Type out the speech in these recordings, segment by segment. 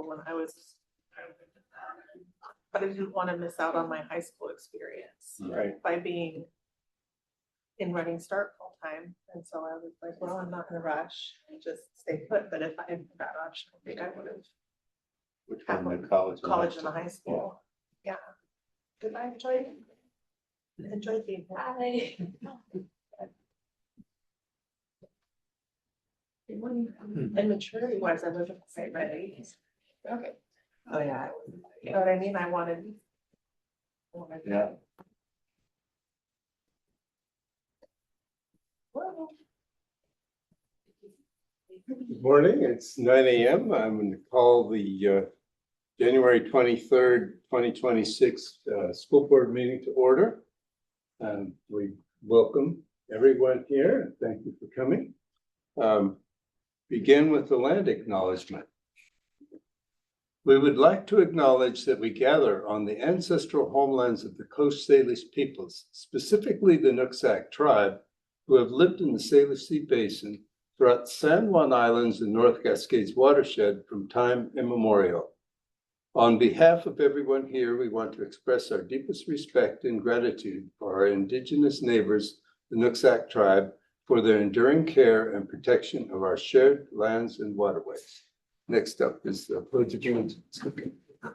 school when I was, but I didn't want to miss out on my high school experience Right. by being in Running Start full time. And so I was like, well, I'm not gonna rush and just stay put, but if I had that option, I think I would have. Which one, the college? College and the high school, yeah. Good, I enjoyed being here. And maturity wise, I wasn't quite ready. Okay. Oh, yeah. You know what I mean? I wanted. Yeah. Good morning, it's 9 a.m. I'm going to call the January 23rd, 2026 school board meeting to order. We welcome everyone here and thank you for coming. Begin with the land acknowledgement. We would like to acknowledge that we gather on the ancestral homelands of the Coast Salish peoples, specifically the Nooksack tribe, who have lived in the Salish Sea Basin throughout San Juan Islands and North Cascades watershed from time immemorial. On behalf of everyone here, we want to express our deepest respect and gratitude for our Indigenous neighbors, the Nooksack tribe, for their enduring care and protection of our shared lands and waterways. Next up is the Pledge of Allegiance.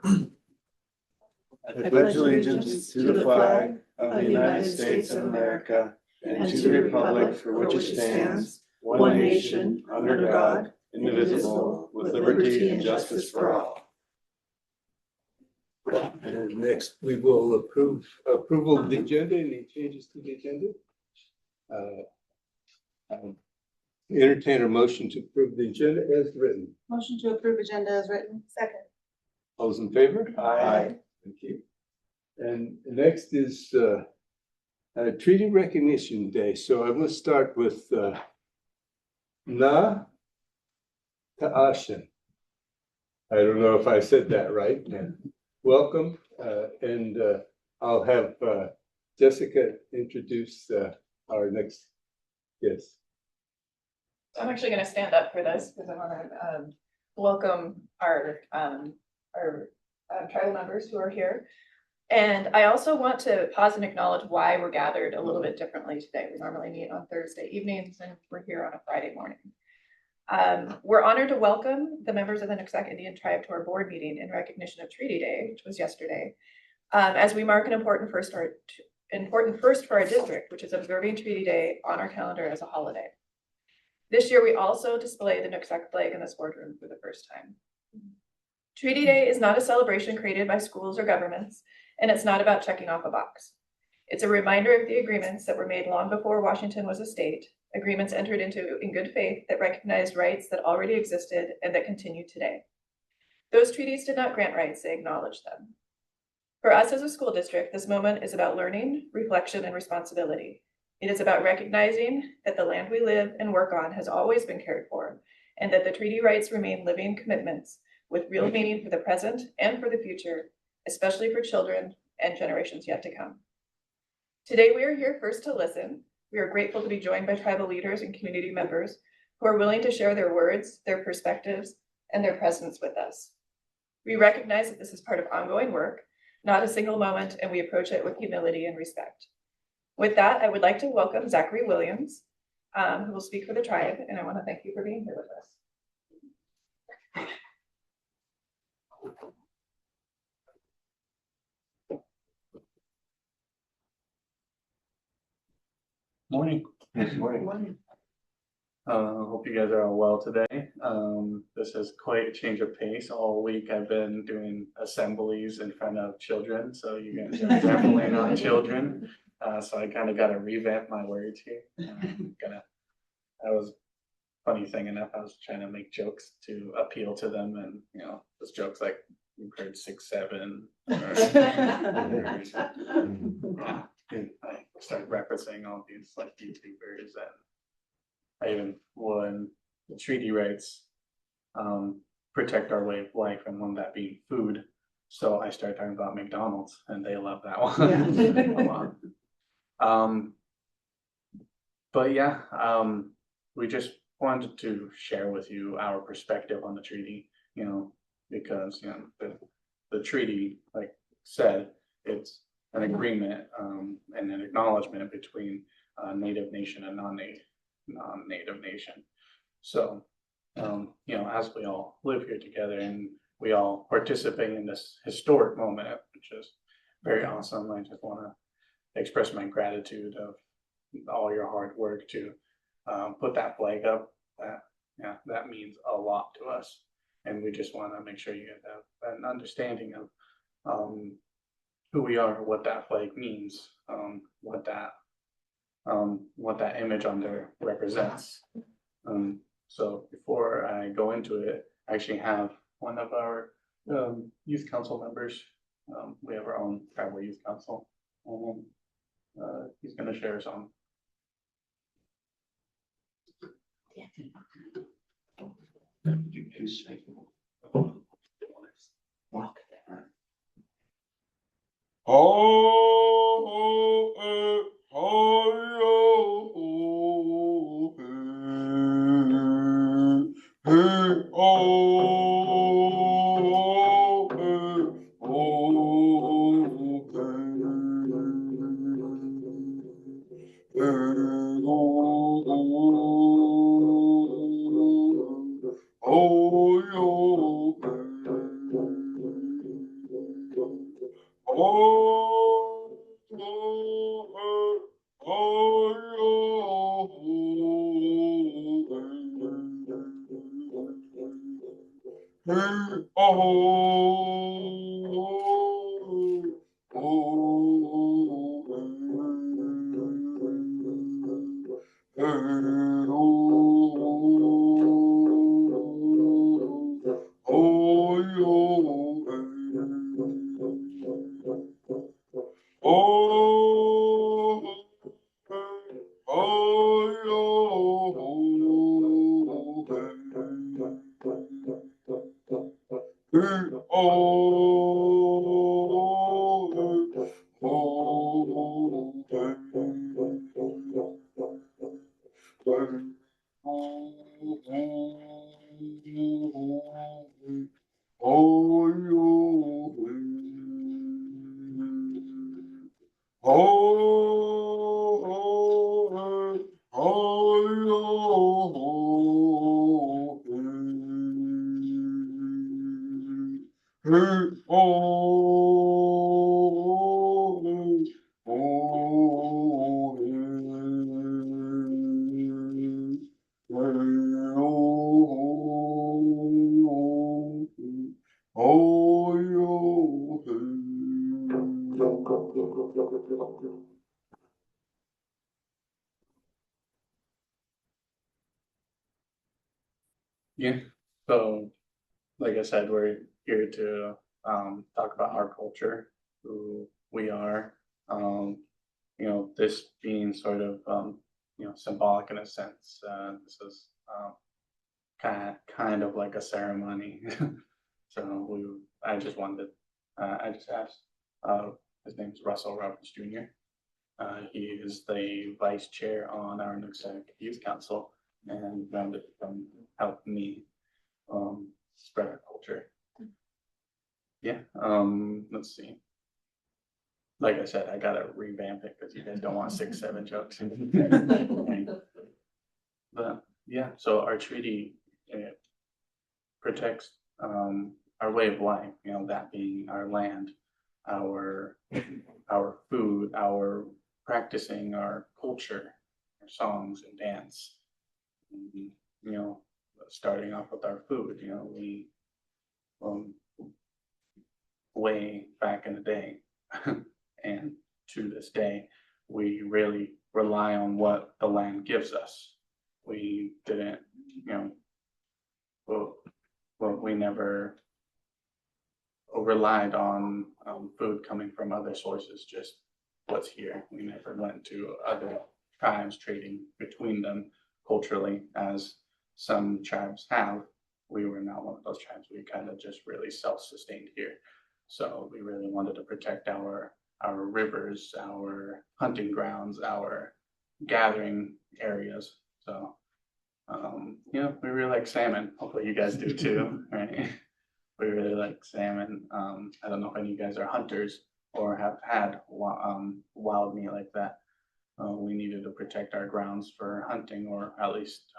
I pledge allegiance to the flag of the United States of America and to the republic for which it stands, one nation, under God, indivisible, with liberty and justice for all. And next, we will approval of the agenda. Any changes to the agenda? Entertain a motion to approve the agenda as written. Motion to approve agenda as written. Second. All those in favor? Aye. Thank you. And next is Treaty Recognition Day. So I'm going to start with Na Ta'ashin. I don't know if I said that right. Welcome, and I'll have Jessica introduce our next guest. I'm actually going to stand up for this because I want to welcome our tribal members who are here. And I also want to pause and acknowledge why we're gathered a little bit differently today. We normally meet on Thursday evenings and we're here on a Friday morning. We're honored to welcome the members of the Nooksack Indian tribe to our board meeting in recognition of Treaty Day, which was yesterday, as we mark an important first for our district, which is observing Treaty Day on our calendar as a holiday. This year, we also display the Nooksack flag in this boardroom for the first time. Treaty Day is not a celebration created by schools or governments, and it's not about checking off a box. It's a reminder of the agreements that were made long before Washington was a state, agreements entered into in good faith that recognized rights that already existed and that continue today. Those treaties did not grant rights, they acknowledged them. For us as a school district, this moment is about learning, reflection, and responsibility. It is about recognizing that the land we live and work on has always been cared for, and that the treaty rights remain living commitments with real meaning for the present and for the future, especially for children and generations yet to come. Today, we are here first to listen. We are grateful to be joined by tribal leaders and community members who are willing to share their words, their perspectives, and their presence with us. We recognize that this is part of ongoing work, not a single moment, and we approach it with humility and respect. With that, I would like to welcome Zachary Williams, who will speak for the tribe, and I want to thank you for being here with us. Morning. Good morning. Hope you guys are all well today. This is quite a change of pace. All week I've been doing assemblies in front of children, so you guys are definitely not children. So I kind of got to revamp my words here. That was funny thing enough. I was trying to make jokes to appeal to them, and those jokes like you've heard 6, 7. I started referencing all these like YouTubers, and I even won the treaty rights protect our way of life, and one that being food. So I started talking about McDonald's, and they love that one a lot. But yeah, we just wanted to share with you our perspective on the treaty. because, you know, the treaty, like said, it's an agreement, and an acknowledgement between native nation and non-native nation. So, you know, as we all live here together and we all participate in this historic moment, which is very awesome, I just want to express my gratitude of all your hard work to put that flag up. That means a lot to us, and we just want to make sure you guys have an understanding of who we are, what that flag means, what that image on there represents. So before I go into it, I actually have one of our youth council members. We have our own tribal youth council. He's going to share some. Yeah, so like I said, we're here to talk about our culture, who we are. You know, this being sort of you know, symbolic in a sense. This is kind of like a ceremony. So I just wanted, I just asked. His name's Russell Roberts Jr. He is the vice chair on our Nooksack Youth Council, and wanted to come help me spread our culture. Yeah, let's see. Like I said, I gotta revamp it because you guys don't want 6, 7 jokes. But yeah, so our treaty protects our way of life, you know, that being our land, our food, our practicing our culture, our songs and dance. You know, starting off with our food, you know, we way back in the day and to this day, we really rely on what the land gives us. We didn't, you know, we never relied on food coming from other sources, just what's here. We never went to other tribes trading between them culturally, as some tribes have. We were not one of those tribes. We kind of just really self-sustained here. So we really wanted to protect our rivers, our hunting grounds, our gathering areas. So, you know, we really like salmon. Hopefully you guys do too, right? We really like salmon. I don't know if any of you guys are hunters or have had wild meat like that. We needed to protect our grounds for hunting, or at least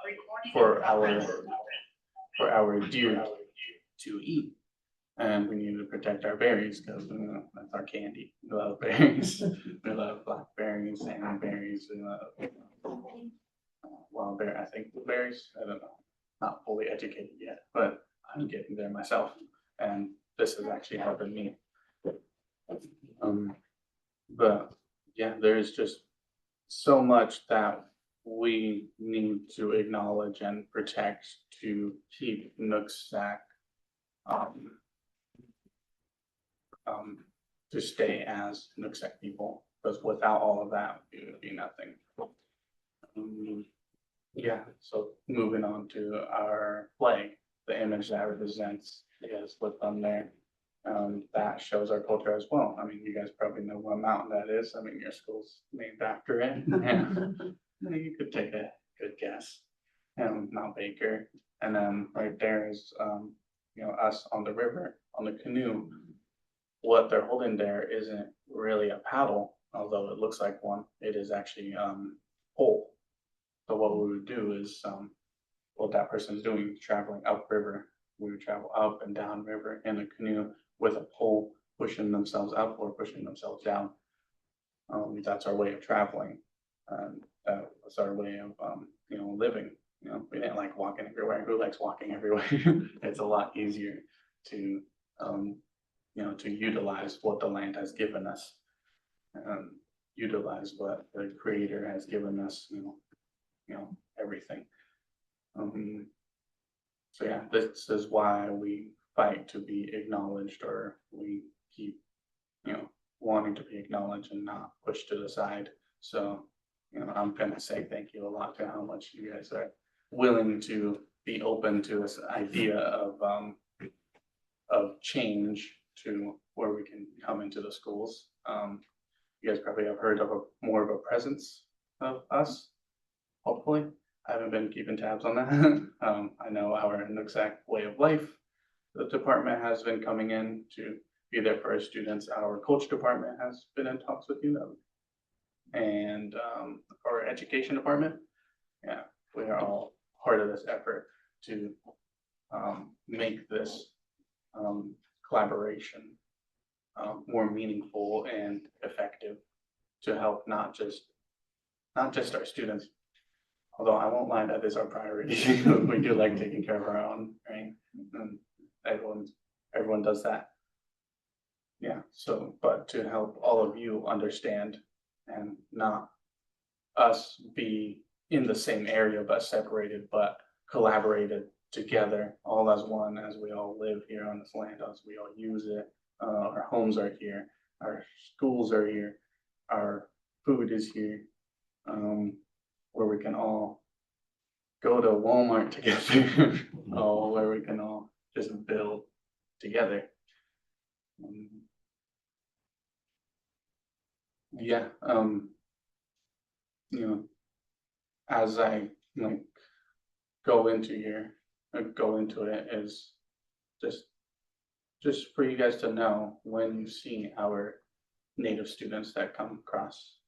for our deer to eat. And we needed to protect our berries because that's our candy. We love berries. We love blackberries, salmon berries, we love wild berry. I think blueberries. I don't know. Not fully educated yet, but I'm getting there myself. And this is actually helping me. But yeah, there's just so much that we need to acknowledge and protect to keep Nooksack to stay as Nooksack people, because without all of that, it would be nothing. Yeah, so moving on to our flag, the image that represents is with them there. That shows our culture as well. I mean, you guys probably know what mountain that is. I mean, your school's named after it. Yeah. You could take a good guess. Mount Baker. And then right there is, us on the river, on the canoe. What they're holding there isn't really a paddle, although it looks like one. It is actually pole. So what we would do is, what that person's doing, traveling upriver. We would travel up and down river in a canoe with a pole, pushing themselves up or pushing themselves down. That's our way of traveling. That was our way of, living. We didn't like walking everywhere. Who likes walking everywhere? It's a lot easier to, to utilize what the land has given us, utilize what the Creator has given us. Everything. So yeah, this is why we fight to be acknowledged, or we keep, wanting to be acknowledged and not pushed to the side. So, I'm gonna say thank you a lot to how much you guys are willing to be open to this idea of change to where we can come into the schools. You guys probably have heard of more of a presence of us, hopefully. I haven't been keeping tabs on that. I know our Nooksack way of life, the department has been coming in to be there for our students. Our culture department has been in talks with you, and our education department. Yeah, we are all part of this effort to make this collaboration more meaningful and effective, to help not just our students. Although I won't lie, that is our priority. We do like taking care of our own, right? And everyone does that. Yeah, so, but to help all of you understand, and not us be in the same area but separated, but collaborated together, all as one, as we all live here on this land, as we all use it. Our homes are here, our schools are here, our food is here. Where we can all go to Walmart together, where we can all just build together. Yeah, as I go into it is just for you guys to know, when you see our Native students that come across,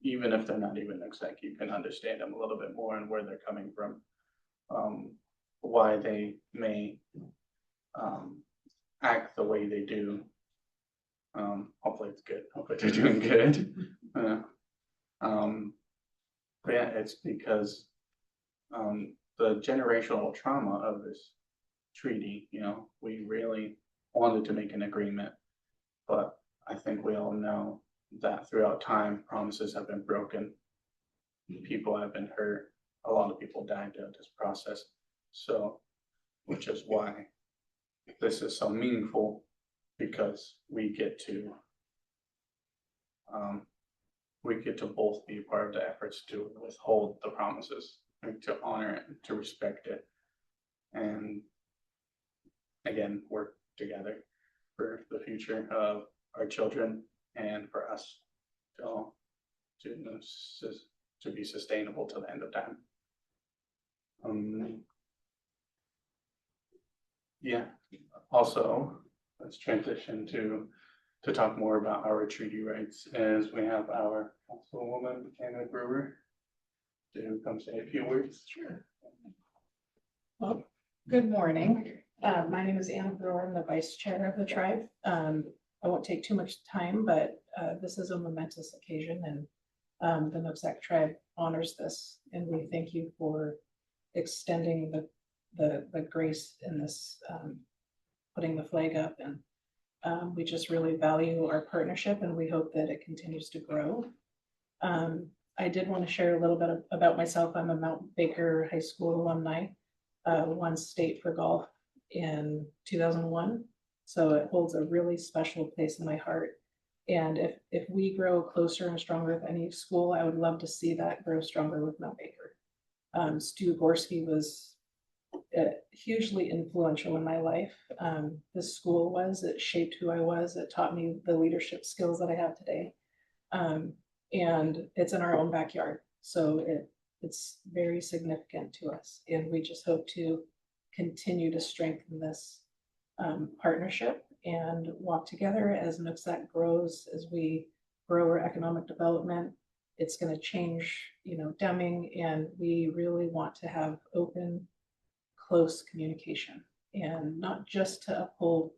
even if they're not even Nooksack, you can understand them a little bit more and where they're coming from, why they may act the way they do. Hopefully it's good. Hopefully they're doing good. But yeah, it's because the generational trauma of this treaty, we really wanted to make an agreement, but I think we all know that throughout time, promises have been broken, people have been hurt, a lot of people died during this process. So, which is why this is so meaningful, because we get to both be part of the efforts to withhold the promises, and to honor it, to respect it, and again, work together for the future of our children and for us to be sustainable to the end of time. Yeah, Also, let's transition to talk more about our treaty rights as we have our Councilwoman Anna Brewer to come say a few words. Sure. Well, good morning. My name is Anna Brewer. I'm the vice chair of the tribe. I won't take too much time, but this is a momentous occasion, and the Nooksack tribe honors this, and we thank you for extending the grace in this, putting the flag up, and we just really value our partnership, and we hope that it continues to grow. I did want to share a little bit about myself. I'm a Mount Baker High School alumni, won state for golf in 2001. So it holds a really special place in my heart. And if we grow closer and stronger with any school, I would love to see that grow stronger with Mount Baker. Stu Gorski was hugely influential in my life. This school was, it shaped who I was. It taught me the leadership skills that I have today. And it's in our own backyard. So it's very significant to us. And we just hope to continue to strengthen this partnership and walk together as Nooksack grows, as we grow our economic development. It's going to change, Deming, and we really want to have open, close communication, and not just to uphold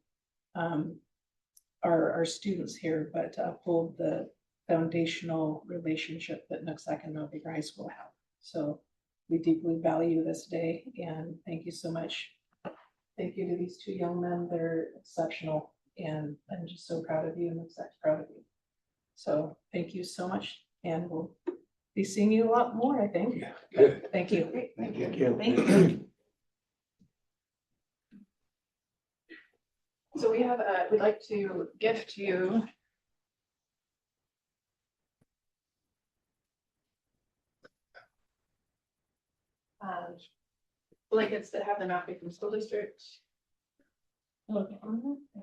our students here, but to uphold the foundational relationship that Nooksack and Mount Baker High School have. So we deeply value this day, and thank you so much. Thank you to these two young men. They're exceptional, and I'm just so proud of you, and Nooksack's proud of you. So thank you so much, and we'll be seeing you a lot more, I think. Good. Thank you. Thank you. Thank you. So we have, we'd like to gift you blankets that have the Mount Baker School District. And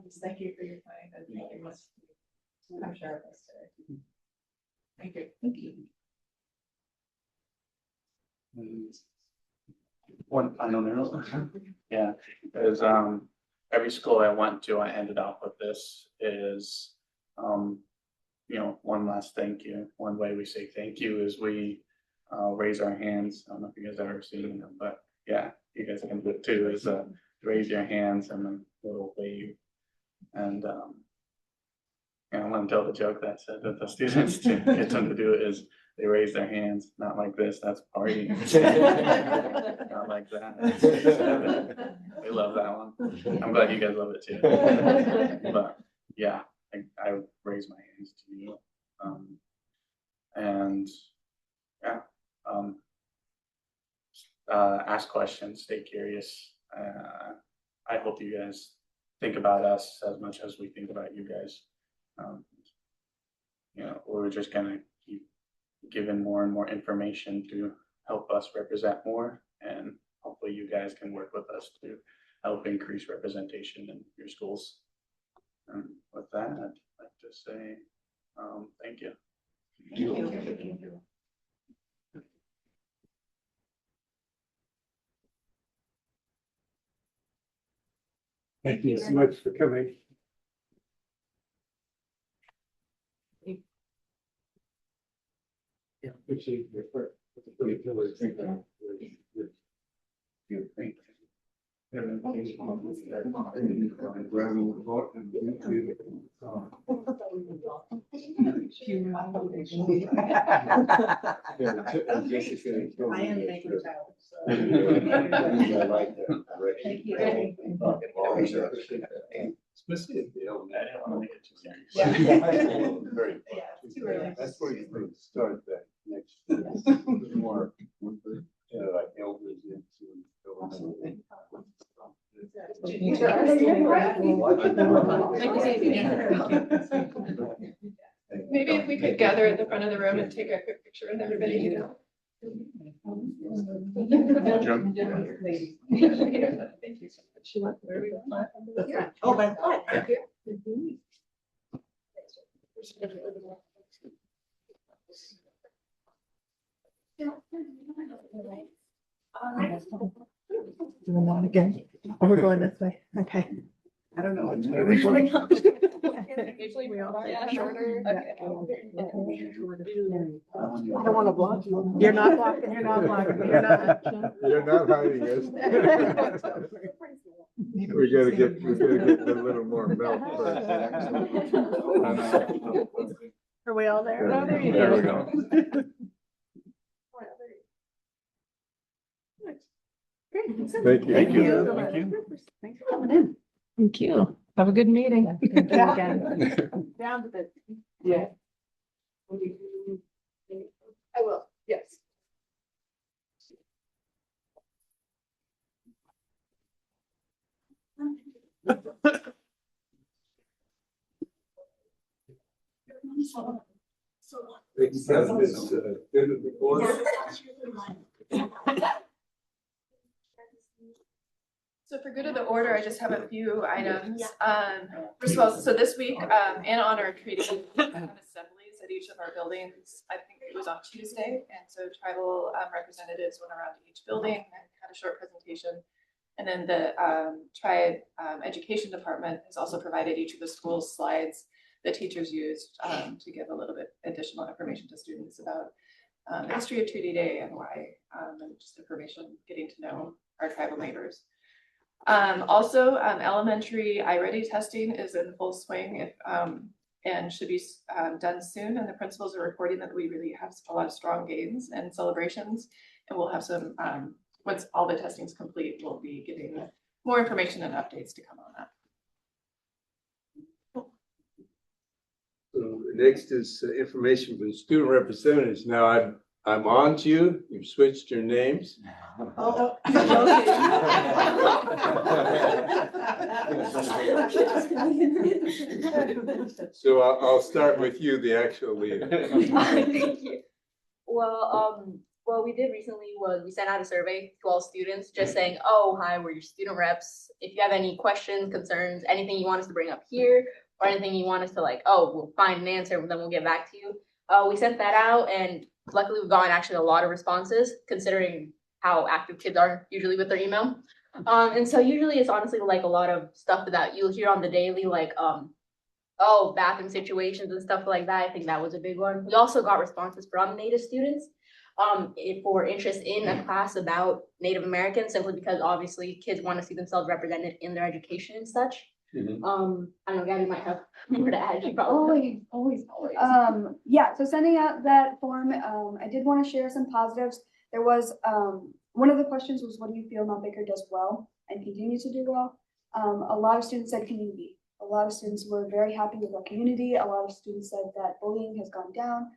just thank you for your time and thank you much. I'm sure of this today. Thank you. Thank you. One final note. Yeah, is every school I went to, I ended up with this is one last thank you. One way we say thank you is we raise our hands. I don't know if you guys ever seen them, but yeah, you guys can do it too, is raise your hands and then a little wave. And I want to tell the joke that said that the students to get them to do it is they raise their hands, not like this, that's partying. Not like that. We love that one. I'm glad you guys love it too. But yeah, I raise my hands to you. And yeah, ask questions, stay curious. I hope you guys think about us as much as we think about you guys. We're just gonna keep giving more and more information to help us represent more, and hopefully you guys can work with us to help increase representation in your schools. And with that, I'd like to say thank you. Thank you. Thank you so much for coming. Yeah, appreciate your work. I am making a child. Thank you. Especially at the old. I don't want to make it too serious. Yeah. Very. Yeah, it's too early. That's where you need to start that next. More, like elders into. Maybe if we could gather at the front of the room and take a quick picture with everybody, Thank you so much. Where are we going? Oh, by the way. Doing that again. Oh, we're going this way. Okay. Usually We all- yeah, shorter. Okay. I don't want to block you. You're not blocking, you're not blocking, you're not. You're not hiding us. We gotta get a little more milk first. Are we all there? Yeah. Oh, there you There we go. Thank you. Thank you. Thank you. Thanks for coming in. Thank you. Have a good meeting. Thank you again. Down to the. Yeah. I will, yes. So for good of the order, I just have a few items. First of all, so this week, in honor of treaty, we have assemblies at each of our buildings. I think it was on Tuesday, and so tribal representatives went around to each building and had a short presentation. And then the tribe education department has also provided each of the schools slides that teachers used to give a little bit additional information to students about the history of Treaty Day and why, and just information getting to know our tribal neighbors. Also, elementary iReady testing is in full swing and should be done soon. And the principals are reporting that we really have a lot of strong gains and celebrations. And we'll have some, once all the testing is complete, we'll be giving more information and updates to come on that. So next is information from student representatives. Now I'm on to you. You've switched your names. Oh. So I'll start with you, the actual leader. Thank you. Well, what we did recently was we sent out a survey to all students just saying, oh, hi, we're your student reps. If you have any questions, concerns, anything you want us to bring up here, or anything you want us to like, oh, we'll find an answer and then we'll get back to you. We sent that out and luckily we've gotten actually a lot of responses considering how active kids are usually with their email. And so usually it's honestly like a lot of stuff that you'll hear on the daily, like, oh, bathroom situations and stuff like that. I think that was a big one. We also got responses from Native students for interest in a class about Native Americans, simply because obviously kids want to see themselves represented in their education and such. Mhm. I don't know, Gabby might have more to add. She probably Always. Yeah, so sending out that form, I did want to share some positives. There was, one of the questions was, what do you feel Mount Baker does well and continue to do well? A lot of students said community. A lot of students were very happy with our community. A lot of students said that bullying has gone down.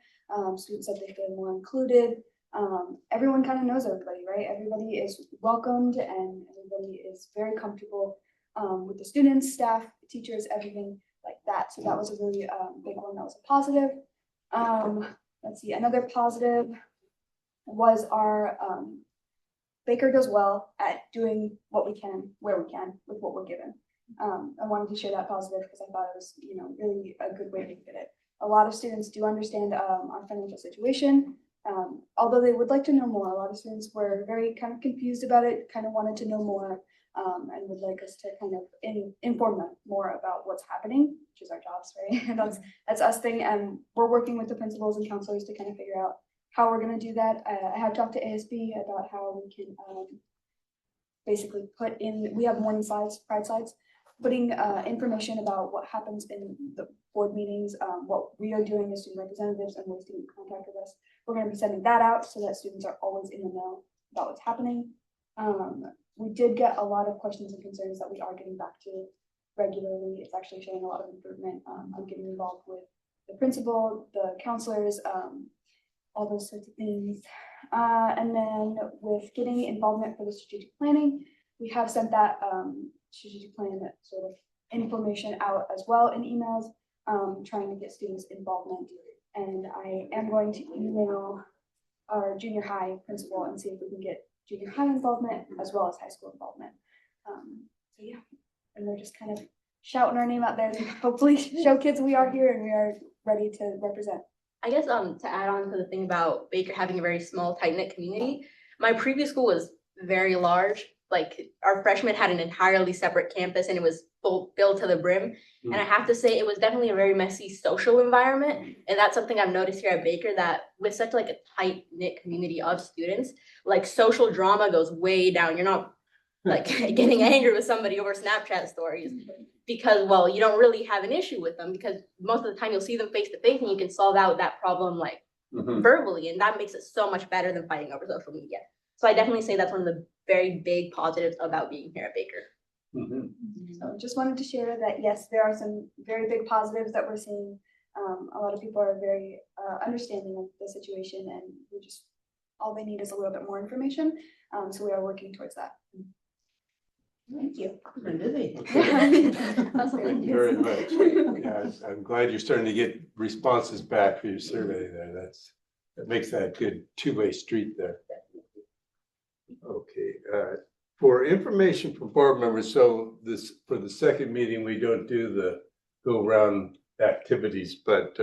Students said they feel more included. Everyone kind of knows everybody, right? Everybody is welcomed and everybody is very comfortable with the students, staff, teachers, everything like that. So that was a really big one. That was a positive. Let's see, another positive was our Baker does well at doing what we can, where we can, with what we're given. I wanted to share that positive because I thought it was, really a good way to look at it. A lot of students do understand our financial situation. Although they would like to know more, a lot of students were very kind of confused about it, kind of wanted to know more, and would like us to kind of inform them more about what's happening, which is our jobs, right? And that's us thing. And we're working with the principals and counselors to kind of figure out how we're going to do that. I have talked to ASB about how we can basically put in, we have morning slides, pride slides, putting information about what happens in the board meetings, what we are doing as student representatives and ways to get in contact with us. We're going to be sending that out so that students are always in the know about what's happening. We did get a lot of questions and concerns that we are getting back to regularly. It's actually showing a lot of improvement. I'm getting involved with the principal, the counselors, all those sorts of things. And then with getting involvement for the strategic planning, we have sent that strategic plan sort of information out as well in emails, trying to get students involvement. And I am going to email our junior high principal and see if we can get junior high involvement as well as high school involvement. So yeah, and we're just kind of shouting our name out there to hopefully show kids we are here and we are ready to represent. I guess to add on to the thing about Baker having a very small, tight-knit community, my previous school was very large. Like our freshmen had an entirely separate campus and it was filled to the brim. And I have to say, it was definitely a very messy social environment. And that's something I've noticed here at Baker, that with such like a tight knit community of students, like social drama goes way down. You're not like getting angry with somebody over Snapchat stories because, well, you don't really have an issue with them because most of the time you'll see them face to face and you can solve out that problem like verbally. And that makes it so much better than fighting over social media. So I definitely say that's one of the very big positives about being here at Baker. So just wanted to share that, yes, there are some very big positives that we're seeing. A lot of people are very understanding of the situation, and we just, all they need is a little bit more information. So we are working towards that. Thank you. That's Thank you very much. Yeah, I'm glad you're starting to get responses back for your survey there. That makes that a good two-way street there. Okay, for information for board members, so this, for the second meeting, we don't do the go around activities, but,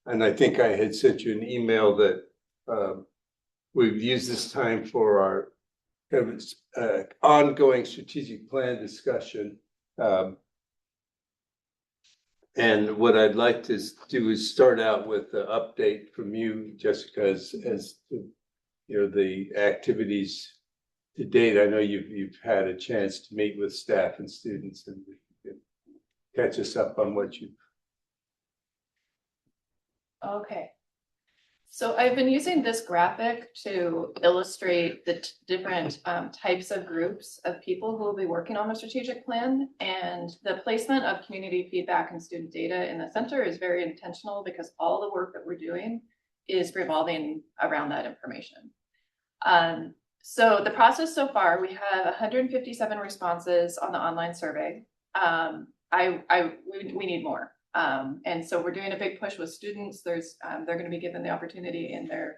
and I think I had sent you an email that we've used this time for our kind of ongoing strategic plan discussion. And what I'd like to do is start out with an update from you, Jessica, as to, you know, the activities to date. I know you've had a chance to meet with staff and students, and catch us up on what you've. Okay. So I've been using this graphic to illustrate the different types of groups of people who will be working on the strategic plan, and the placement of community feedback and student data in the center is very intentional because all the work that we're doing is revolving around that information. So the process so far, we have 157 responses on the online survey. We need more. And so we're doing a big push with students. They're going to be given the opportunity in their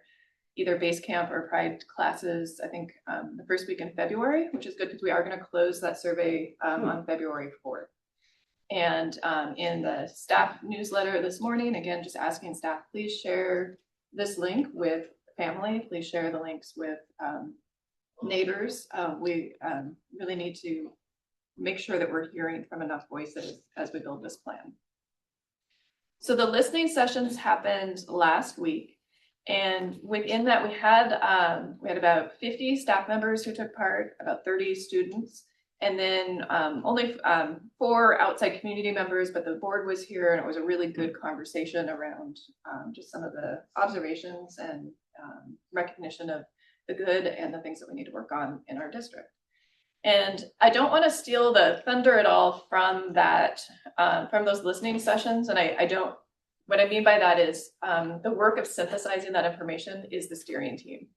either base camp or Pride classes, I think the first week in February, which is good because we are going to close that survey on February 4th. And in the staff newsletter this morning, again, just asking staff, please share this link with family. Please share the links with neighbors. We really need to make sure that we're hearing from enough voices as we build this plan. So the listening sessions happened last week, and within that we had about 50 staff members who took part, about 30 students, and then only 4 outside community members, but the board was here, and it was a really good conversation around just some of the observations and recognition of the good and the things that we need to work on in our district. And I don't want to steal the thunder at all from that, from those listening sessions. And I don't, what I mean by that is the work of synthesizing that information is the steering team.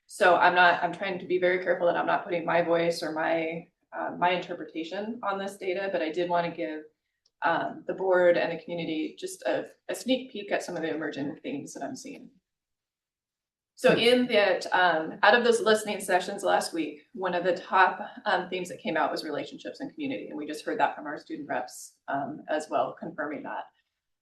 So I'm trying to be very careful that I'm not putting my voice or my interpretation on this data, but I did want to give the board and the community just a sneak peek at some of the emerging themes that I'm seeing. So in that, out of those listening sessions last week, one of the top themes that came out was relationships and community. And we just heard that from our student reps as well, confirming that.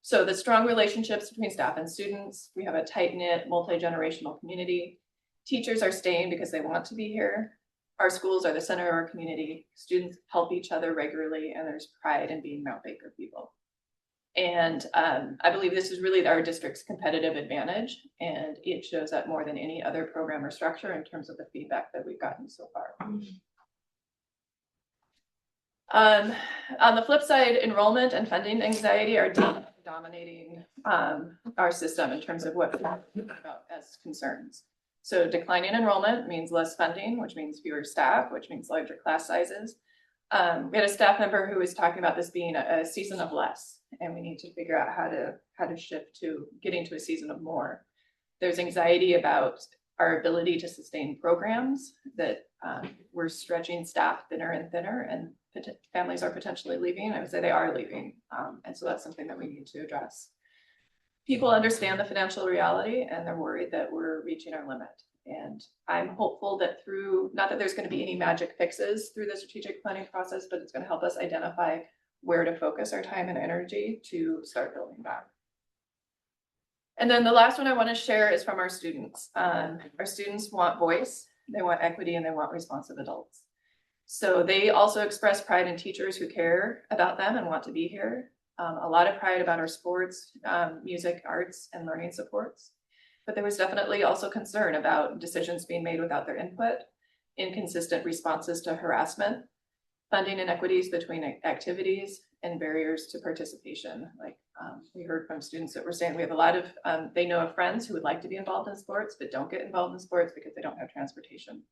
So the strong relationships between staff and students, we have a tight-knit, multi-generational community. Teachers are staying because they want to be here. Our schools are the center of our community. Students help each other regularly, and there's pride in being Mount Baker people. And I believe this is really our district's competitive advantage, and it shows up more than any other program or structure in terms of the feedback that we've gotten so far. On the flip side, enrollment and funding anxiety are dominating our system in terms of what we're talking about as concerns. So declining enrollment means less funding, which means fewer staff, which means larger class sizes. We had a staff member who was talking about this being a season of less, and we need to figure out how to shift to getting to a season of more. There's anxiety about our ability to sustain programs, that we're stretching staff thinner and thinner, and families are potentially leaving. I would say they are leaving, and so that's something that we need to address. People understand the financial reality, and they're worried that we're reaching our limit. And I'm hopeful that through, not that there's going to be any magic fixes through the strategic planning process, but it's going to help us identify where to focus our time and energy to start building back. And then the last one I want to share is from our students. Our students want voice, they want equity, and they want responsive adults. So they also express pride in teachers who care about them and want to be here. A lot of pride about our sports, music, arts, and learning supports. But there was definitely also concern about decisions being made without their input, inconsistent responses to harassment, funding inequities between activities, and barriers to participation. Like we heard from students that were saying we have a lot of, they know of friends who would like to be involved in sports, but don't get involved in sports because they don't have transportation.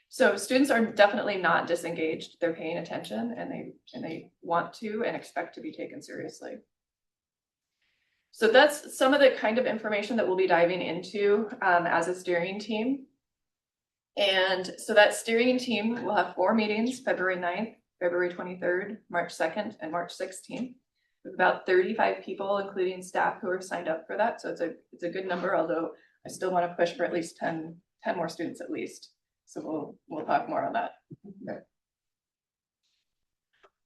So students are definitely not disengaged. They're paying attention and they want to and expect to be taken seriously. So that's some of the kind of information that we'll be diving into as a steering team. And so that steering team will have 4 meetings, February 9th, February 23rd, March 2nd, and March 16th. With about 35 people, including staff who are signed up for that. So it's a good number, although I still want to push for at least 10 more students at least. So we'll talk more on that.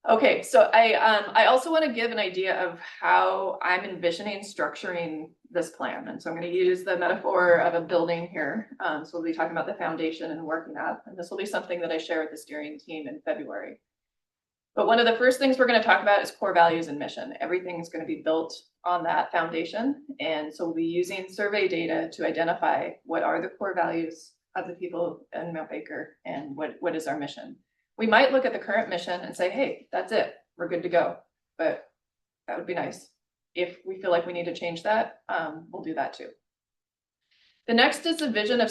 Okay, so I also want to give an idea of how I'm envisioning structuring this plan. And so I'm going to use the metaphor of a building here. So we'll be talking about the foundation and working up. And this will be something that I share with the steering team in February. But one of the first things we're going to talk about is core values and mission. Everything is going to be built on that foundation. And so we'll be using survey data to identify what are the core values of the people in Mount Baker and what is our mission. We might look at the current mission and say, hey, that's it, we're good to go. But that would be nice. If we feel like we need to change that, we'll do that too. The next is the vision of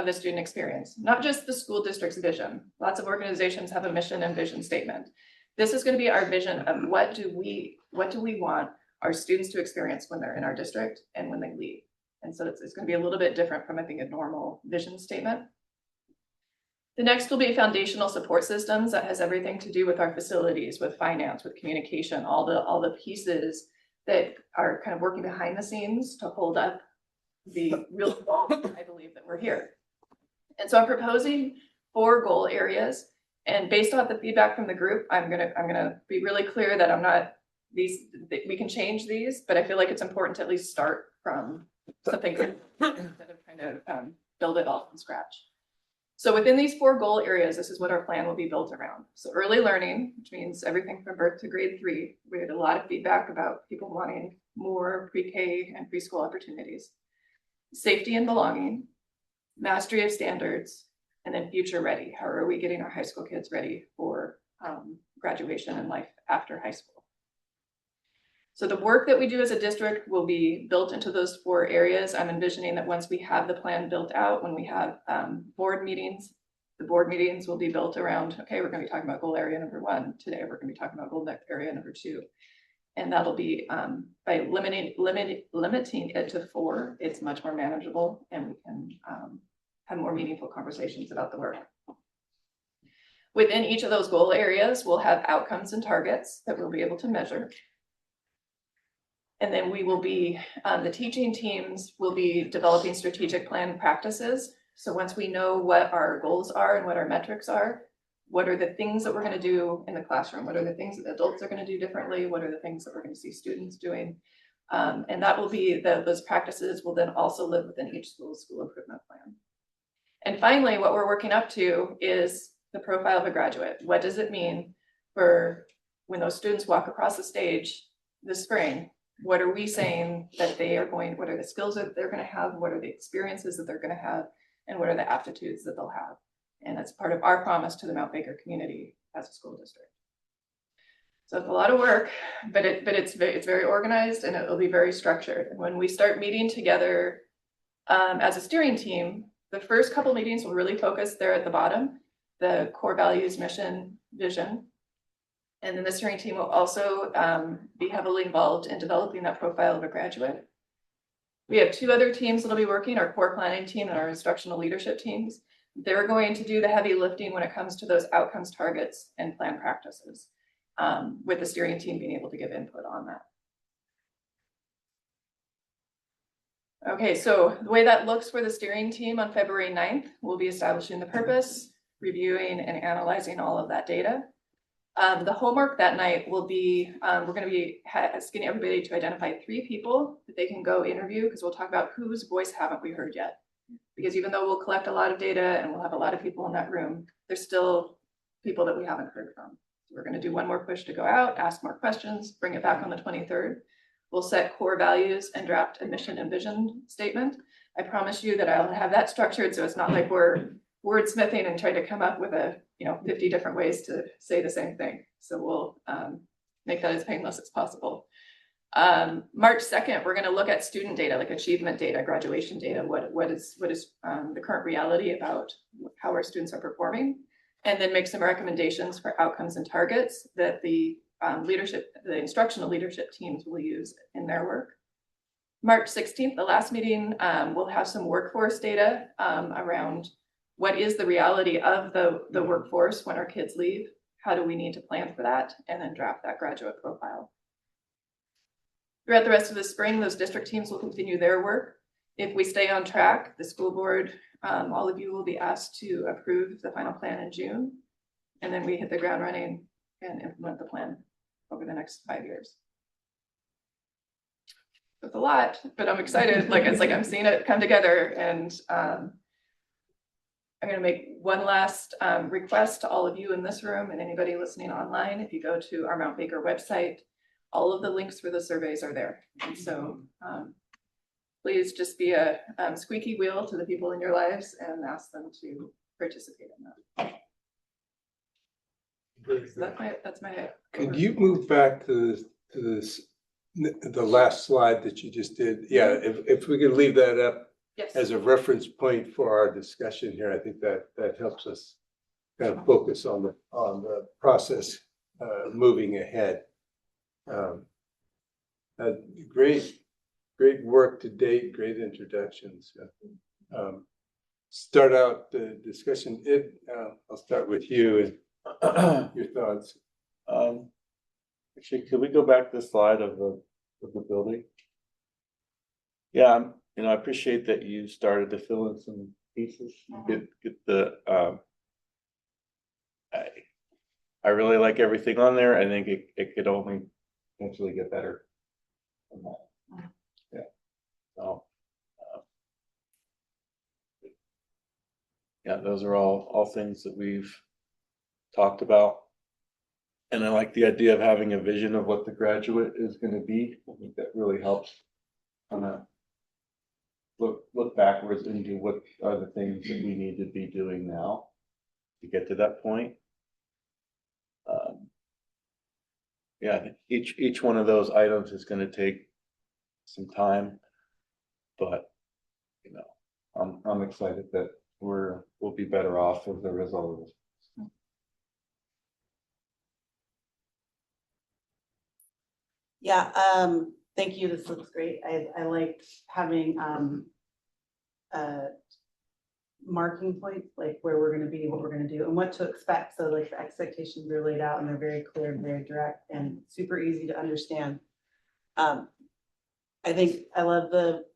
the student experience, not just the school district's vision. Lots of organizations have a mission and vision statement. This is going to be our vision of what do we want our students to experience when they're in our district and when they leave. And so it's going to be a little bit different from, I think, a normal vision statement. The next will be foundational support systems. That has everything to do with our facilities, with finance, with communication, all the pieces that are kind of working behind the scenes to hold up the real goal, I believe, that we're here. And so I'm proposing 4 goal areas. And based on the feedback from the group, I'm gonna be really clear that I'm not we can change these, but I feel like it's important to at least start from something instead of trying to build it all from scratch. So within these 4 goal areas, this is what our plan will be built around. So early learning, which means everything from birth to grade 3. We had a lot of feedback about people wanting more pre-K and preschool opportunities. Safety and belonging, mastery of standards, and then future ready. How are we getting our high school kids ready for graduation and life after high school? So the work that we do as a district will be built into those 4 areas. I'm envisioning that once we have the plan built out, when we have board meetings, the board meetings will be built around, okay, we're going to be talking about goal area number 1. Today, we're going to be talking about goal area number 2. And that'll be by limiting it to 4, it's much more manageable and we can have more meaningful conversations about the work. Within each of those goal areas, we'll have outcomes and targets that we'll be able to measure. And then we will be, the teaching teams will be developing strategic plan practices. So once we know what our goals are and what our metrics are, what are the things that we're going to do in the classroom? What are the things that adults are going to do differently? What are the things that we're going to see students doing? And that will be, those practices will then also live within each school improvement plan. And finally, what we're working up to is the profile of a graduate. What does it mean for when those students walk across the stage this spring? What are we saying that they are going, what are the skills that they're going to have? What are the experiences that they're going to have? And what are the aptitudes that they'll have? And that's part of our promise to the Mount Baker community as a school district. So it's a lot of work, but it's very organized and it'll be very structured. And when we start meeting together as a steering team, the first couple meetings will really focus there at the bottom, the core values, mission, vision. And then the steering team will also be heavily involved in developing that profile of a graduate. We have 2 other teams that'll be working, our core planning team and our instructional leadership teams. They're going to do the heavy lifting when it comes to those outcomes, targets, and plan practices, with the steering team being able to give input on that. Okay, so the way that looks for the steering team on February 9th, we'll be establishing the purpose, reviewing and analyzing all of that data. The homework that night will be, we're going to be asking everybody to identify 3 people that they can go interview, because we'll talk about whose voice haven't we heard yet. Because even though we'll collect a lot of data and we'll have a lot of people in that room, there's still people that we haven't heard from. We're going to do one more push to go out, ask more questions, bring it back on the 23rd. We'll set core values and draft a mission and vision statement. I promise you that I'll have that structured so it's not like we're wordsmithing and trying to come up with 50 different ways to say the same thing. So we'll make that as painless as possible. March 2nd, we're going to look at student data, like achievement data, graduation data. What is the current reality about how our students are performing, and then make some recommendations for outcomes and targets that the instructional leadership teams will use in their work. March 16th, the last meeting, we'll have some workforce data around what is the reality of the workforce when our kids leave, how do we need to plan for that, and then draft that graduate profile. Throughout the rest of the spring, those district teams will continue their work. If we stay on track, the school board, all of you will be asked to approve the final plan in June. And then we hit the ground running and implement the plan over the next 5 years. It's a lot, but I'm excited. It's like I'm seeing it come together. And I'm going to make one last request to all of you in this room and anybody listening online. If you go to our Mount Baker website, all of the links for the surveys are there. And so please just be a squeaky wheel to the people in your lives and ask them to participate in that. So that's my. Could you move back to the last slide that you just did? Yeah, if we could leave that up Yes. as a reference point for our discussion here, I think that helps us kind of focus on the process moving ahead. Great work to date, great introductions. Start out the discussion. I'll start with you and your thoughts. Actually, could we go back to the slide of the building? Yeah, I appreciate that you started to fill in some pieces. Get the I really like everything on there. I think it could only potentially get better than that. Yeah. So yeah, those are all things that we've talked about. And I like the idea of having a vision of what the graduate is going to be. I think that really helps kind of look backwards into what are the things that we need to be doing now to get to that point. Yeah, I think each one of those items is going to take some time, but I'm excited that we'll be better off as a result of this. Yeah, thank you. This looks great. I liked having marking points, like where we're going to be, what we're going to do, and what to expect. So like the expectations are laid out and they're very clear and very direct and super easy to understand. I think I love the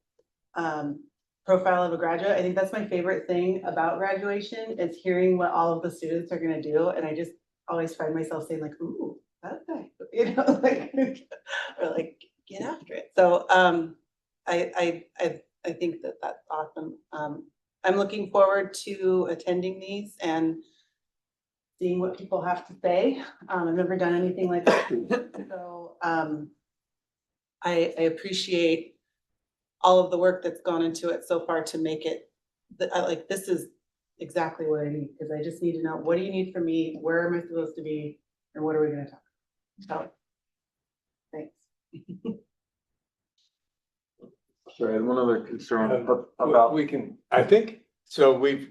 profile of a graduate. I think that's my favorite thing about graduation is hearing what all of the students are going to do. And I just always find myself saying like, ooh, okay, or like get after it. So I think that's awesome. I'm looking forward to attending these and seeing what people have to say. I've never done anything like that. So I appreciate all of the work that's gone into it so far to make it like this is exactly what I need, because I just need to know, what do you need from me? Where am I supposed to be? And what are we going to talk about? So, thanks. Sorry, I had one other concern about. We can, I think, so we've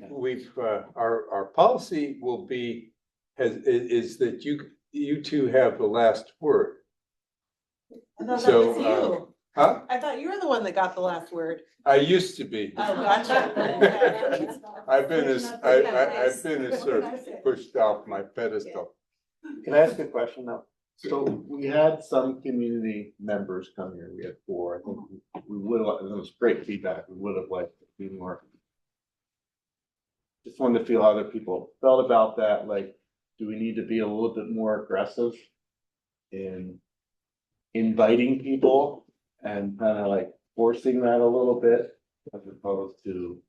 our policy will be, is that you two have the last word. I thought So, that was you. Huh? I thought you were the one that got the last word. I used to be. Oh, gotcha. I've been sort of pushed off my pedestal. Can I ask a question now? So we had some community members come here. We had 4. I think we would have, it was great feedback. We would have liked to be more. Just wanted to feel how other people felt about that. Like, do we need to be a little bit more aggressive in inviting people and kind of like forcing that a little bit, as opposed to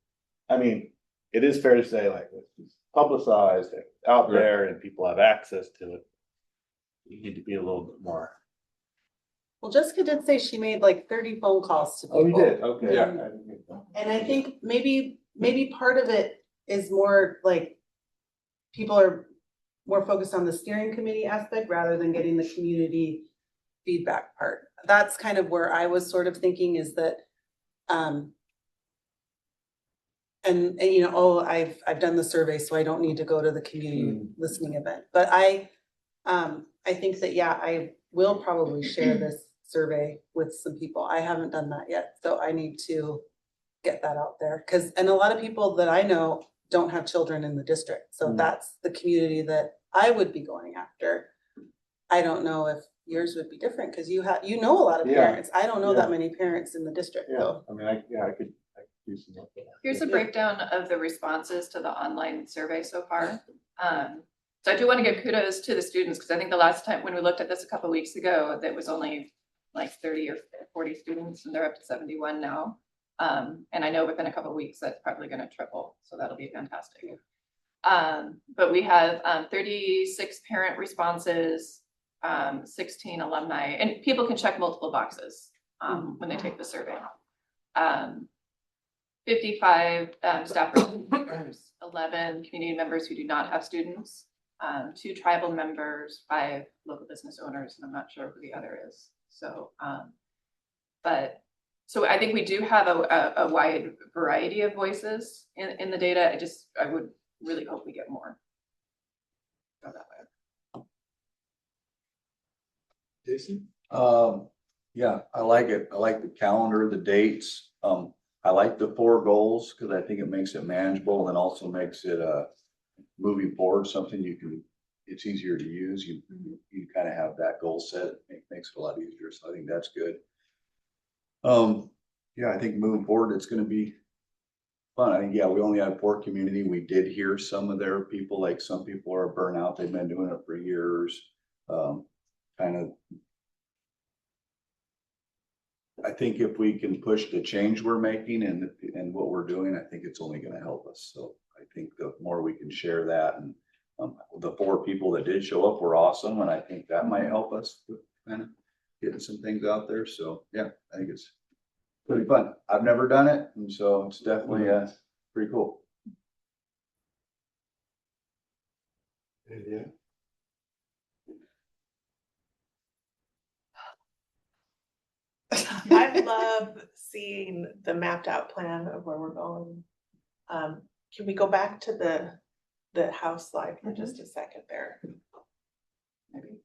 I mean, it is fair to say like it's publicized and out there and people have access to it. You need to be a little bit more. Well, Jessica did say she made like 30 phone calls to people. Oh, you did? Okay. Yeah. I didn't get that. And I think maybe part of it is more like people are more focused on the steering committee aspect rather than getting the community feedback part. That's kind of where I was sort of thinking is that, and you know, oh, I've done the survey, so I don't need to go to the community listening event. But I think that, yeah, I will probably share this survey with some people. I haven't done that yet, so I need to get that out there. And a lot of people that I know don't have children in the district. So that's the community that I would be going after. I don't know if yours would be different because you know a lot of Yeah. parents. I don't know that many parents in the district Yeah, though. I mean, I could do some work there. Here's a breakdown of the responses to the online survey so far. So I do want to give kudos to the students because I think the last time when we looked at this a couple of weeks ago, that was only like 30 or 40 students and they're up to 71 now. And I know within a couple of weeks, that's probably going to triple. So that'll be fantastic. But we have 36 parent responses, 16 alumni, and people can check multiple boxes when they take the survey. 55 staff members, 11 community members who do not have students, 2 tribal members, 5 local business owners, and I'm not sure who the other is. So, so I think we do have a wide variety of voices in the data. I would really hope we get more. Go that way. Jason? Yeah, I like it. I like the calendar, the dates. I like the 4 goals because I think it makes it manageable and also makes it moving forward, something it's easier to use. You kind of have that goal set. It makes it a lot easier. So I think that's good. Yeah, I think moving forward, it's going to be fun. I think, yeah, we only had 4 community. We did hear some of their people, like some people are burnout. They've been doing it for years. Kind of, I think if we can push the change we're making and what we're doing, I think it's only going to help us. So I think the more we can share that, and the 4 people that did show up were awesome. And I think that might help us with kind of getting some things out there. So yeah, I think it's pretty fun. I've never done it. And so it's definitely pretty cool. Yeah. I love seeing the mapped out plan of where we're going. Can we go back to the house slide for just a second there? Maybe.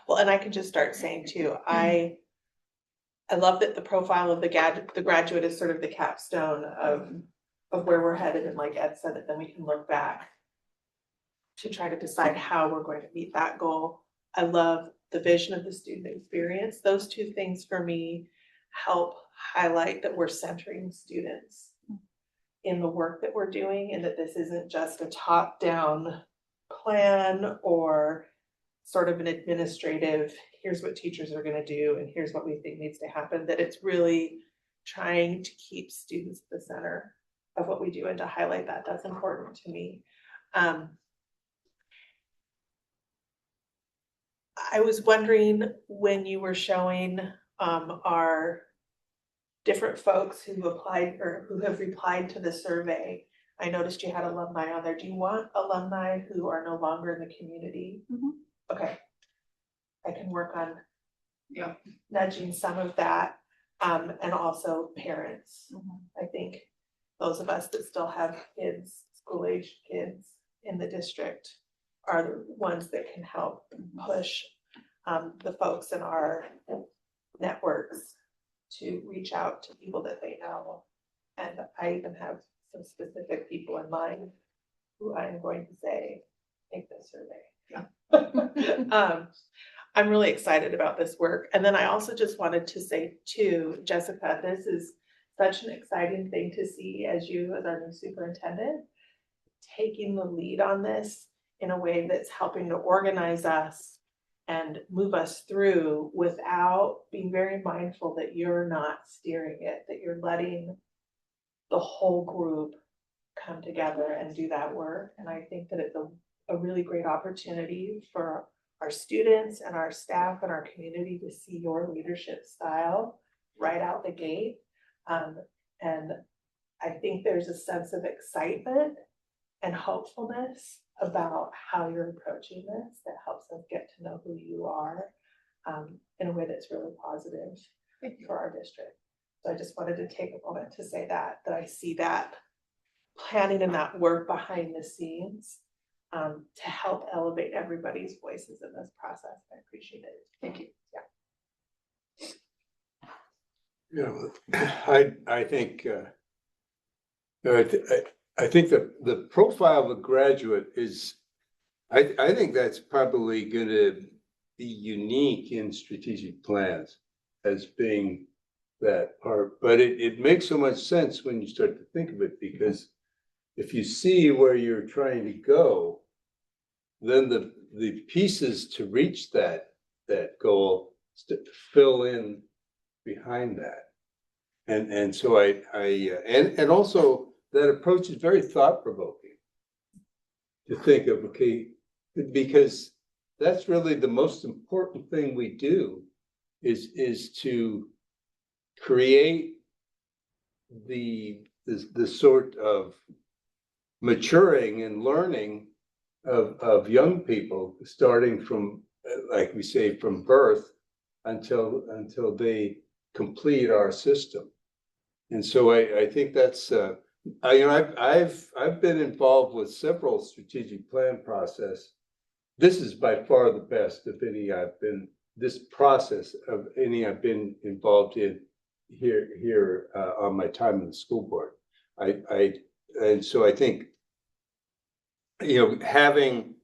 Well, and I can just start saying too, I love that the profile of the graduate is sort of the capstone of where we're headed. And like Ed said, that then we can look back to try to decide how we're going to meet that goal. I love the vision of the student experience. Those 2 things for me help highlight that we're centering students in the work that we're doing and that this isn't just a top-down plan or sort of an administrative, here's what teachers are going to do and here's what we think needs to happen, that it's really trying to keep students at the center of what we do and to highlight that. That's important to me. I was wondering when you were showing our different folks who applied or who have replied to the survey, I noticed you had alumni on there. Do you want alumni who are no longer in the community? Okay. I can work on nudging some of that and also parents. I think those of us that still have kids, school-age kids in the district are the ones that can help push the folks in our networks to reach out to people that they know. And I even have some specific people in mind who I'm going to say, take this survey. I'm really excited about this work. And then I also just wanted to say too, Jessica, this is such an exciting thing to see as our new superintendent, taking the lead on this in a way that's helping to organize us and move us through without being very mindful that you're not steering it, that you're letting the whole group come together and do that work. And I think that it's a really great opportunity for our students and our staff and our community to see your leadership style right out the gate. And I think there's a sense of excitement and hopefulness about how you're approaching this that helps us get to know who you are in a way that's really positive for our district. So I just wanted to take a moment to say that I see that planning and that work behind the scenes to help elevate everybody's voices in this process. I appreciate it. Thank you. I think I think the profile of a graduate is, I think that's probably going to be unique in strategic plans as being that part. But it makes so much sense when you start to think of it, because if you see where you're trying to go, then the pieces to reach that goal fill in behind that. And so and also that approach is very thought-provoking to think of, okay, because that's really the most important thing we do is to create the sort of maturing and learning of young people, starting from, like we say, from birth until they complete our system. And so I think that's I've been involved with several strategic plan process. This is by far the best of any this process of any I've been involved in here on my time in the school board. And so I think, having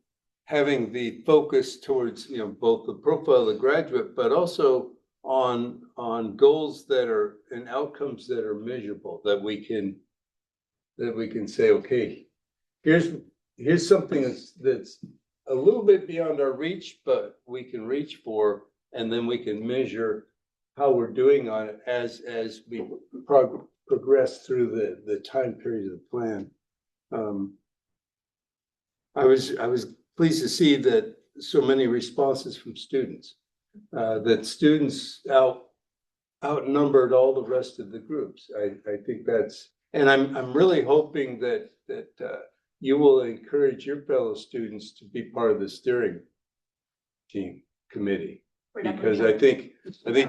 the focus towards, both the profile of the graduate, but also on goals that are and outcomes that are measurable, that we can say, okay, here's something that's a little bit beyond our reach, but we can reach for, and then we can measure how we're doing on it as we progress through the time period of the plan. I was pleased to see that so many responses from students, that students outnumbered all the rest of the groups. I think that's, and I'm really hoping that you will encourage your fellow students to be part of the steering team committee, because I think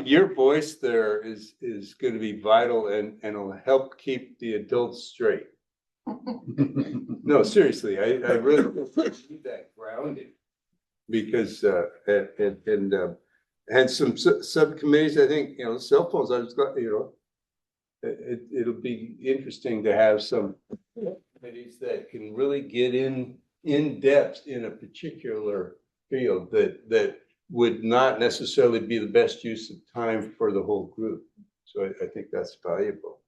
your voice there is going to be vital and it'll help keep the adults straight. No, seriously, I really need that grounding, because and some subcommittees, I think, cell phones, I just got, it'll be interesting to have some committees that can really get in depth in a particular field that would not necessarily be the best use of time for the whole group. So I think that's valuable.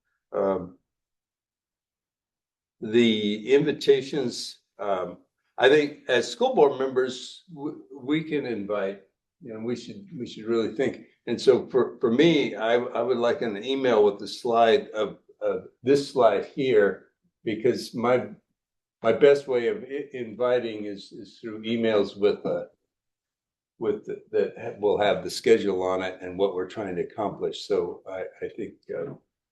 The invitations, I think as school board members, we can invite, we should really think. And so for me, I would like an email with the slide of this slide here, because my best way of inviting is through emails that will have the schedule on it and what we're trying to accomplish. So I think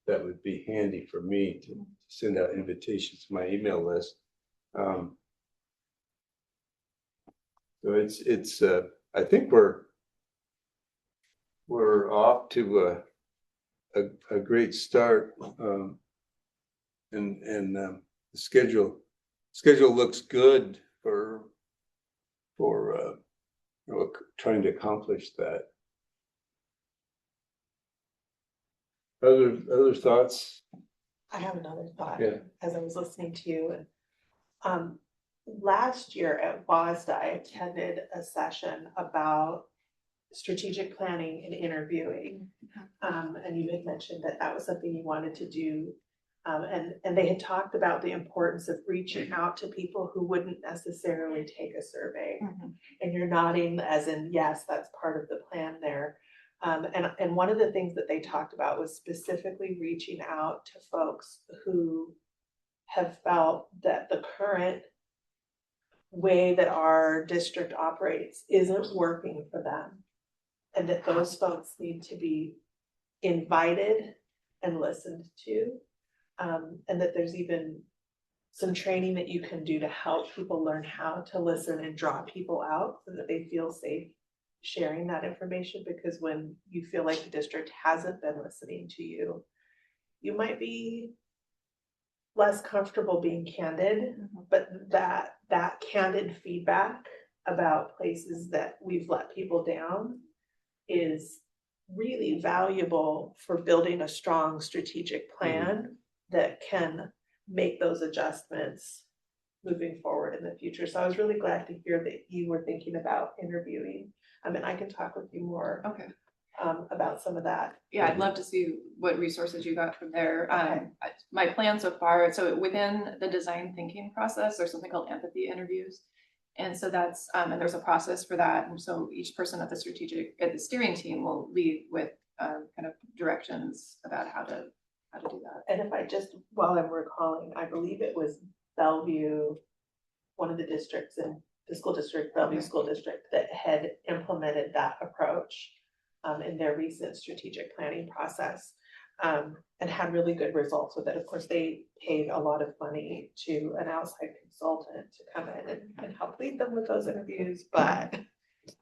that would be handy for me to send out invitations to my email list. So it's I think we're off to a great start, and the schedule looks good for trying to accomplish that. Other thoughts? I have another thought. Yeah. As I was listening to you. And last year at WASDA, I attended a session about strategic planning and interviewing. And you had mentioned that was something you wanted to do. And they had talked about the importance of reaching out to people who wouldn't necessarily take a survey. And you're nodding as in, yes, that's part of the plan there. And one of the things that they talked about was specifically reaching out to folks who have felt that the current way that our district operates isn't working for them. And that those folks need to be invited and listened to. And that there's even some training that you can do to help people learn how to listen and draw people out so that they feel safe sharing that information. Because when you feel like the district hasn't been listening to you, you might be less comfortable being candid, but that candid feedback about places that we've let people down is really valuable for building a strong strategic plan that can make those adjustments moving forward in the future. So I was really glad to hear that you were thinking about interviewing. I mean, I can talk with you more Okay. About some of that. Yeah, I'd love to see what resources you got from there. Okay. My plan so far, so within the design thinking process, there's something called empathy interviews. And so that's, and there's a process for that. And so each person at the steering team will lead with kind of directions about how to do that. And if I just, while I'm recalling, I believe it was Bellevue, one of the districts in the school district, Bellevue School District, that had implemented that approach in their recent strategic planning process, and had really good results with it. Of course, they paid a lot of money to an outside consultant to come in and help lead them with those interviews, but.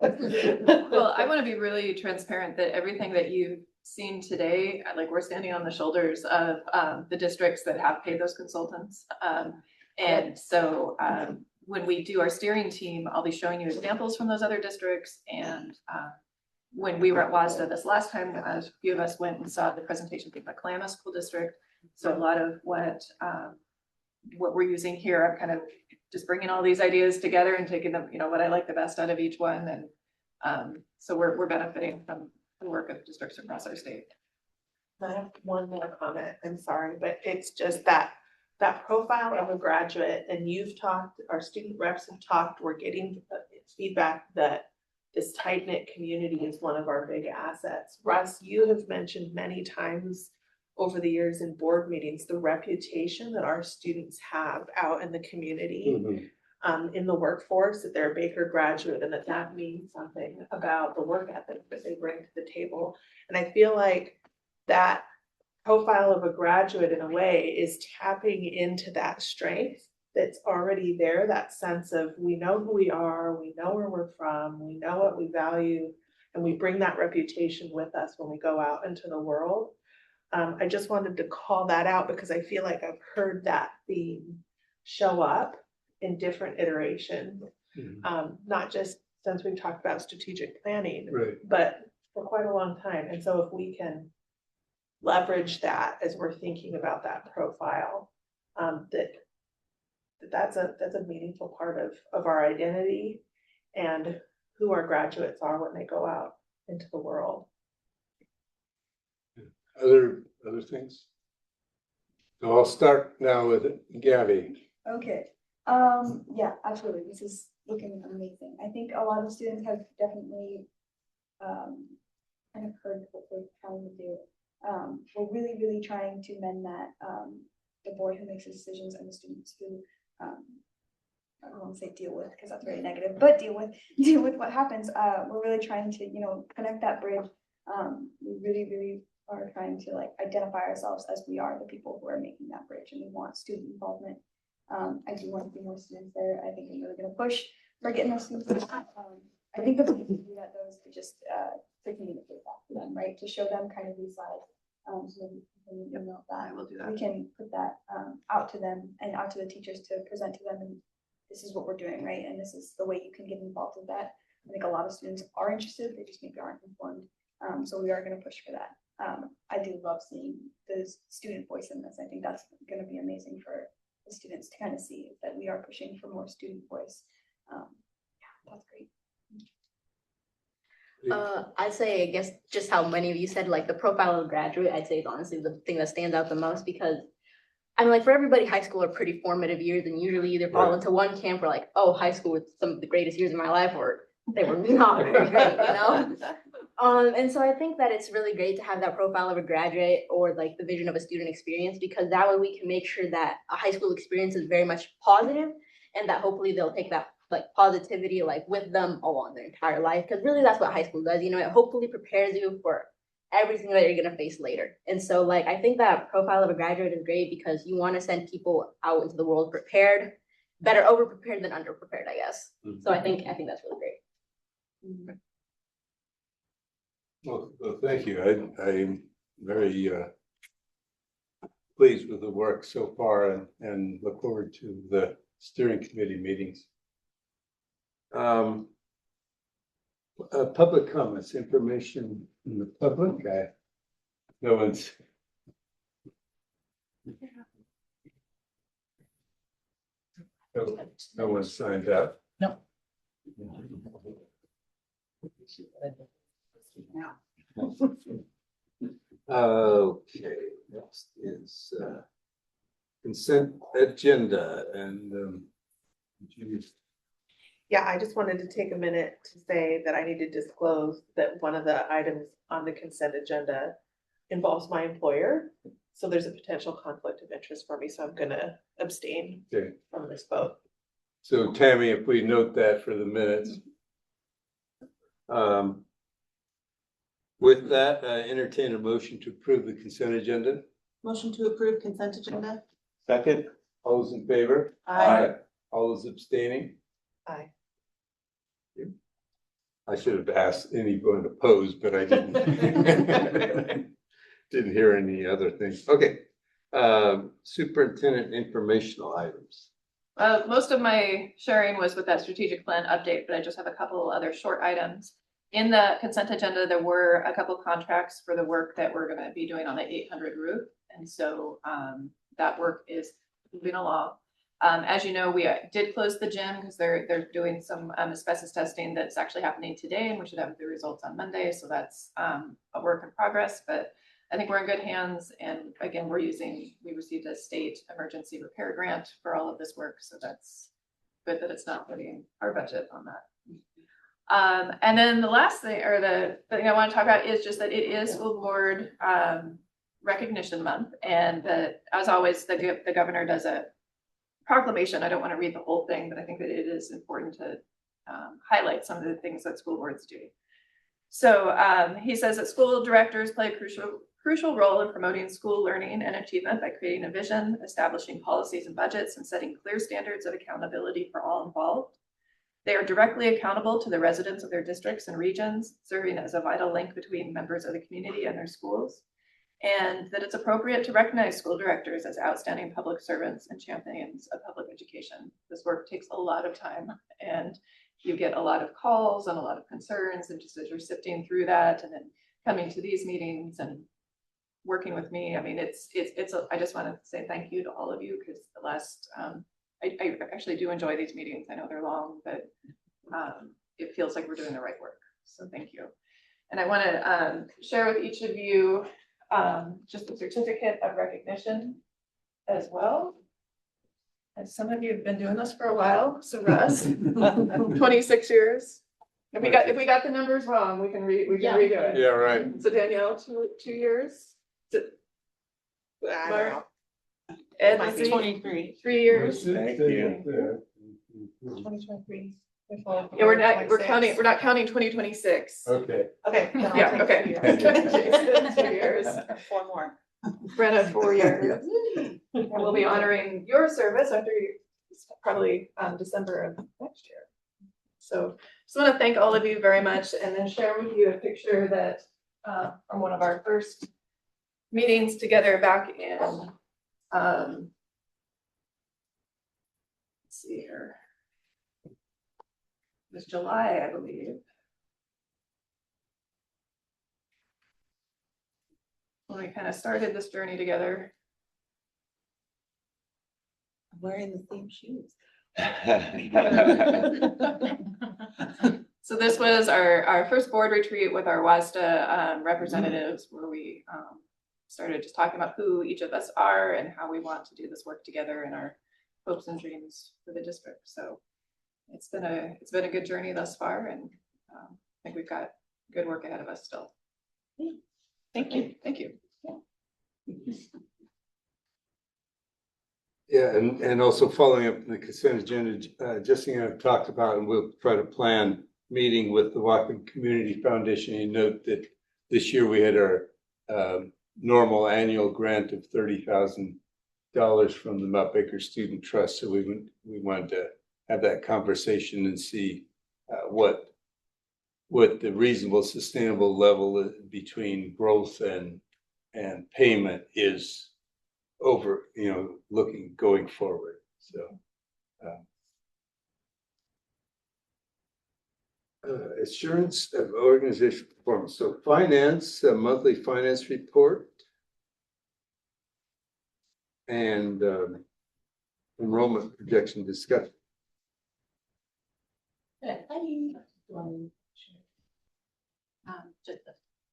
Well, I want to be really transparent that everything that you've seen today, like we're standing on the shoulders of the districts that have paid those consultants. And so when we do our steering team, I'll be showing you examples from those other districts. And when we were at WASDA this last time, a few of us went and saw the presentation from the Klamath School District. So a lot of what we're using here, I'm kind of just bringing all these ideas together and taking them, what I like the best out of each one. And so we're benefiting from the work of districts across our state. I have one more comment, I'm sorry, but it's just that profile of a graduate, and you've talked, our student reps have talked, we're getting feedback that this tight-knit community is one of our big assets. Russ, you have mentioned many times over the years in board meetings, the reputation that our students have out in the community, in the workforce, that they're a Baker graduate, and that means something about the work ethic that they bring to the table. And I feel like that profile of a graduate in a way is tapping into that strength that's already there, that sense of we know who we are, we know where we're from, we know what we value, and we bring that reputation with us when we go out into the world. I just wanted to call that out because I feel like I've heard that theme show up in different iterations, not just since we've talked about strategic planning, but for quite a long time. And so if we can leverage that as we're thinking about that profile, that's a meaningful part of our identity and who our graduates are when they go out into the world. Other things? So I'll start now with Gabby. Okay, yeah, absolutely, this is looking amazing. I think a lot of students have definitely kind of heard what we're trying to do. We're really, really trying to mend that, the board who makes the decisions and the students who, I don't want to say deal with, because that's very negative, but deal with what happens. We're really trying to, connect that bridge. We really, really are trying to identify ourselves as we are the people who are making that bridge, and we want student involvement. I do want to see more students there. I think I'm really going to push for getting those students. I think the way to do that though is to just to communicate that to them, right? To show them kind of these slides, so then you know that I will do that. we can put that out to them and out to the teachers to present to them, and this is what we're doing, right? And this is the way you can get involved with that. I think a lot of students are interested, they just maybe aren't informed. So we are going to push for that. I do love seeing the student voice in this. I think that's going to be amazing for the students to kind of see that we are pushing for more student voice. Yeah, that's great. I'd say, I guess, just how many of you said, the profile of a graduate, I'd say is honestly the thing that stands out the most, because I mean, for everybody, high school are pretty formative years, and usually either fall into one camp or oh, high school was some of the greatest years of my life, or they were not very great, And so I think that it's really great to have that profile of a graduate or like the vision of a student experience, because that way we can make sure that a high school experience is very much positive and that hopefully they'll take that like positivity like with them along their entire life. Because really that's what high school does, you know, it hopefully prepares you for everything that you're gonna face later. And so like I think that profile of a graduate is great because you want to send people out into the world prepared, better over prepared than under prepared, I guess. So I think that's really great. Well, thank you. I'm very pleased with the work so far and look forward to the steering committee meetings. Public comments, information in the public. No one's. No one's signed up. No. Okay, next is consent agenda and Yeah, I just wanted to take a minute to say that I need to disclose that one of the items on the consent agenda involves my employer. So there's a potential conflict of interest for me, so I'm gonna abstain okay. from this vote. So Tammy, if we note that for the minutes. With that, entertain a motion to approve the consent agenda. Motion to approve consent agenda? Second? All those in favor? Aye. All those abstaining? Aye. I should have asked anyone opposed, but I didn't. Didn't hear any other things. Okay. Superintendent informational items. Most of my sharing was with that strategic plan update, but I just have a couple other short items. In the consent agenda, there were a couple contracts for the work that we're going to be doing on the 800 roof. And so that work is moving along. As you know, we did close the gym because they're doing some asbestos testing that's actually happening today, and we should have the results on Monday. So that's a work in progress, but I think we're in good hands. And again, we received a state emergency repair grant for all of this work. So that's good that it's not putting our budget on that. And then the last thing, or the thing I want to talk about is just that it is School Board Recognition Month, and that, as always, the governor does a proclamation. I don't want to read the whole thing, but I think that it is important to highlight some of the things that school boards do. So he says that school directors play a crucial role in promoting school learning and achievement by creating a vision, establishing policies and budgets, and setting clear standards of accountability for all involved. They are directly accountable to the residents of their districts and regions, serving as a vital link between members of the community and their schools, and that it's appropriate to recognize school directors as outstanding public servants and champions of public education. This work takes a lot of time, and you get a lot of calls and a lot of concerns, and just as you're sifting through that and then coming to these meetings and working with me, I mean, I just want to say thank you to all of you, because the last, I actually do enjoy these meetings. I know they're long, but it feels like we're doing the right work. So thank you. And I want to share with each of you just a certificate of recognition as well. And some of you have been doing this for a while. So Russ, 26 years. If we got the numbers wrong, we can redo it. Yeah, right. So Danielle, two years. I don't know. Ed, Might be 23. 3 years. Thank you. 2023. Yeah, we're not counting 2026. Okay. Okay. then I'll Yeah, take okay. 2 years. 2 years. 4 more. Brenna, 4 years. And we'll be honoring your service after probably December of next year. So just want to thank all of you very much, and then share with you a picture that from one of our first meetings together back in let's see here. It was July, I believe. When we kind of started this journey together. I'm wearing the same shoes. So this was our first board retreat with our WASDA representatives, where we started just talking about who each of us are and how we want to do this work together and our hopes and dreams for the district. So it's been a good journey thus far, and I think we've got good work ahead of us still. Thank you. Thank you. Yeah, and also following up the consent agenda, Jesse and I have talked about, and we'll try to plan meeting with the Whatcom Community Foundation. And note that this year we had our normal annual grant of $30,000 from the Mount Baker Student Trust. So we wanted to have that conversation and see what the reasonable, sustainable level between growth and payment is over, going forward. So assurance of organization performance. So finance, a monthly finance report, and enrollment projection discussion. Good. Just the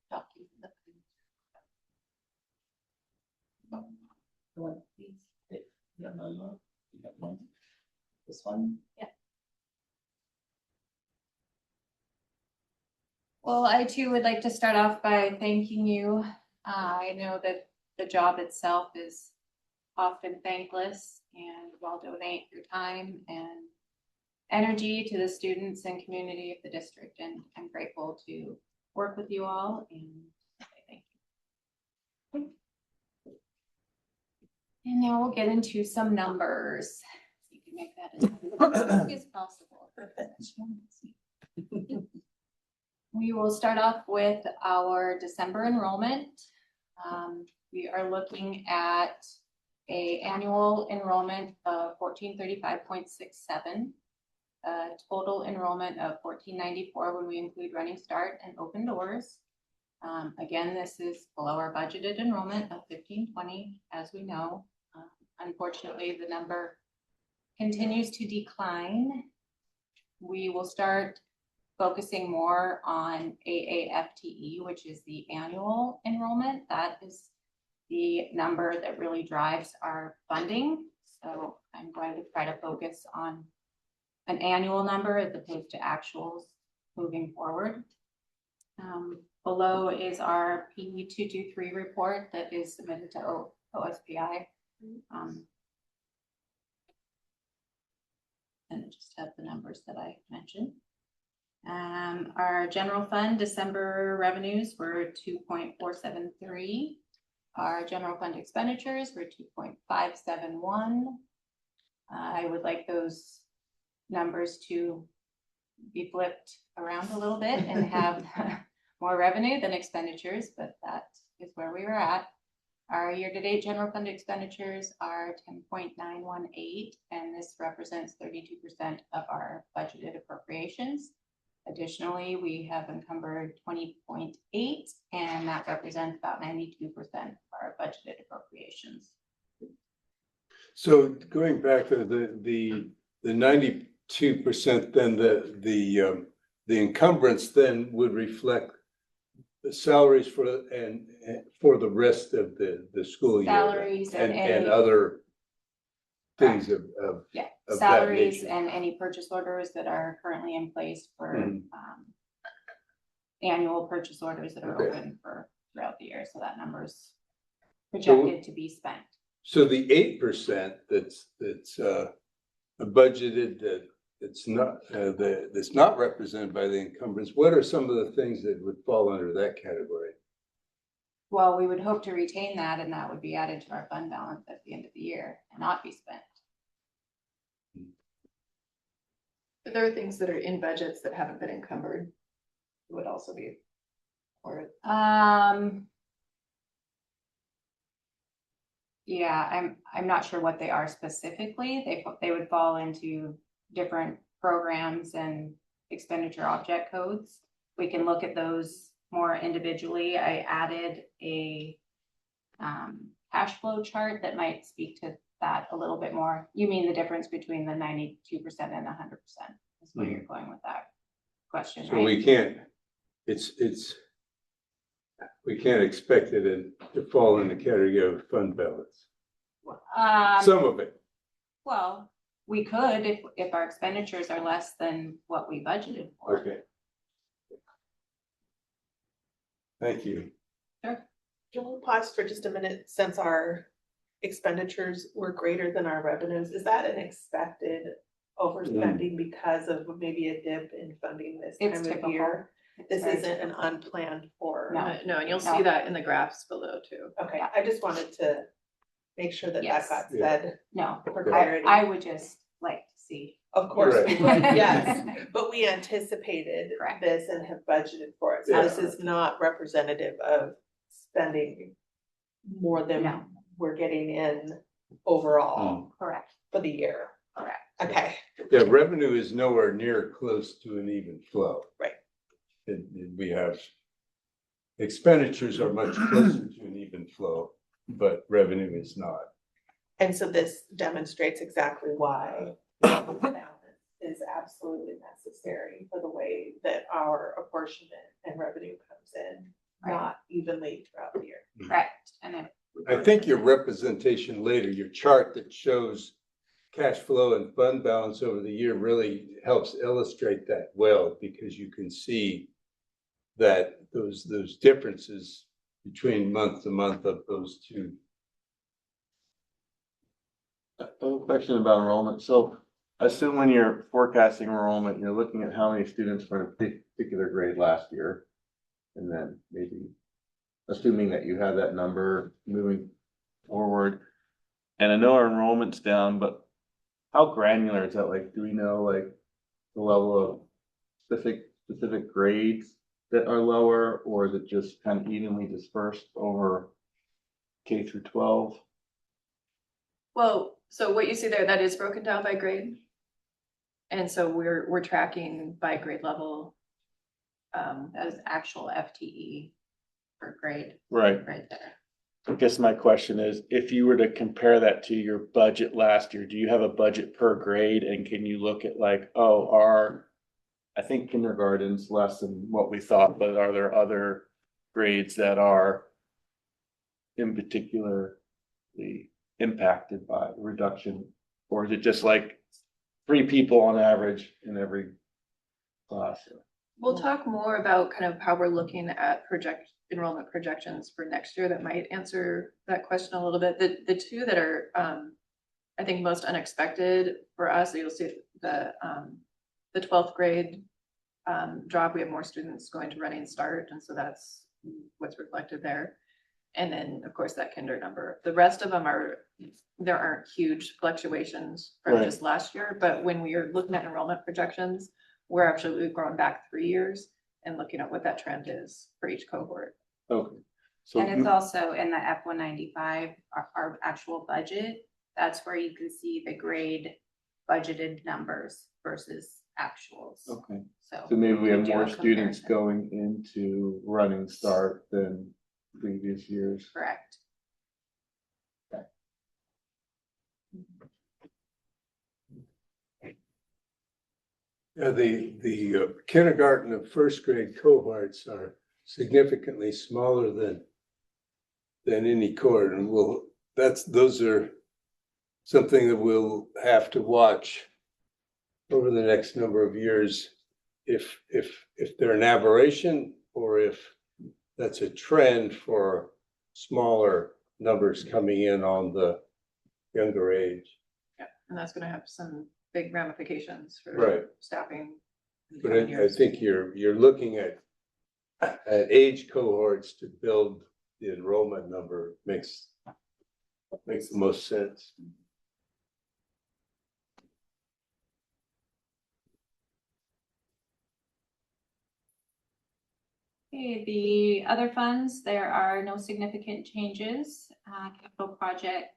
document. One, please. You got one. This one? Yeah. Well, I too would like to start off by thanking you. I know that the job itself is often thankless, and while donate your time and energy to the students and community of the district, and I'm grateful to work with you all and say thank you. And now we'll get into some numbers. You can make that as quick as possible. We will start off with our December enrollment. We are looking at an annual enrollment of 1435.67, a total enrollment of 1494 when we include Running Start and Open Doors. Again, this is below our budgeted enrollment of 1520, as we know. Unfortunately, the number continues to decline. We will start focusing more on AAFTE, which is the annual enrollment. That is the number that really drives our funding. So I'm going to try to focus on an annual number as opposed to actuals moving forward. Below is our P223 report that is submitted to OSPI. And it just have the numbers that I mentioned. Our general fund December revenues were 2.473. Our general fund expenditures were 2.571. I would like those numbers to be flipped around a little bit and have more revenue than expenditures, but that is where we were at. Our year-to-date general fund expenditures are 10.918, and this represents 32% of our budgeted appropriations. Additionally, we have encumbered 20.8, and that represents about 92% of our budgeted appropriations. So going back to the 92%, then the encumbrance then would reflect the salaries for the rest of the school year. Salaries and other things of Yeah, of that salaries nature. and any purchase orders that are currently in place for annual purchase orders that are Okay. open for throughout the year. So that number's projected to be spent. So the 8% that's budgeted that's not represented by the encumbrance, what are some of the things that would fall under that category? Well, we would hope to retain that, and that would be added to our fund balance at the end of the year and not be spent. But there are things that are in budgets that haven't been encumbered. It would also be, or yeah, I'm not sure what they are specifically. They would fall into different programs and expenditure object codes. We can look at those more individually. I added a cash flow chart that might speak to that a little bit more. You mean the difference between the 92% and 100% is where you're going with that question, So right? we can't expect it to fall in the category of fund balance. Some of it. Well, we could if our expenditures are less than what we budgeted for. Okay. Thank you. Can we pause for just a minute, since our expenditures were greater than our revenues, is that an expected overspending because of maybe a dip in funding this It's time of typical. year? It's This very isn't an unplanned for. No. No, and you'll No. see that in the graphs below too. Okay, I just wanted to make sure that that Yes. got Yeah. said No, for Yeah. clarity. I would just like to see. Of course we Right. would, yes, but we anticipated Correct. this and have budgeted for it, so this is not representative of spending more than No. we're getting in overall Correct, for the year. correct. Okay, Yeah, revenue is nowhere near close to an even flow. Right. We have expenditures are much closer to an even flow, but revenue is not. and so this demonstrates exactly why balance is absolutely necessary for the way that our apportionment and revenue comes in, not evenly throughout the year. Correct, and it. I think your representation later, your chart that shows cash flow and fund balance over the year really helps illustrate that well, because you can see that those differences between month to month of those two. I have a question about enrollment. So I assume when you're forecasting enrollment, you're looking at how many students were in a particular grade last year. And then maybe assuming that you have that number moving forward. And I know our enrollment's down, but how granular is that? Like, do we know like the level of specific grades that are lower, or is it just kind of evenly dispersed over K through 12? Well, so what you see there, that is broken down by grade. And so we're tracking by grade level. That is actual FTE per grade Right. right there. I guess my question is, if you were to compare that to your budget last year, do you have a budget per grade? And can you look at like, oh, I think kindergarten's less than what we thought, but are there other grades that are in particularly impacted by the reduction? Or is it just like 3 people on average in every class? We'll talk more about kind of how we're looking at enrollment projections for next year that might answer that question a little bit. The two that are, I think, most unexpected for us, so you'll see the 12th grade drop. We have more students going to Running Start, and so that's what's reflected there. And then, of course, that kinder number. The rest of them there aren't huge fluctuations from Right. just last year, but when we are looking at enrollment projections, we've grown back 3 years and looking at what that trend is for each cohort. Okay. So And it's also in the F-195, our actual budget, that's where you can see the grade budgeted numbers versus actuals. okay. So So maybe we have do a more students comparison. going into Running Start than previous years. Correct. Yeah, the kindergarten and first grade cohorts are significantly smaller than any cohort, and those are something that we'll have to watch over the next number of years, if they're an aberration or if that's a trend for smaller numbers coming in on the younger age. And that's gonna have some big ramifications for Right. staffing. in the But coming I years. think you're looking at age cohorts to build the enrollment number makes the most sense. Okay, the other funds, there are no significant changes. Capital projects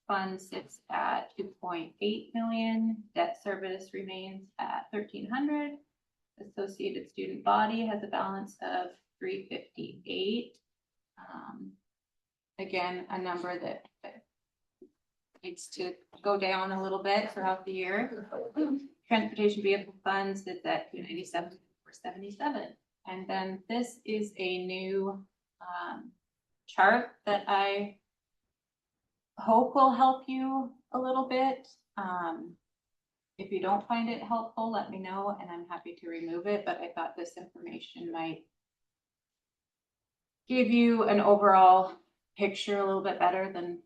fund sits at 2.8 million. Debt service remains at 1,300. Associated student body has a balance of 358. Again, a number that needs to go down a little bit throughout the year. Transportation vehicle funds sits at 297 or 77. And then this is a new chart that I hope will help you a little bit. If you don't find it helpful, let me know and I'm happy to remove it, but I thought this information might give you an overall picture a little bit better than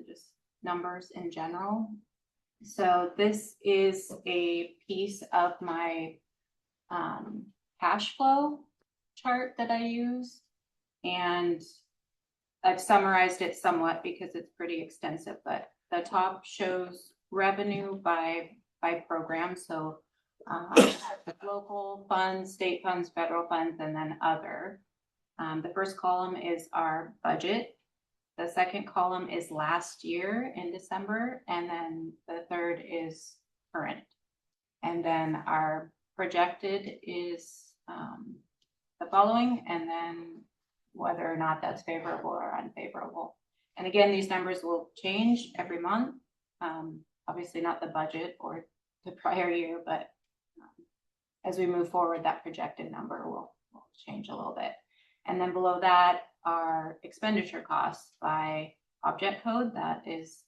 just numbers in general. So this is a piece of my cash flow chart that I use. And I've summarized it somewhat because it's pretty extensive, but the top shows revenue by program. So local funds, state funds, federal funds, and then other. The first column is our budget. The second column is last year in December, and then the third is current. And then our projected is the following, and then whether or not that's favorable or unfavorable. And again, these numbers will change every month. Obviously not the budget or the prior year, but as we move forward, that projected number will change a little bit. And then below that are expenditure costs by object code. That is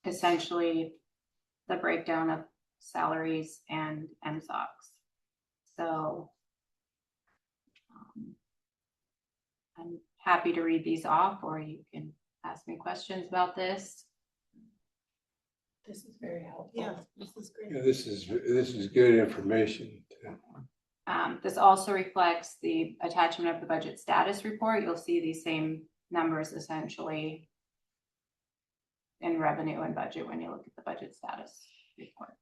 essentially the breakdown of salaries and MSOCs. So I'm happy to read these off, or you can ask me questions about this. This is very helpful. Yeah, this is great. Yeah, this is good information. This also reflects the attachment of the budget status report. You'll see these same numbers essentially in revenue and budget when you look at the budget status report.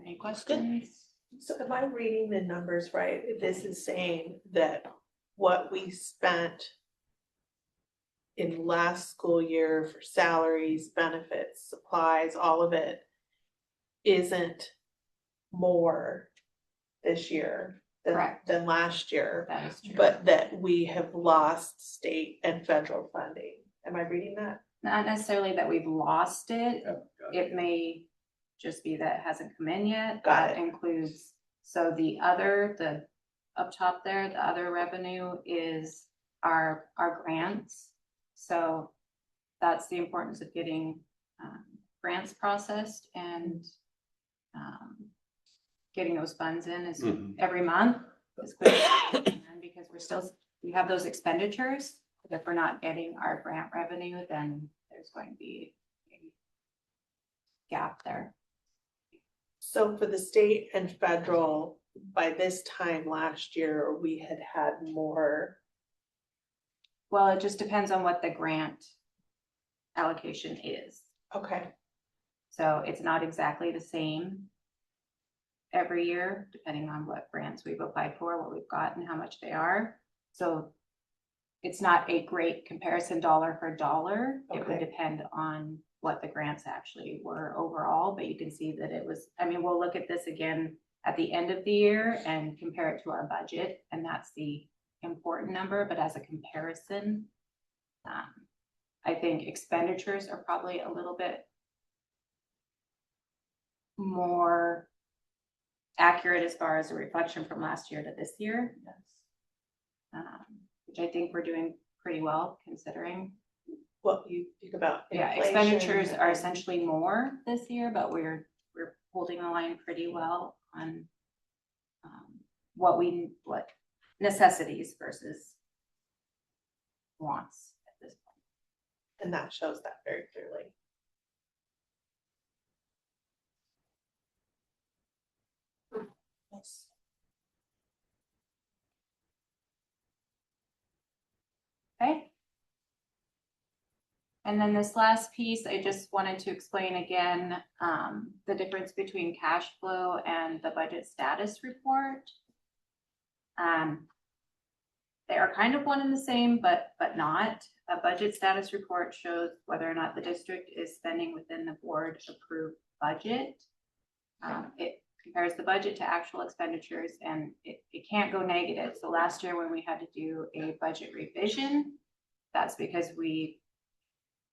Any questions? So am I reading the numbers right? This is saying that what we spent in last school year for salaries, benefits, supplies, all of it isn't more this year Correct. than last year, That is true. but that we have lost state and federal funding. Am I reading that? Not necessarily that we've lost it. Yeah, got it. It may just be that it hasn't come in yet. Got That it. includes, so the other, the up top there, the other revenue is our grants. So that's the importance of getting grants processed and getting those funds in as every month as quick as we can, because we have those expenditures. But if we're not getting our grant revenue, then there's going to be a gap there. So for the state and federal, by this time last year, we had more. Well, it just depends on what the grant allocation is. Okay, So it's not exactly the same every year, depending on what grants we've applied for, what we've got, and how much they are. So it's not a great comparison dollar for dollar. It would Okay. depend on what the grants actually were overall, but you can see that it was, I mean, we'll look at this again at the end of the year and compare it to our budget, and that's the important number. But as a comparison, I think expenditures are probably a little bit more accurate as far as a reflection from last year to this year. Which I think we're doing pretty well considering. what you think about Yeah, inflation expenditures are and- essentially more this year, but we're holding the line pretty well on what necessities versus wants at this point. And that shows that very clearly. Yes. Okay. And then this last piece, I just wanted to explain again, the difference between cash flow and the budget status report. They are kind of one and the same, but not. A budget status report shows whether or not the district is spending within the board approved budget. It compares the budget to actual expenditures, and it can't go negative. So last year when we had to do a budget revision, that's because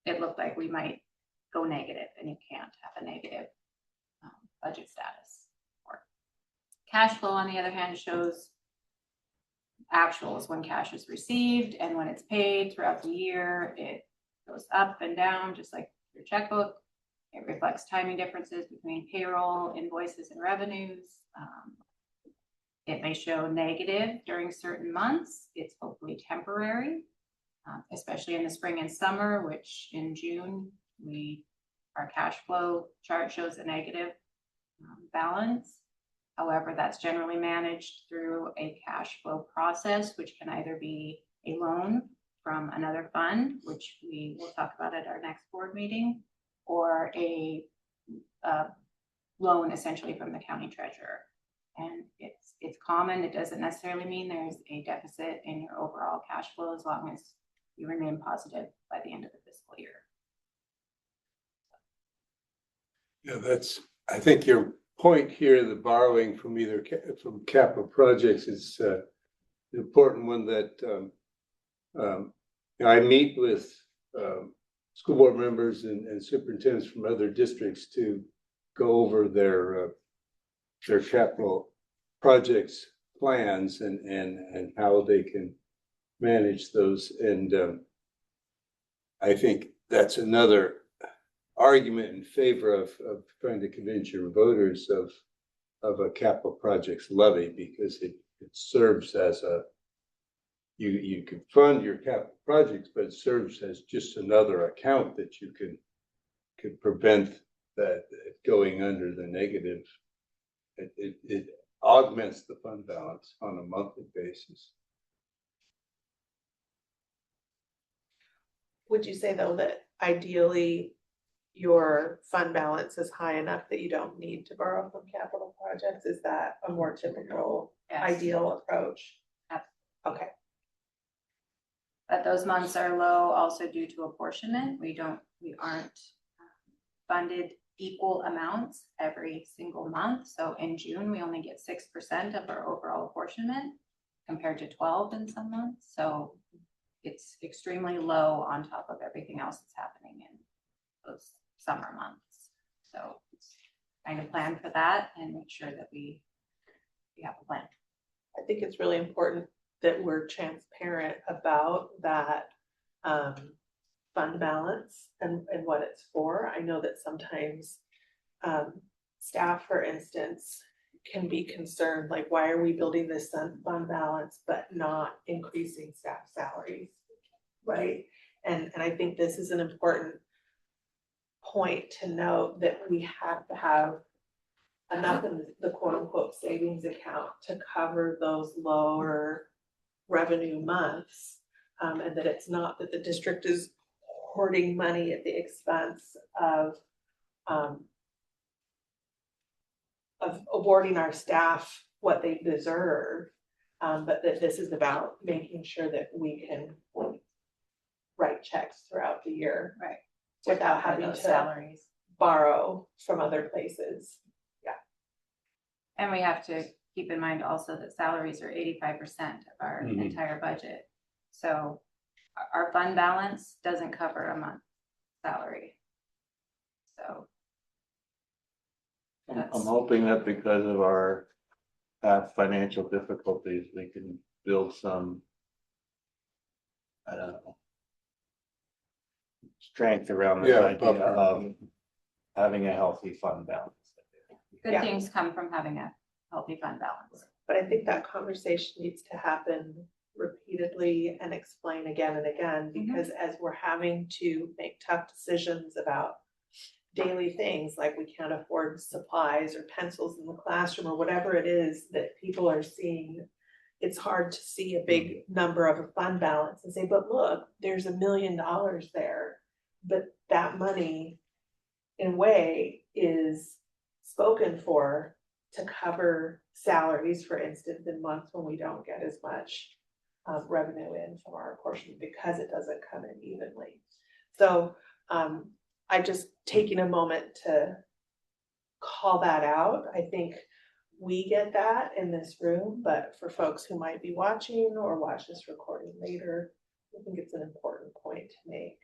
it looked like we might go negative, and you can't have a negative budget status. Or cash flow, on the other hand, shows actuals when cash is received and when it's paid throughout the year. It goes up and down, just like your checkbook. It reflects timing differences between payroll, invoices, and revenues. It may show negative during certain months. It's hopefully temporary, especially in the spring and summer, which in June, our cash flow chart shows a negative balance. However, that's generally managed through a cash flow process, which can either be a loan from another fund, which we will talk about at our next board meeting, or a loan essentially from the county treasurer. And it's common. It doesn't necessarily mean there's a deficit in your overall cash flow as long as you remain positive by the end of the fiscal year. Yeah, I think your point here, the borrowing from from capital projects is an important one that I meet with school board members and superintendents from other districts to go over their capital projects plans and how they can manage those. And I think that's another argument in favor of trying to convince your voters of a capital projects levy, because it serves as you can fund your capital projects, but it serves as just another account that you could prevent that going under the negative. It augments the fund balance on a monthly basis. Would you say though that ideally your fund balance is high enough that you don't need to borrow from capital projects? Is that a more typical ideal approach? Absolutely. Okay. But those months are low also due to apportionment. We aren't funded equal amounts every single month. So in June, we only get 6% of our overall apportionment compared to 12 in some months. So it's extremely low on top of everything else that's happening in those summer months. So kind of plan for that and make sure that we have a plan. I think it's really important that we're transparent about that fund balance and what it's for. I know that sometimes staff, for instance, can be concerned, like, why are we building this fund balance but not increasing staff salaries, right? And I think this is an important point to note, that we have to have enough in the quote unquote savings account to cover those lower revenue months, and that it's not that the district is hoarding money at the expense of awarding our staff what they deserve, but that this is about making sure that we can write checks throughout the year, right, without having to salaries borrow from other places. Yeah. And we have to keep in mind also that salaries are 85% of our entire budget. So our fund balance doesn't cover a month's salary. So I'm hoping that because of our past financial difficulties, we can build some, I don't know, strength around this idea of having a healthy fund balance. good things come from having a healthy fund balance. But I think that conversation needs to happen repeatedly and explain again and again, because as we're having to make tough decisions about daily things, like we can't afford supplies or pencils in the classroom or whatever it is that people are seeing, it's hard to see a big number of a fund balance and say, but look, there's $1 million there. But that money, in a way, is spoken for to cover salaries, for instance, in months when we don't get as much revenue in from our portion, because it doesn't come in evenly. So I just taking a moment to call that out. I think we get that in this room, but for folks who might be watching or watch this recording later, I think it's an important point to make,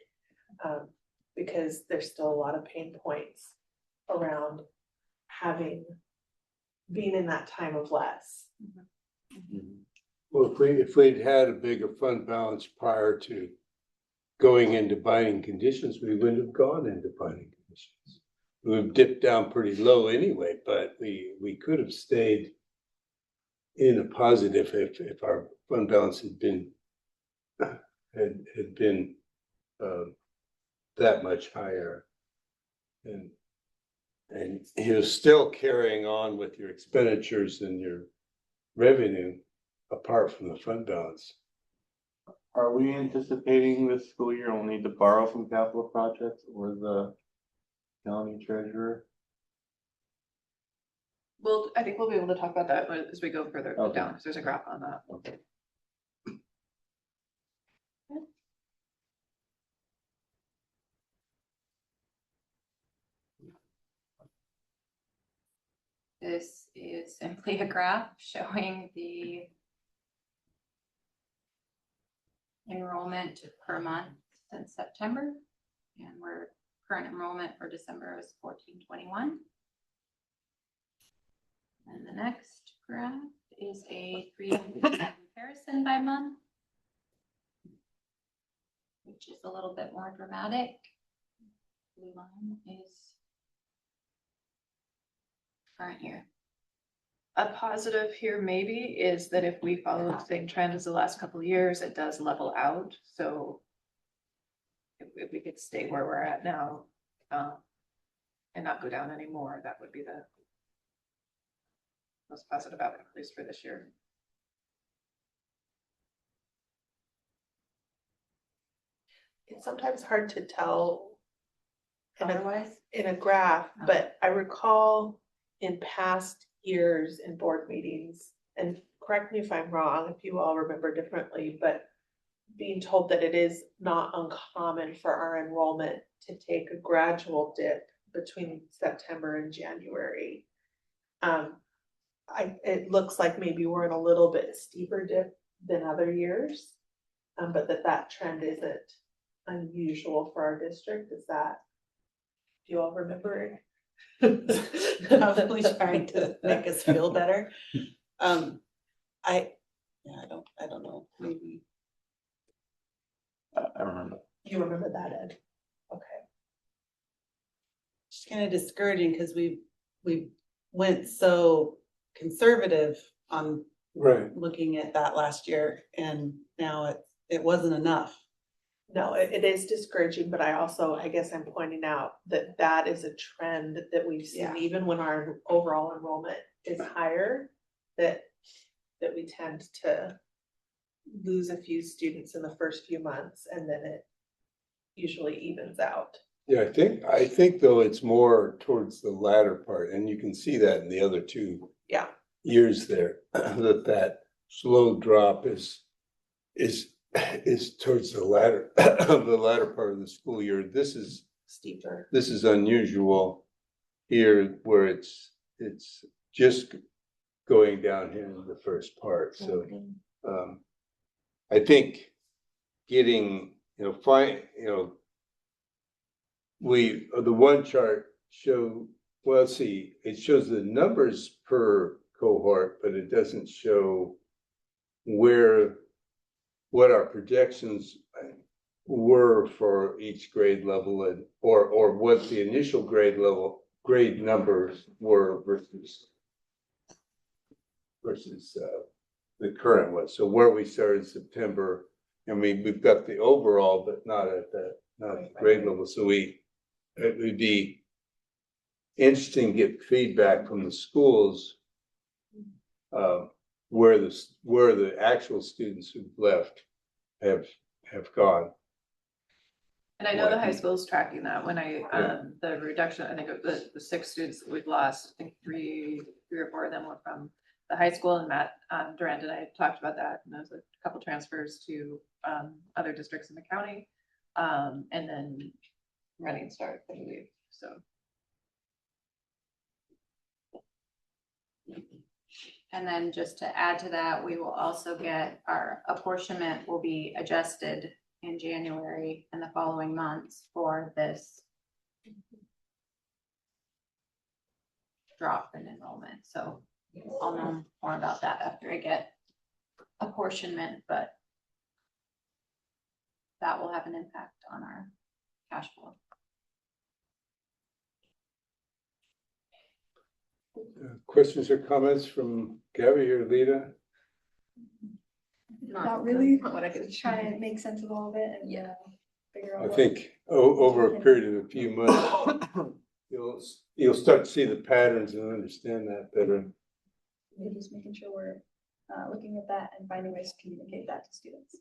because there's still a lot of pain points around being in that time of less. Well, if we'd had a bigger fund balance prior to going into binding conditions, we wouldn't have gone into binding conditions. We've dipped down pretty low anyway, but we could have stayed in a positive if our fund balance had been that much higher. And you're still carrying on with your expenditures and your revenue apart from the fund balance. Are we anticipating this school year we'll need to borrow from capital projects or the county treasurer? Well, I think we'll be able to talk about that as we go further Okay. down, because there's a graph on that. Okay. This is simply a graph showing the enrollment per month since September. And current enrollment for December is 1421. And the next graph is a 3-year comparison by month, which is a little bit more dramatic. Blue line is current year. A positive here maybe is that if we follow the same trend as the last couple of years, it does level out. So if we could stay where we're at now, and not go down anymore, that would be the most positive outcome, at least for this year. It's sometimes hard to tell Otherwise, in a graph, but I recall in past years in board meetings, and correct me if I'm wrong, if you all remember differently, but being told that it is not uncommon for our enrollment to take a gradual dip between September and January. It looks like maybe we're in a little bit steeper dip than other years, but that trend isn't unusual for our district. Is that, do you all remember? Probably trying to make us feel better. I don't know, maybe. I remember. You remember that, Ed? Okay. It's kind of discouraging because we went so conservative on Right. looking at that last year, and now it wasn't enough. No, it is discouraging, but I guess I'm pointing out that is a trend that we've seen, Yeah. even when our overall enrollment is higher, that we tend to lose a few students in the first few months, and then it usually evens out. Yeah, I think though it's more towards the latter part, and you can see that in the other two Yeah. years there, that slow drop is towards the latter the latter part of the school year. This is Steeper. unusual here where it's just going down here in the first part. So I think getting, the one chart it shows the numbers per cohort, but it doesn't show what our projections were for each grade level or what the initial grade numbers were versus the current one. So where we started in September, we've got the overall, but not at the grade level. So it would be interesting to get feedback from the schools where the actual students who've left have gone. And I know the high school is tracking that when the reduction, I think of the 6 students that we've lost, I think three or four of them were from the high school, and Matt Durant and I talked about that, and there's a couple transfers to other districts in the county, and then running start, I believe, so. and then just to add to that, we will also get our apportionment will be adjusted in January and the following months for this drop in enrollment. So I'll know more about that after I get apportionment, but that will have an impact on our cash flow. Questions or comments from Gabby or Lita? Not really. What I could Try and make sense of all of it and figure out. I what- think over a period of a few months, you'll start to see the patterns and understand that better. Maybe just making sure we're looking at that and finding ways to communicate that to students.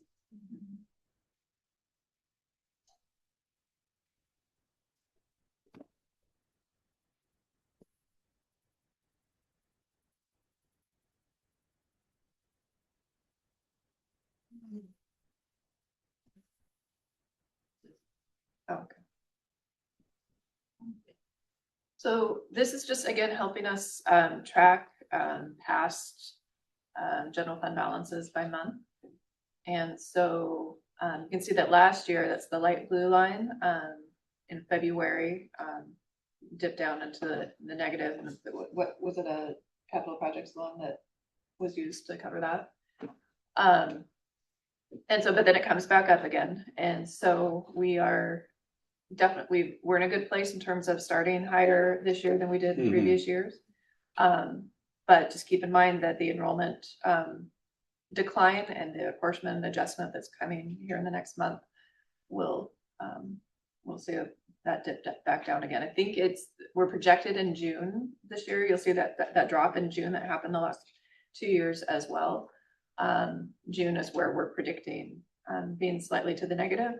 Okay. So this is just, again, helping us track past general fund balances by month. And so you can see that last year, that's the light blue line, in February, dipped down into the negative. And what was it, a capital projects loan that was used to cover that? And so, but then it comes back up again. And so we are definitely, we're in a good place in terms of starting higher this year than we did in previous years. But just keep in mind that the enrollment decline and the apportionment adjustment that's coming here in the next month will, we'll see that dip back down again. I think we're projected in June this year. You'll see that drop in June that happened the last 2 years as well. June is where we're predicting being slightly to the negative.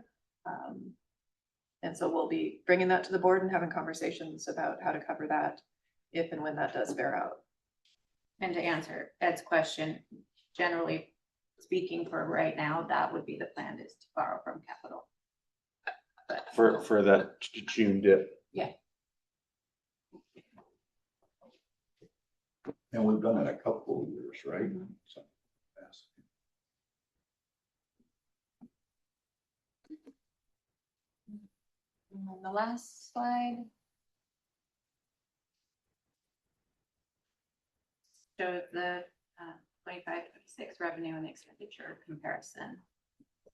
And so we'll be bringing that to the board and having conversations about how to cover that if and when that does bear out. And to answer Ed's question, generally speaking for right now, that would be the plan, is to borrow from capital. For that June dip. Yeah. And we've done it a couple of years, right? So, yes. And then the last slide shows the 25-26 revenue and expenditure comparison. So,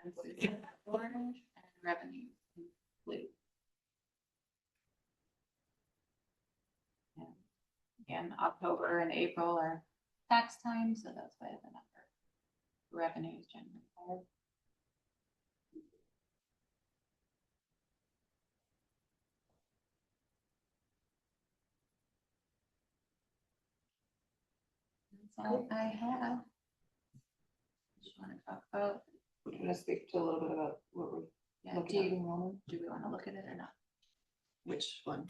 expenses in orange and revenue in blue. And again, October and April are tax time, so that's why the number revenue is generally higher. That's all I have. Just want to talk about. We're going to speak to a little bit about what we're Yeah, looking at do enrollment. we want to look at it or not? Which one?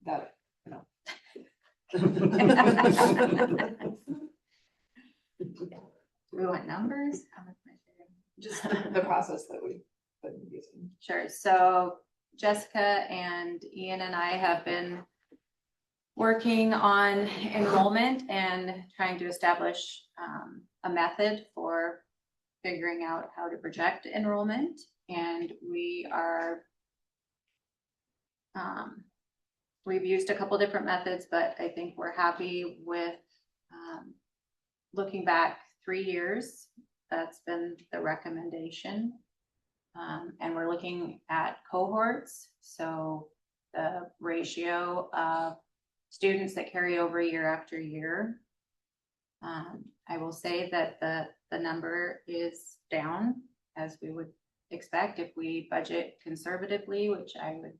That, no. Do we want numbers? How much am I sharing? Just the process that we've been using. Sure. So Jessica and Ian and I have been working on enrollment and trying to establish a method for figuring out how to project enrollment. And we are, we've used a couple different methods, but I think we're happy with looking back 3 years. That's been the recommendation. And we're looking at cohorts. So the ratio of students that carry over year after year. I will say that the number is down, as we would expect if we budget conservatively, which I would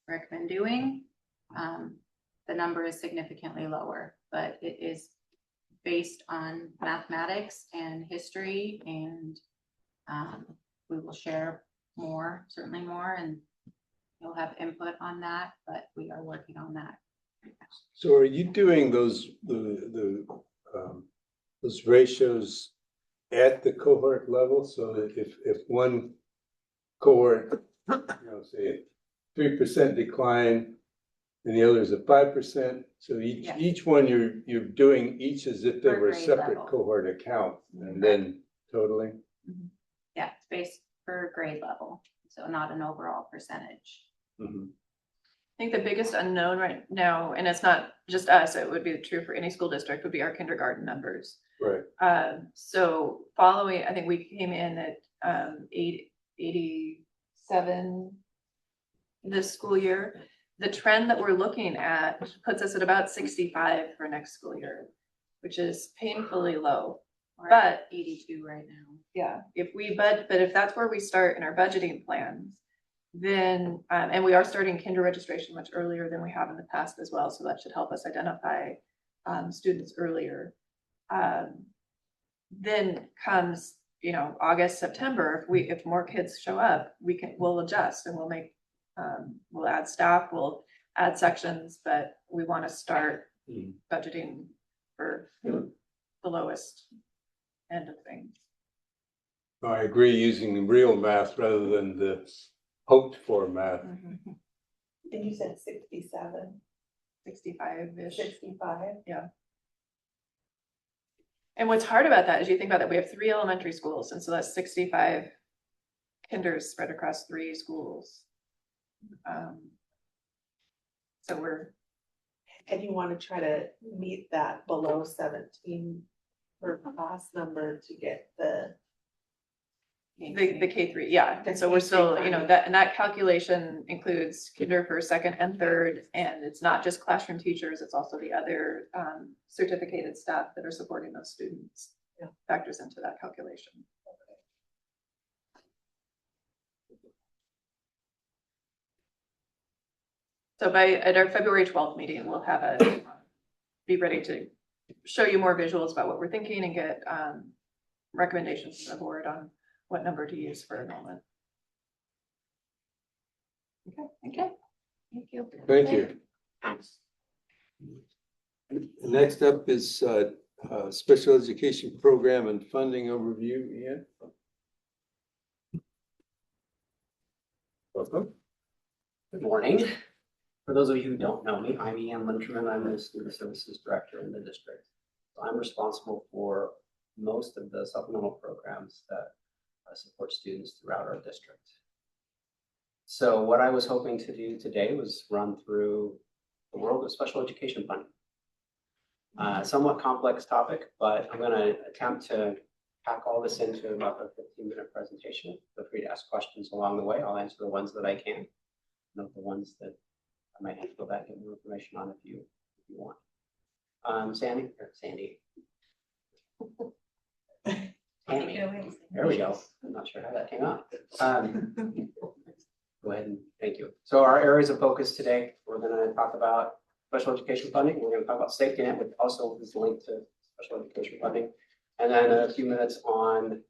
recommend doing. The number is significantly lower, but it is based on mathematics and history, and we will share more, certainly more, and you'll have input on that, but we are working on that. So are you doing those ratios at the cohort level? So that if one cohort, say 3% decline and the other is a 5%, so Yes. each one you're doing each as if they Per were a grade separate level. cohort account and then totaling? Yeah, it's based per grade level, so not an overall percentage. Mhm. I think the biggest unknown right now, and it's not just us, it would be true for any school district, would be our kindergarten numbers. Right. So following, I think we came in at 87 this school year. The trend that we're looking at puts us at about 65 for next school year, which is painfully low. We're But at 82 right now. yeah, but if that's where we start in our budgeting plans, then, and we are starting kinder registration much earlier than we have in the past as well, so that should help us identify students earlier. Then comes, August, September, if more kids show up, we'll adjust and we'll add staff, we'll add sections, but we want to start budgeting for the lowest end of things. I agree, using the real math rather than the hoped for math. And you said 67, 65-ish. 65? Yeah. And what's hard about that is you think about that, we have 3 elementary schools, and so that's 65 kinders spread across 3 schools. So And you want to try to meet that below 17 per class number to get the K3, yeah, and so we're still, that calculation includes kinder, first, second, and third, and it's not just classroom teachers, it's also the other certificated staff that are supporting those students. Yeah. Factors into that calculation. So at our February 12th meeting, we'll be ready to show you more visuals about what we're thinking and get recommendations from the board on what number to use for enrollment. Okay. Thank you. Thank you. Next up is special education program and funding overview. Ian? Welcome. Good morning. For those of you who don't know me, I'm Ian Linterman. I'm the Student Services Director in the district. So I'm responsible for most of the supplemental programs that support students throughout our district. So what I was hoping to do today was run through the world of special education funding. Somewhat complex topic, but I'm going to attempt to pack all this into about a 15-minute presentation. Feel free to ask questions along the way. I'll answer the ones that I can, not the ones that I might have to go back and get more information on if you want. Sandy. Tammy. There we go. I'm not sure how that came out. Go ahead and thank you. So our areas of focus today, we're going to talk about special education funding. We're going to talk about safety net, which also is linked to special education funding. And then a few minutes on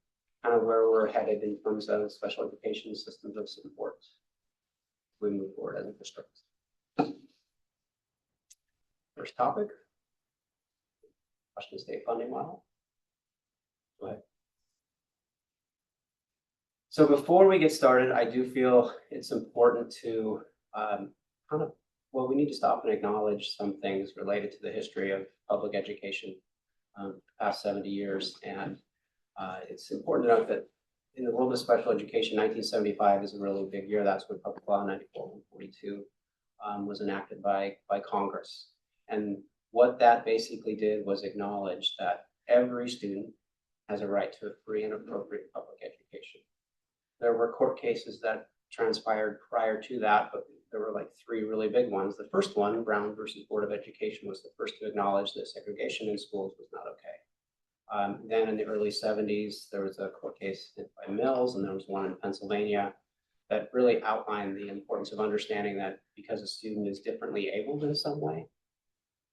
kind of where we're headed in terms of special education systems of support as we move forward as a district. First topic, Washington State funding model. Go ahead. So before we get started, I do feel it's important to we need to stop and acknowledge some things related to the history of public education the past 70 years. And it's important to note that in the world of special education, 1975 is a really big year. That's when Public Law 94-142 was enacted by Congress. And what that basically did was acknowledge that every student has a right to a free and appropriate public education. There were court cases that transpired prior to that, but there were like 3 really big ones. The first one, Brown versus Board of Education, was the first to acknowledge that segregation in schools was not okay. Then in the early 70s, there was a court case by Mills, and there was one in Pennsylvania that really outlined the importance of understanding that because a student is differently abled in some way,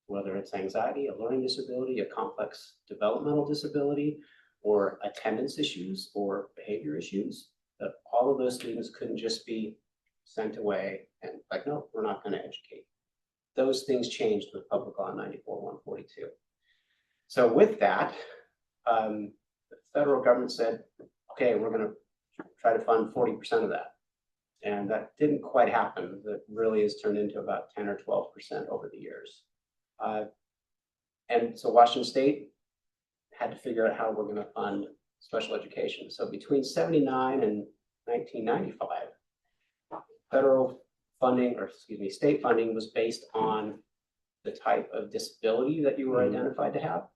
whether it's anxiety, a learning disability, a complex developmental disability, or attendance issues or behavior issues, that all of those students couldn't just be sent away and like, no, we're not going to educate. Those things changed with Public Law 94-142. So with that, the federal government said, okay, we're going to try to fund 40% of that. And that didn't quite happen. That really has turned into about 10 or 12% over the years. And so Washington State had to figure out how we're going to fund special education. So between 79 and 1995, federal funding, or excuse me, state funding was based on the type of disability that you were identified to have.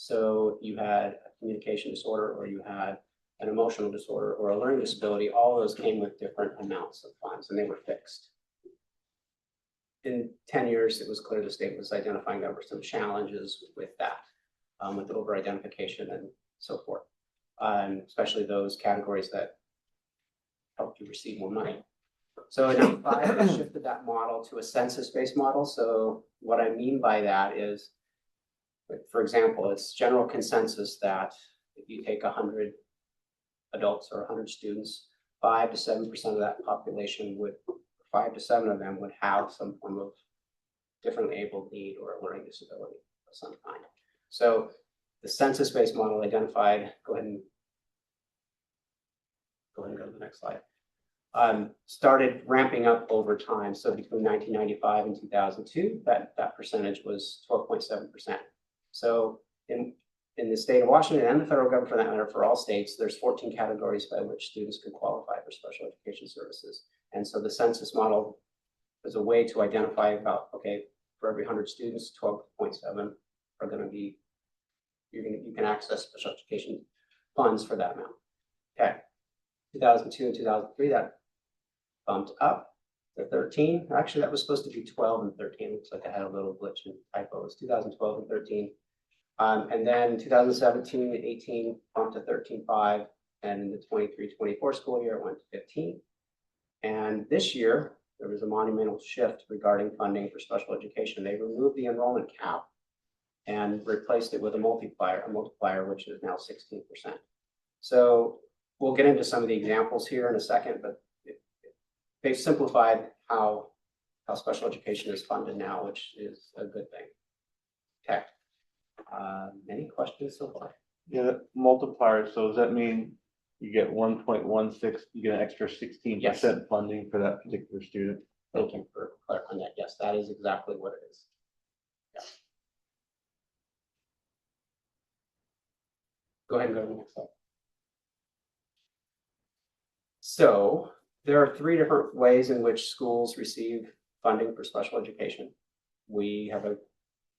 So if you had a communication disorder, or you had an emotional disorder, or a learning disability, all of those came with different amounts of funds, and they were fixed. In 10 years, it was clear the state was identifying there were some challenges with that, with over-identification and so forth, especially those categories that helped you receive more money. So in 95, they shifted that model to a census-based model. So what I mean by that is, for example, it's general consensus that if you take 100 adults or 100 students, 5 to 7% of that population would, 5 to 7 of them would have some form of differently able need or a learning disability of some kind. So the census-based model identified, go ahead and go to the next slide, started ramping up over time. So between 1995 and 2002, that percentage was 12.7%. So in the state of Washington and the federal government, for that matter, for all states, there's 14 categories by which students can qualify for special education services. And so the census model is a way to identify about, okay, for every 100 students, 12.7 are going to be, you can access special education funds for that amount. Okay, 2002 and 2003, that bumped up to 13. Actually, that was supposed to be 12 and 13. Looks like I had a little glitch in typos. 2012 and 13. And then 2017 and 18 bumped to 13.5. And in the 23-24 school year, it went to 15. And this year, there was a monumental shift regarding funding for special education. They removed the enrollment cap and replaced it with a multiplier, which is now 16%. So we'll get into some of the examples here in a second, but they've simplified how special education is funded now, which is a good thing. Okay. Any questions so far? Yeah, multiplier, so does that mean you get 1.16, you get an extra 16% funding for that particular student? Thank you for clarifying that. Yes, that is exactly what it is. Yeah. Go ahead and go to the next slide. So there are 3 different ways in which schools receive funding for special education. We have a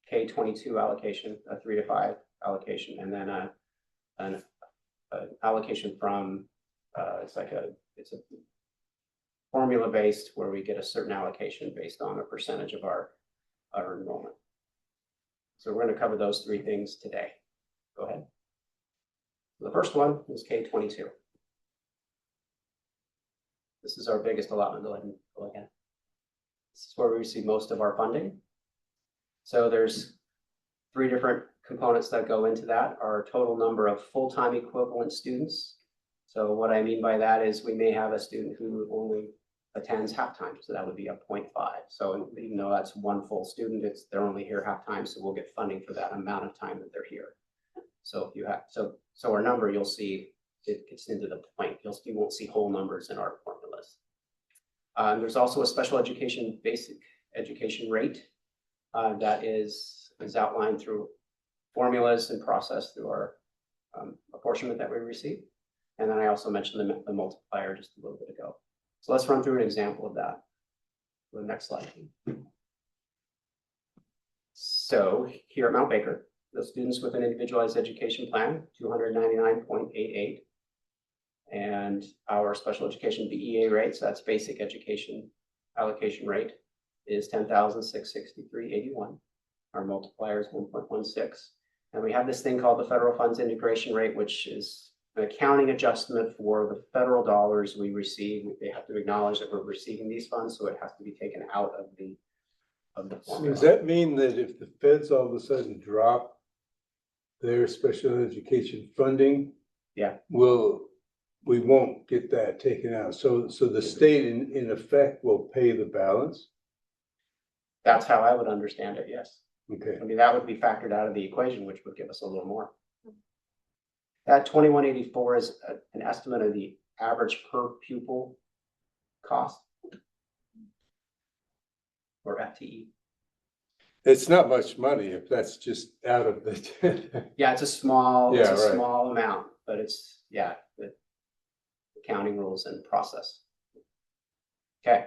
K-22 allocation, a 3 to 5 allocation, and then an allocation from it's a formula based where we get a certain allocation based on a percentage of our enrollment. So we're going to cover those 3 things today. Go ahead. The first one is K-22. This is our biggest allotment. Go ahead and go again. This is where we receive most of our funding. So there's 3 different components that go into that. Our total number of full-time equivalent students. So what I mean by that is we may have a student who only attends half-time, so that would be a 0.5. So even though that's 1 full student, they're only here half-time, so we'll get funding for that amount of time that they're here. So if you have, so our number, you'll see it gets into the point. You won't see whole numbers in our formulas. There's also a special education basic education rate that is outlined through formulas and processed through our apportionment that we receive. And then I also mentioned the multiplier just a little bit ago. So let's run through an example of that. The next slide. So here at Mount Baker, the students with an individualized education plan, 299.88. And our special education BEA rates, that's basic education allocation rate, is 10,663.81. Our multiplier is 1.16. And we have this thing called the federal funds integration rate, which is an accounting adjustment for the federal dollars we receive. They have to acknowledge that we're receiving these funds, so it has to be taken out of the formula. So does that mean that if the feds all of a sudden drop their special education funding, we won't get that taken out? So the state in effect will pay the balance? That's how I would understand it, yes. Okay. I mean, that would be factored out of the equation, which would give us a little more. That 2184 is an estimate of the average per pupil cost, or FTE. It's not much money if that's just out of the. Yeah, it's a small amount, but it's, the accounting rules and process. Okay.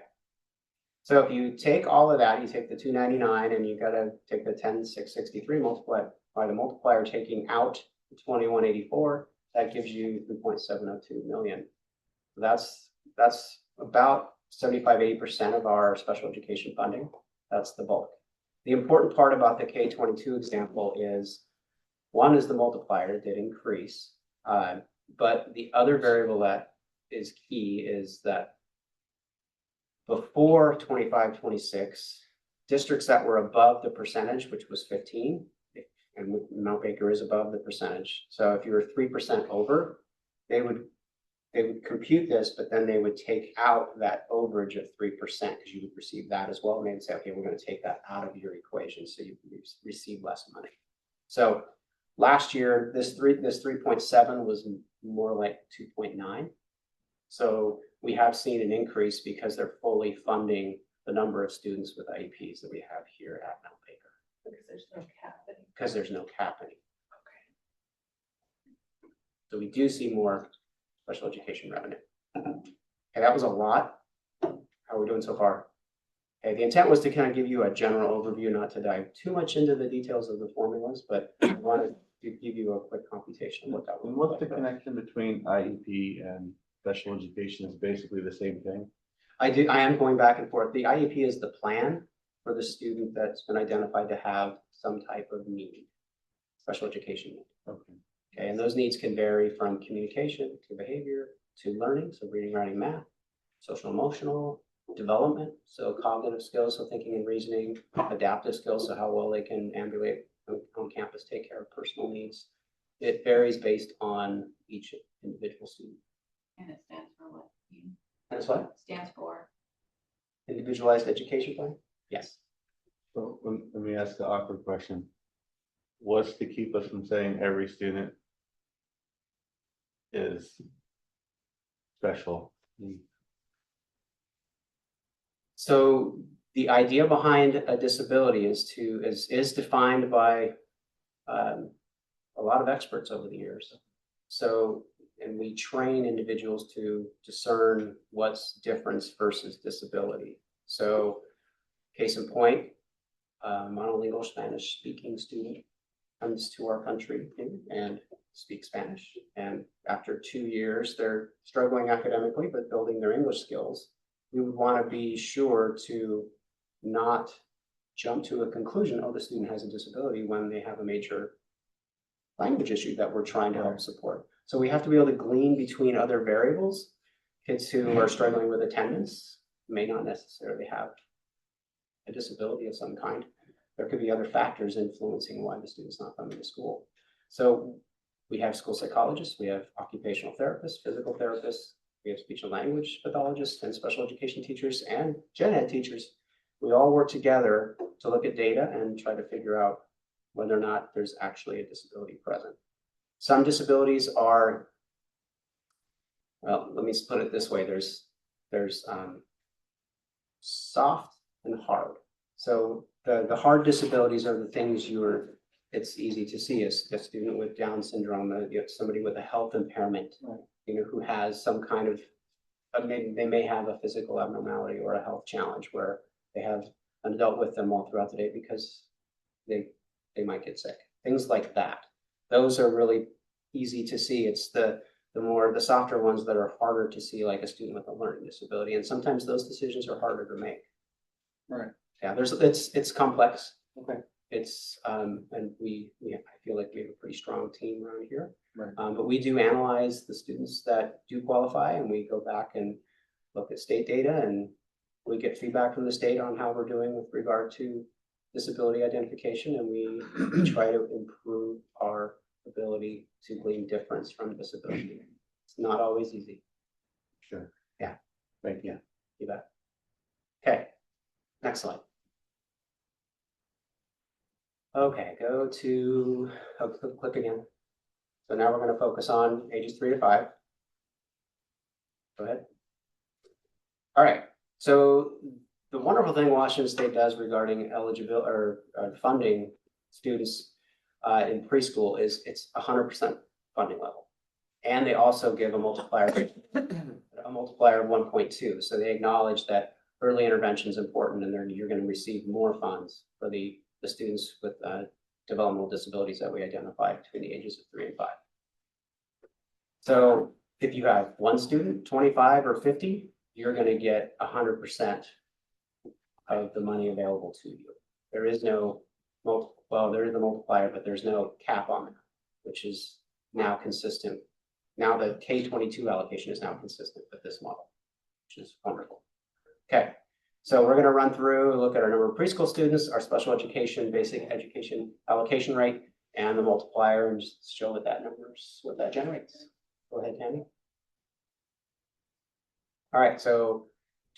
So if you take all of that, you take the 299 and you got to take the 10,663, multiply it by the multiplier taking out the 2184, that gives you 3.702 million. That's about 75–80% of our special education funding. That's the bulk. The important part about the K-22 example is, one is the multiplier did increase, but the other variable that is key is that before 25-26, districts that were above the percentage, which was 15, and Mount Baker is above the percentage. So if you were 3% over, they would compute this, but then they would take out that overage of 3% because you would receive that as well. And they would say, okay, we're going to take that out of your equation, so you receive less money. So last year, this 3.7 was more like 2.9. So we have seen an increase because they're fully funding the number of students with IEPs that we have here at Mount Baker. Because there's no cap. Because there's no capping. Okay. So we do see more special education revenue. Okay, that was a lot. How are we doing so far? Okay, the intent was to kind of give you a general overview, not to dive too much into the details of the formulas, but I wanted to give you a quick computation of what that would And look what's the like. connection between IEP and special education? Is basically the same thing? I am going back and forth. The IEP is the plan for the student that's been identified to have some type of need, special education need. Okay. Okay, and those needs can vary from communication to behavior to learning, so reading, writing, math, social, emotional development, so cognitive skills, so thinking and reasoning, adaptive skills, so how well they can ambulate on campus, take care of personal needs. It varies based on each individual student. And it stands for what? And it's what? Stands for. Individualized education plan? Yes. So let me ask the awkward question. What's to keep us from saying every student is special? So the idea behind a disability is defined by a lot of experts over the years. So, and we train individuals to discern what's difference versus disability. So, case in point, monolingual Spanish speaking student comes to our country and speaks Spanish. And after 2 years, they're struggling academically, but building their English skills. We would want to be sure to not jump to a conclusion, oh, the student has a disability, when they have a major language issue that we're trying to help support. So we have to be able to glean between other variables. Kids who are struggling with attendance may not necessarily have a disability of some kind. There could be other factors influencing why the student's not coming to school. So we have school psychologists, we have occupational therapists, physical therapists, we have speech and language pathologists and special education teachers and gen ed teachers. We all work together to look at data and try to figure out whether or not there's actually a disability present. Some disabilities are, well, let me put it this way. There's soft and hard. So the hard disabilities are the things it's easy to see as a student with Down syndrome, somebody with a health impairment, who has some kind of, they may have a physical abnormality or a health challenge where they have an adult with them all throughout the day because they might get sick. Things like that. Those are really easy to see. It's the softer ones that are harder to see, like a student with a learning disability. And sometimes those decisions are harder to make. Right. Yeah, it's complex. Okay. It's and I feel like we have a pretty strong team around here. Right. But we do analyze the students that do qualify, and we go back and look at state data, and we get feedback from the state on how we're doing with regard to disability identification, and we try to improve our ability to glean difference from disability. It's not always easy. Sure. Yeah. Thank you. You bet. Okay, next slide. Okay, click again. So now we're going to focus on ages 3 to 5. Go ahead. All right, so the wonderful thing Washington State does regarding eligibility or funding students in preschool is it's 100% funding level. And they also give a multiplier of 1.2. So they acknowledge that early intervention is important, and you're going to receive more funds for the students with developmental disabilities that we identify between the ages of 3 and 5. So if you have one student, 25 or 50, you're going to get 100% of the money available to you. There is no, there is a multiplier, but there's no cap on it, which is now consistent. Now the K-22 allocation is now consistent with this model, which is wonderful. Okay, so we're going to run through, look at our number of preschool students, our special education, basic education allocation rate, and the multiplier, and just show what that generates. Go ahead, Tammy. All right, so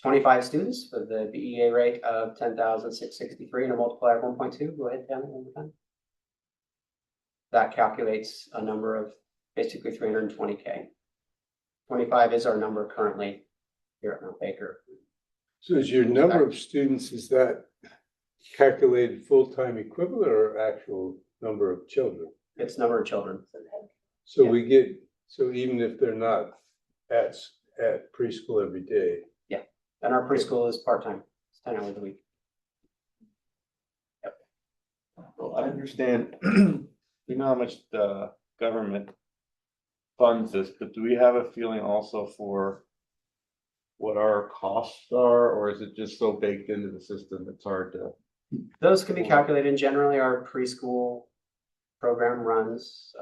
25 students with the BEA rate of 10,663 and a multiplier of 1.2. Go ahead, Tammy, one more time. That calculates a number of basically 320K. 25 is our number currently here at Mount Baker. So is your number of students, is that calculated full-time equivalent or actual number of children? It's number of children. So Yeah. we get, so even if they're not at preschool every day. Yeah, and our preschool is part-time. It's 10 hours a week. Yep. Well, I understand, you know how much the government funds this, but do we have a feeling also for what our costs are, or is it just so baked into the system it's hard to? Those can be calculated. And generally, our preschool program runs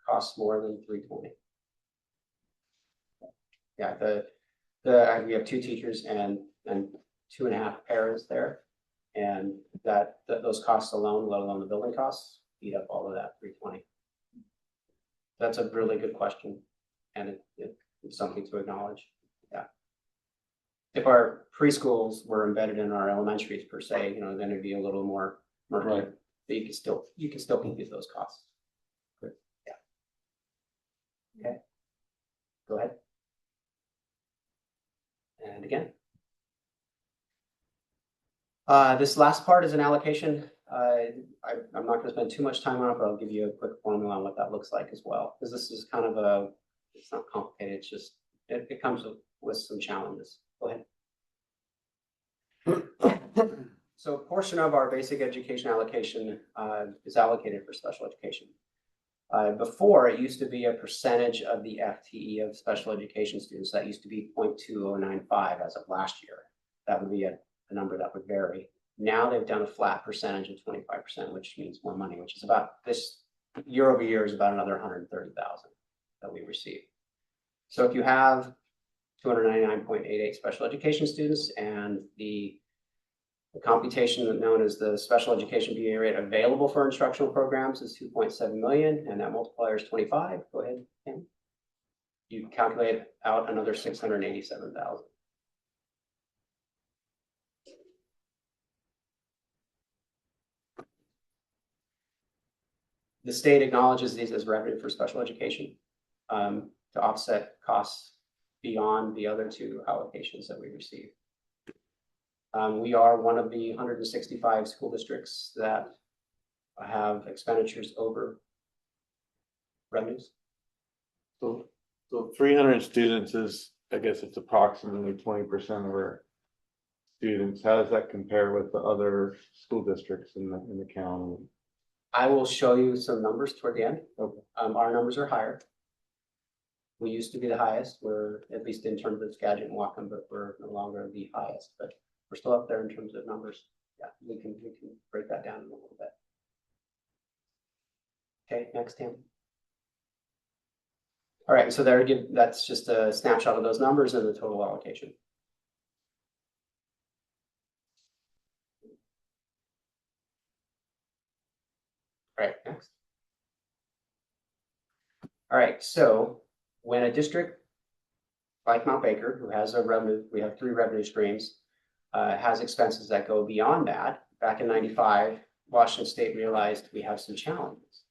costs more than 320. Yeah, we have 2 teachers and 2.5 paras there, and those costs alone, let alone the building costs, eat up all of that 320. That's a really good question, and it's something to acknowledge. Yeah. If our preschools were embedded in our elementaries per se, then it'd be a little more murky. Right. But you can still compute those costs. Good. Yeah. Okay. Go ahead. And again. This last part is an allocation. I'm not going to spend too much time on it, but I'll give you a quick formula on what that looks like as well. Because this is kind of it's not complicated, it's just, it comes with some challenges. Go ahead. So a portion of our basic education allocation is allocated for special education. Before, it used to be a percentage of the FTE of special education students. That used to be 0.2095 as of last year. That would be a number that would vary. Now they've done a flat percentage of 25%, which means more money, which is about this year over year is about another 130,000 that we receive. So if you have 299.88 special education students and the computation known as the special education BA rate available for instructional programs is 2.7 million, and that multiplier is 25. Go ahead, Tim. You calculate out another 687,000. The state acknowledges these as revenue for special education to offset costs beyond the other 2 allocations that we receive. We are one of the 165 school districts that have expenditures over revenues. So 300 students is, I guess it's approximately 20% of our students. How does that compare with the other school districts in the county? I will show you some numbers toward the end. Okay. Our numbers are higher. We used to be the highest. We're, at least in terms of Skagit and Whatcom, but we're no longer the highest. But we're still up there in terms of numbers. Yeah, we can break that down in a little bit. Okay, next, Tim. All right, so that's just a snapshot of those numbers and the total allocation. All right, next. All right, so when a district like Mount Baker, who has a revenue, we have 3 revenue streams, has expenses that go beyond that. Back in '95, Washington State realized we have some challenges.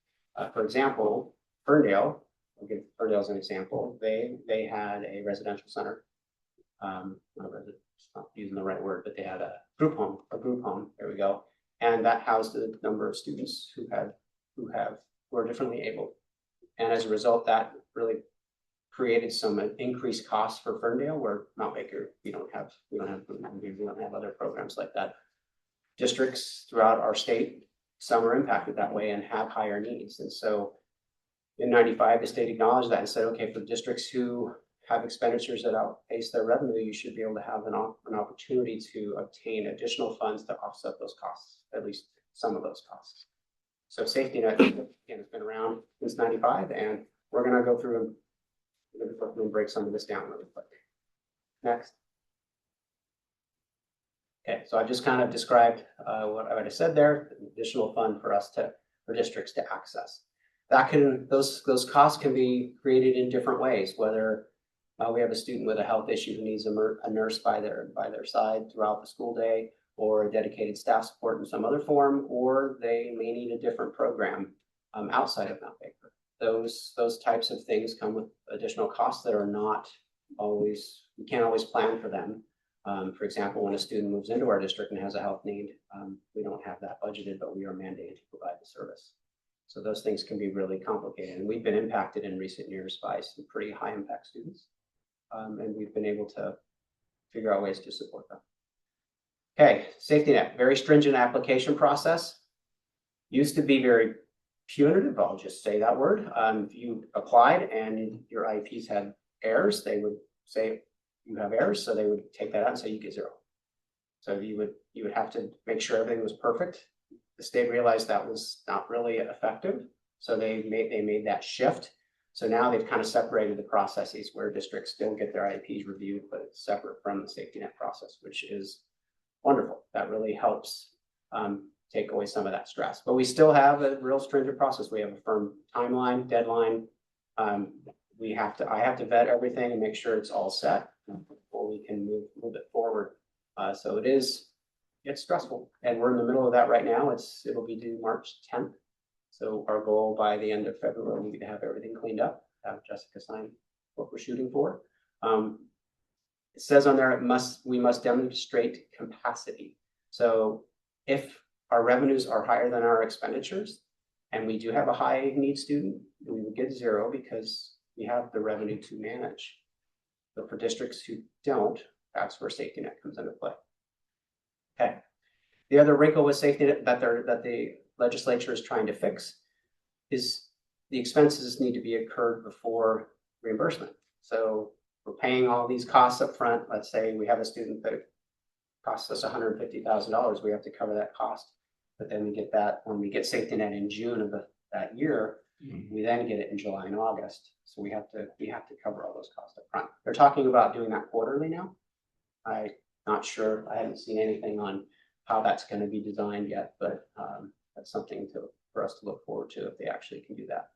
For example, Ferndale, I'll give Ferndale as an example. They had a residential center. Not using the right word, but they had a group home. There we go. And that housed a number of students who are differently able. And as a result, that really created some increased costs for Ferndale, where Mount Baker, we don't have other programs like that. Districts throughout our state some are impacted that way and have higher needs. And so in 95, the state acknowledged that and said, okay, for districts who have expenditures that outpace their revenue, you should be able to have an opportunity to obtain additional funds to offset those costs, at least some of those costs. So safety net, again, has been around since 95, and we're gonna go through and break some of this down really quick. Next. Okay, so I just kind of described what I said there, an additional fund for districts to access. That can, those costs can be created in different ways, whether we have a student with a health issue who needs a nurse by their side throughout the school day, or a dedicated staff support in some other form, or they may need a different program outside of Mount Baker. Those types of things come with additional costs that are not always, we can't always plan for them. For example, when a student moves into our district and has a health need, we don't have that budgeted, but we are mandated to provide the service. So those things can be really complicated, and we've been impacted in recent years by some pretty high impact students. And we've been able to figure out ways to support them. Okay, safety net, very stringent application process. Used to be very punitive, I'll just say that word. If you applied and your IEPs had errors, they would say you have errors, so they would take that out and say you get 0. So you would have to make sure everything was perfect. The state realized that was not really effective, so they made that shift. So now they've kind of separated the processes where districts still get their IEPs reviewed, but it's separate from the safety net process, which is wonderful. That really helps take away some of that stress. But we still have a real stringent process. We have a firm timeline, deadline. I have to vet everything and make sure it's all set before we can move it forward. So it's stressful, and we're in the middle of that right now. It'll be due March 10th. So our goal by the end of February will be to have everything cleaned up, have Jessica sign what we're shooting for. It says on there, we must demonstrate capacity. So if our revenues are higher than our expenditures, and we do have a high need student, we would get 0 because we have the revenue to manage. But for districts who don't, that's where safety net comes into play. Okay. The other wrinkle with safety net that the legislature is trying to fix is the expenses need to be incurred before reimbursement. So we're paying all these costs up front. Let's say we have a student that costs us $150,000. We have to cover that cost. But then we get that when we get safety net in June of that year, we then get it in July and August. So we have to cover all those costs up front. They're talking about doing that quarterly now. I'm not sure. I haven't seen anything on how that's going to be designed yet, but that's something for us to look forward to if they actually can do that.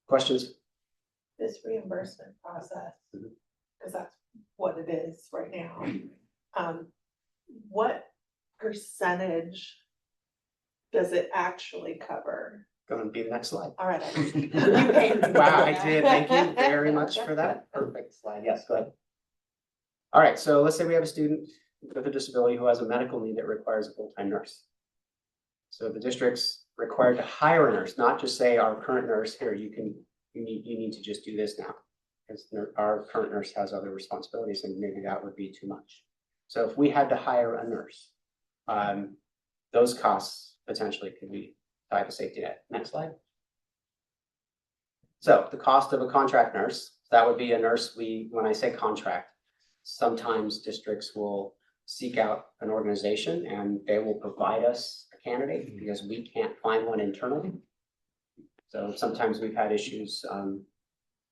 Questions? This reimbursement process, because that's what it is right now. What percentage does it actually cover? Going to be the next slide. All right. Wow, I did. Thank you very much for that. Perfect slide. Yes, go ahead. All right, so let's say we have a student with a disability who has a medical need that requires a full-time nurse. So the district's required to hire a nurse, not just say our current nurse here, you need to just do this now, because our current nurse has other responsibilities and maybe that would be too much. So if we had to hire a nurse, those costs potentially could be tied to safety net. Next slide. So the cost of a contract nurse, that would be a nurse when I say contract, sometimes districts will seek out an organization and they will provide us a candidate because we can't find one internally. So sometimes we've had issues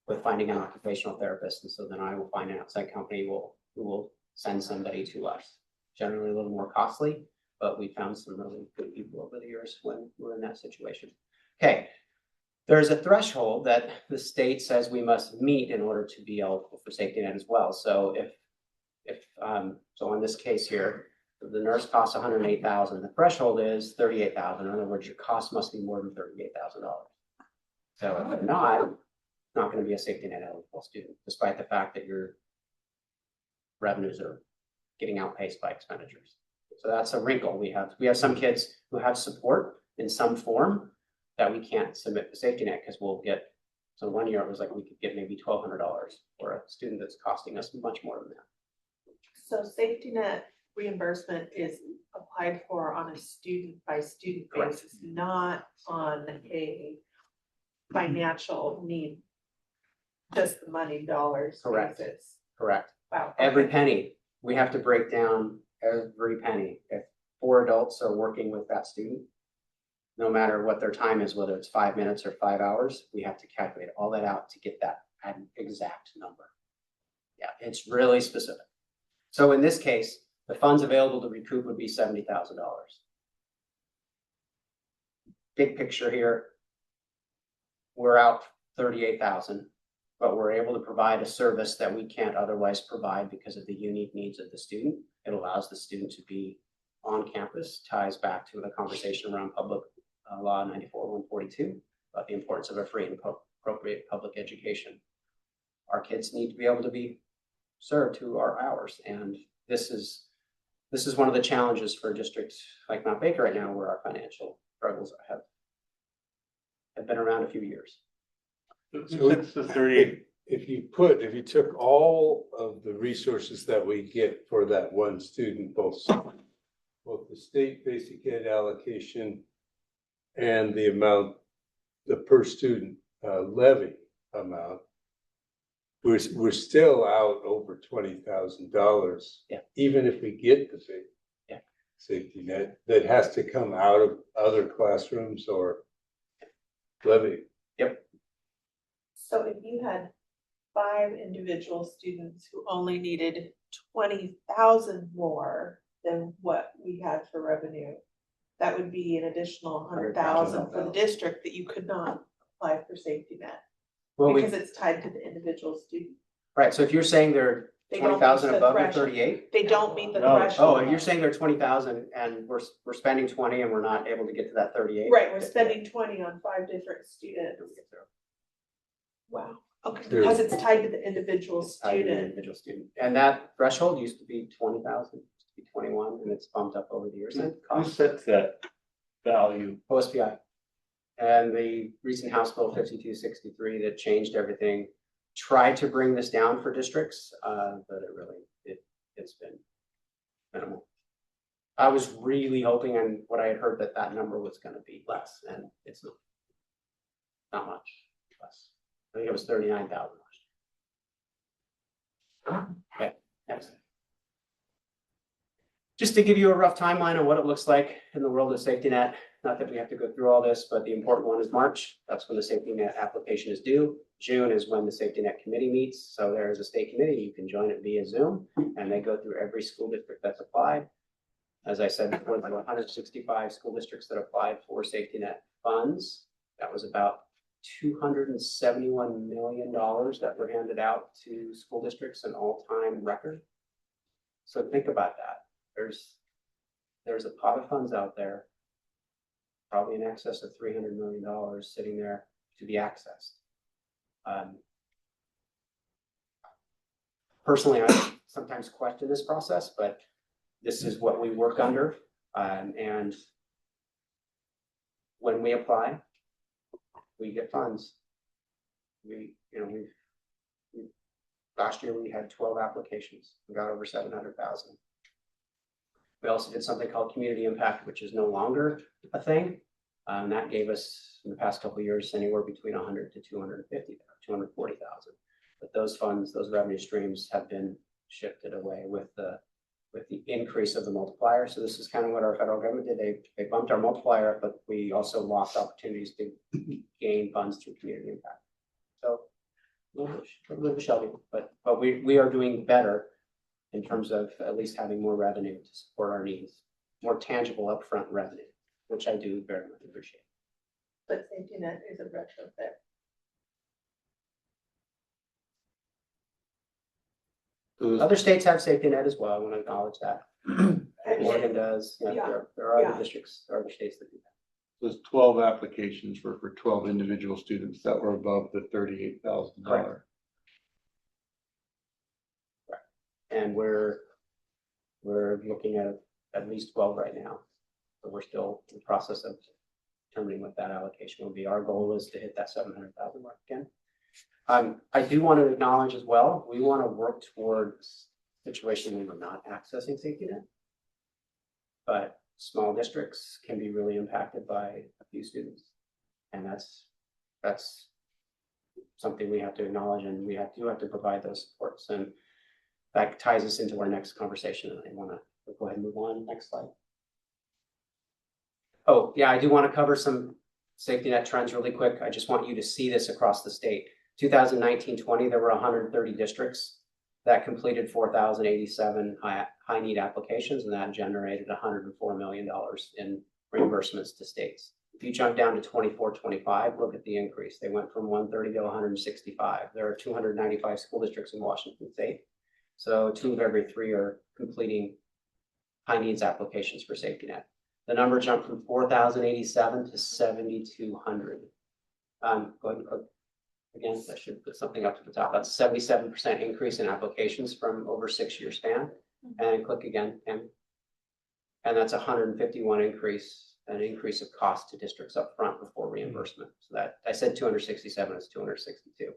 with finding an occupational therapist, and so then I will find an outside company who will send somebody to us. Generally a little more costly, but we found some really good people over the years when we're in that situation. Okay, there's a threshold that the state says we must meet in order to be eligible for safety net as well. So so in this case here, the nurse costs $108,000. The threshold is $38,000. In other words, your cost must be more than $38,000. So if not, it's not going to be a safety net eligible student, despite the fact that your revenues are getting outpaced by expenditures. So that's a wrinkle. We have some kids who have support in some form that we can't submit to safety net because we'll get. So one year it was like we could get maybe $1,200 for a student that's costing us much more than that. So safety net reimbursement is applied for on a student by student Correct. basis, not on a financial need. Just the money dollars Correct. basis. Correct. Wow. Every okay. penny, we have to break down every penny. If 4 adults are working with that student, no matter what their time is, whether it's 5 minutes or 5 hours, we have to calculate all that out to get that exact number. Yeah, it's really specific. So in this case, the funds available to recoup would be $70,000. Big picture here, we're out 38,000, but we're able to provide a service that we can't otherwise provide because of the unique needs of the student. It allows the student to be on campus, ties back to the conversation around public law 94-142 about the importance of a free and appropriate public education. Our kids need to be able to be served to our hours, and this is one of the challenges for a district like Mount Baker right now, where our financial struggles have been around a few years. So It's the 38. If you took all of the resources that we get for that one student, both the state basic ed allocation and the amount, the per student levy amount, we're still out over $20,000. Yeah. Even if we get the big safety net, that has to come out of other classrooms or levy. Yep. So if you had 5 individual students who only needed 20,000 more than what we had for revenue, that would be an additional 100,000 for the district that you could not apply for safety net. Well, Because it's tied to the individual student. right. So if you're saying they're They don't 20,000 meet the above the threshold. 38. They don't meet the No. threshold. Oh, if you're saying they're 20,000 and we're spending 20 and we're not able to get to that 38. Right, we're spending 20 on 5 different students. Wow, okay, There- because it's tied to the individual It's tied to the student. individual student. And that threshold used to be 20,000, used to be 21, and it's bumped up over the years. And Who sets that value? OSPI. And the recent House Bill 5263 that changed everything tried to bring this down for districts, but it's been minimal. I was really hoping, and what I had heard, that number was going to be less, and it's not much less. I think it was 39,000 last year. Okay, next. Just to give you a rough timeline of what it looks like in the world of safety net, not that we have to go through all this, but the important one is March. That's when the safety net application is due. June is when the safety net committee meets. So there is a state committee. You can join it via Zoom, and they go through every school district that's applied. As I said before, there were 165 school districts that applied for safety net funds. That was about $271 million that were handed out to school districts, an all-time record. So think about that. There's a pot of funds out there, probably in excess of $300 million sitting there to be accessed. Personally, I sometimes question this process, but this is what we work under. And when we apply, we get funds. Last year we had 12 applications. We got over 700,000. We also did something called community impact, which is no longer a thing. That gave us, in the past couple of years, anywhere between 100 to 240,000. But those funds, those revenue streams have been shifted away with the increase of the multiplier. So this is kind of what our federal government did. They bumped our multiplier up, but we also lost opportunities to gain funds through community impact. So a little bit of shelving, but we are doing better in terms of at least having more revenue to support our needs, more tangible upfront revenue, which I do very much appreciate. But safety net is a retrofit. Other states have safety net as well. I want to acknowledge that. Oregon does. You know, Yeah. there are Yeah. other districts, there are other states that do that. There's 12 applications for 12 individual students that were above the $38,000. And we're looking at least 12 right now. So we're still in the process of determining what that allocation will be. Our goal is to hit that 700,000 mark again. I do want to acknowledge as well, we want to work towards a situation where we're not accessing safety net. but small districts can be really impacted by a few students. And that's something we have to acknowledge, and we have to provide those supports. And that ties us into our next conversation. And I want to go ahead and move on. Next slide. Oh, yeah, I do want to cover some safety net trends really quick. I just want you to see this across the state. 2019-20, there were 130 districts that completed 4,087 high need applications, and that generated $104 million in reimbursements to states. If you jump down to 24-25, look at the increase. They went from 130 to 165. There are 295 school districts in Washington state. So 2 of every 3 are completing high needs applications for safety net. The number jumped from 4,087 to 7,200. Go ahead and click again. I should put something up to the top. That's a 77% increase in applications from over 6-year span. And click again, and that's 151 an increase of cost to districts up front before reimbursement. So that I said 267 is 262.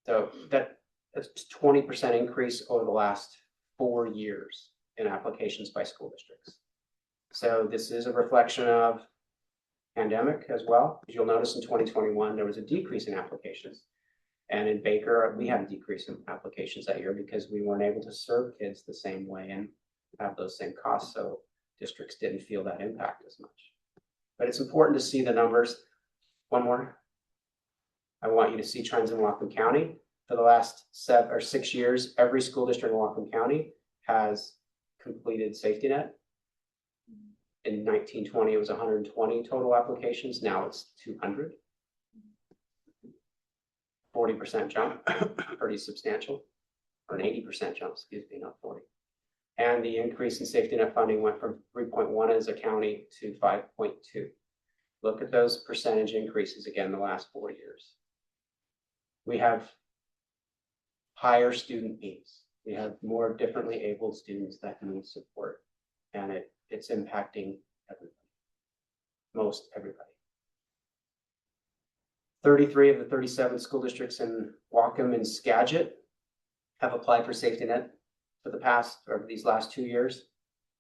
So that's 20% increase over the last 4 years in applications by school districts. So this is a reflection of pandemic as well. As you'll notice in 2021, there was a decrease in applications. And in Baker, we had a decrease in applications that year because we weren't able to serve kids the same way and have those same costs. So districts didn't feel that impact as much. But it's important to see the numbers. One more. I want you to see trends in Whatcom County. For the last 7 or 6 years, every school district in Whatcom County has completed safety net. In 1920, it was 120 total applications. Now it's 200. 40% jump, pretty substantial, or an 80% jump, excuse me, not 40. And the increase in safety net funding went from 3.1 as a county to 5.2. Look at those percentage increases again the last 4 years. We have higher student needs. We have more differently abled students that need support, and it's impacting everybody, most everybody. 33 of the 37 school districts in Whatcom and Skagit have applied for safety net for the past, or these last 2 years.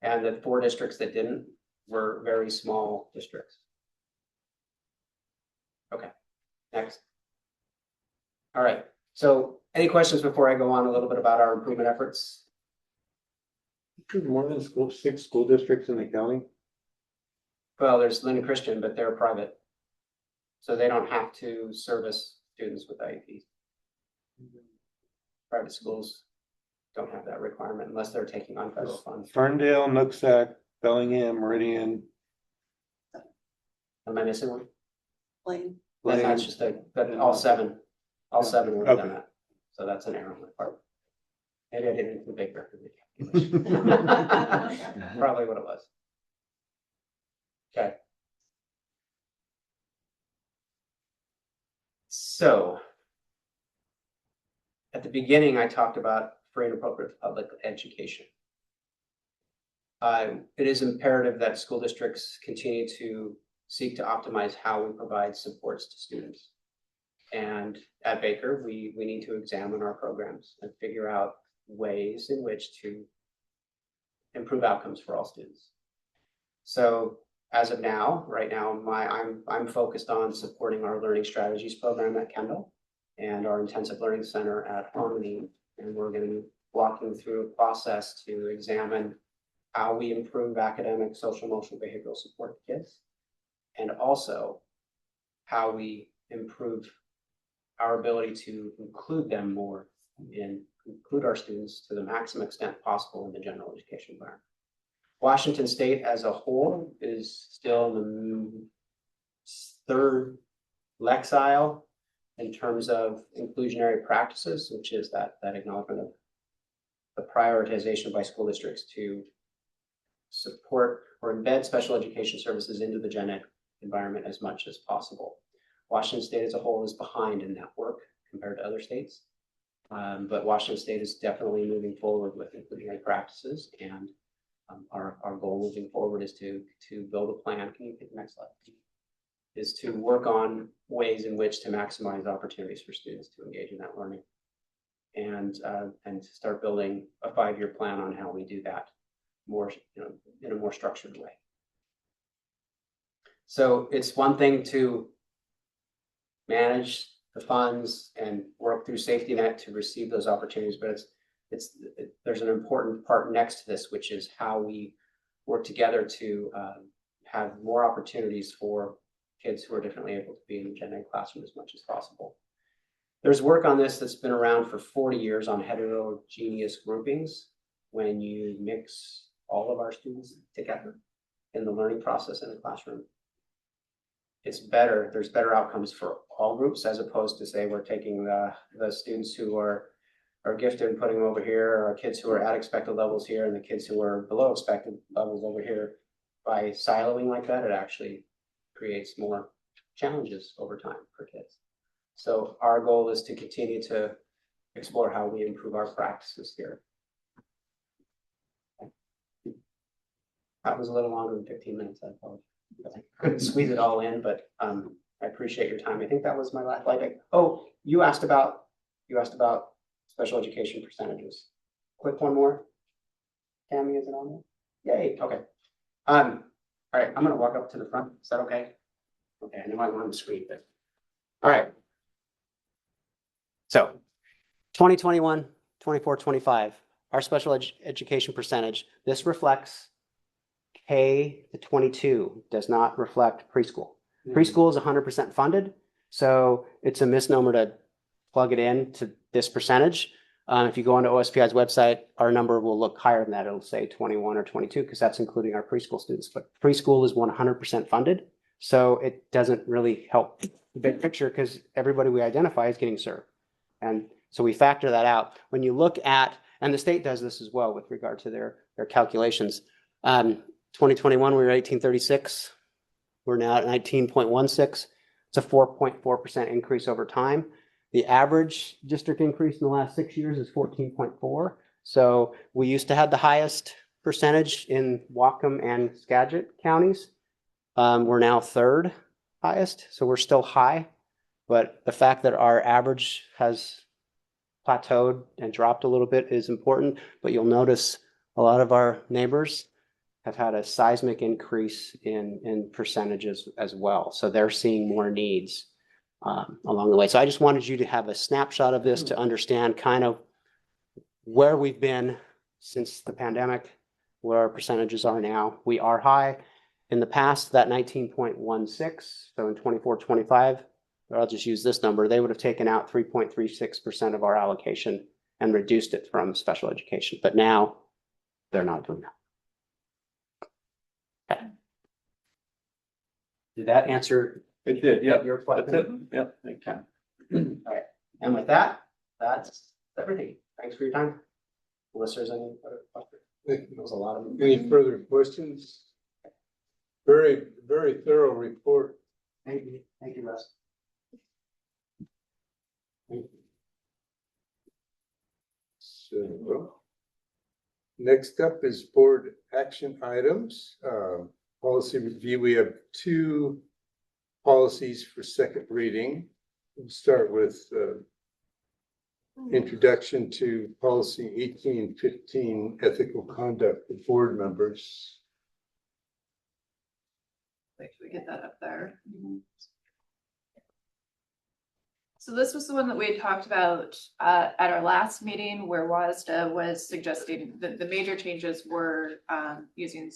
And the 4 districts that didn't were very small districts. Okay, next. All right, so any questions before I go on a little bit about our improvement efforts? More than 6 school districts in the county? Well, there's Lynn Christian, but they're private. So they don't have to service students with IEPs. Private schools don't have that requirement unless they're taking on federal funds. Ferndale, Nooksack, Bellingham, Meridian. Am I missing one? Plain. And that's just all 7 would have done that. So that's an error on my part. Maybe I didn't include Baker. Probably what it was. Okay. So at the beginning, I talked about free and appropriate public education. It is imperative that school districts continue to seek to optimize how we provide supports to students. And at Baker, we need to examine our programs and figure out ways in which to improve outcomes for all students. So as of now, right now, I'm focused on supporting our learning strategies program at Kendall and our intensive learning center at Harmony. And we're going to be walking through a process to examine how we improve academic, social, emotional, behavioral support to kids, and also how we improve our ability to include them more and include our students to the maximum extent possible in the general education environment. Washington State as a whole is still the 3rd lexile in terms of inclusionary practices, which is that acknowledgement of the prioritization by school districts to support or embed special education services into the gen ed environment as much as possible. Washington State as a whole is behind in that work compared to other states, but Washington State is definitely moving forward with inclusionary practices, and our goal moving forward is to build a plan. Can you hit the next slide? Is to work on ways in which to maximize opportunities for students to engage in that learning, and to start building a 5-year plan on how we do that. more, in a more structured way. So it's one thing to manage the funds and work through safety net to receive those opportunities, but there's an important part next to this, which is how we work together to have more opportunities for kids who are differently able to be in the gen ed classroom as much as possible. There's work on this that's been around for 40 years on heterogeneous groupings. When you mix all of our students together in the learning process in the classroom, it's better. There's better outcomes for all groups, as opposed to say we're taking the students who are gifted and putting them over here, or kids who are at expected levels here, and the kids who are below expected levels over here. By siloing like that, it actually creates more challenges over time for kids. So our goal is to continue to explore how we improve our practices here. That was a little longer than 15 minutes, I apologize. I couldn't squeeze it all in, but I appreciate your time. I think that was my last slide. Oh, you asked about special education percentages. Click one more. Tammy, is it on there? Yay, okay. All right, I'm gonna walk up to the front. Is that okay? Okay, I know I'm on the screen, but all right. So 2021, 24, 25, our special education percentage, this reflects K to 22, does not reflect preschool. Preschool is 100% funded, so it's a misnomer to plug it in to this percentage. If you go onto OSPI's website, our number will look higher than that. It'll say 21 or 22 because that's including our preschool students. But preschool is 100% funded, so it doesn't really help the big picture because everybody we identify is getting served. And so we factor that out. When you look at, and the state does this as well with regard to their calculations. 2021, we were 1836. We're now at 19.16. It's a 4.4% increase over time. The average district increase in the last 6 years is 14.4. So we used to have the highest percentage in Whatcom and Skagit counties. We're now third highest, so we're still high. But the fact that our average has plateaued and dropped a little bit is important. But you'll notice a lot of our neighbors have had a seismic increase in percentages as well. So they're seeing more needs along the way. So I just wanted you to have a snapshot of this to understand kind of where we've been since the pandemic, where our percentages are now. We are high. In the past, that 19.16, so in 24, 25, I'll just use this number, they would have taken out 3.36% of our allocation and reduced it from special education. But now they're not doing that. Okay. Did that answer? It did, yeah. Your question? That's it. Yeah, thank you. All right. And with that, that's everything. Thanks for your time. Unless there's any other questions. There was a lot of them. Any further questions? Very, very thorough report. Thank you. Thank you, Russ. So next up is board action items. Policy review. We have two policies for second reading. We'll start with introduction to policy 1815, ethical conduct of board members. Wait, should we get that up there? So this was the one that we had talked about at our last meeting, where WASDA was suggesting that the major changes were using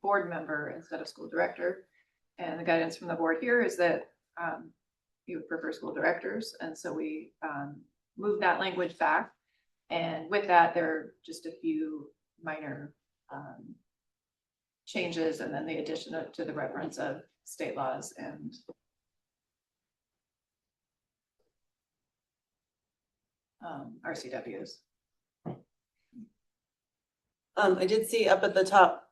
board member instead of school director. And the guidance from the board here is that you would prefer school directors. And so we moved that language back. And with that, there are just a few minor changes, and then the addition to the reference of state laws and RCWs. I did see up at the top,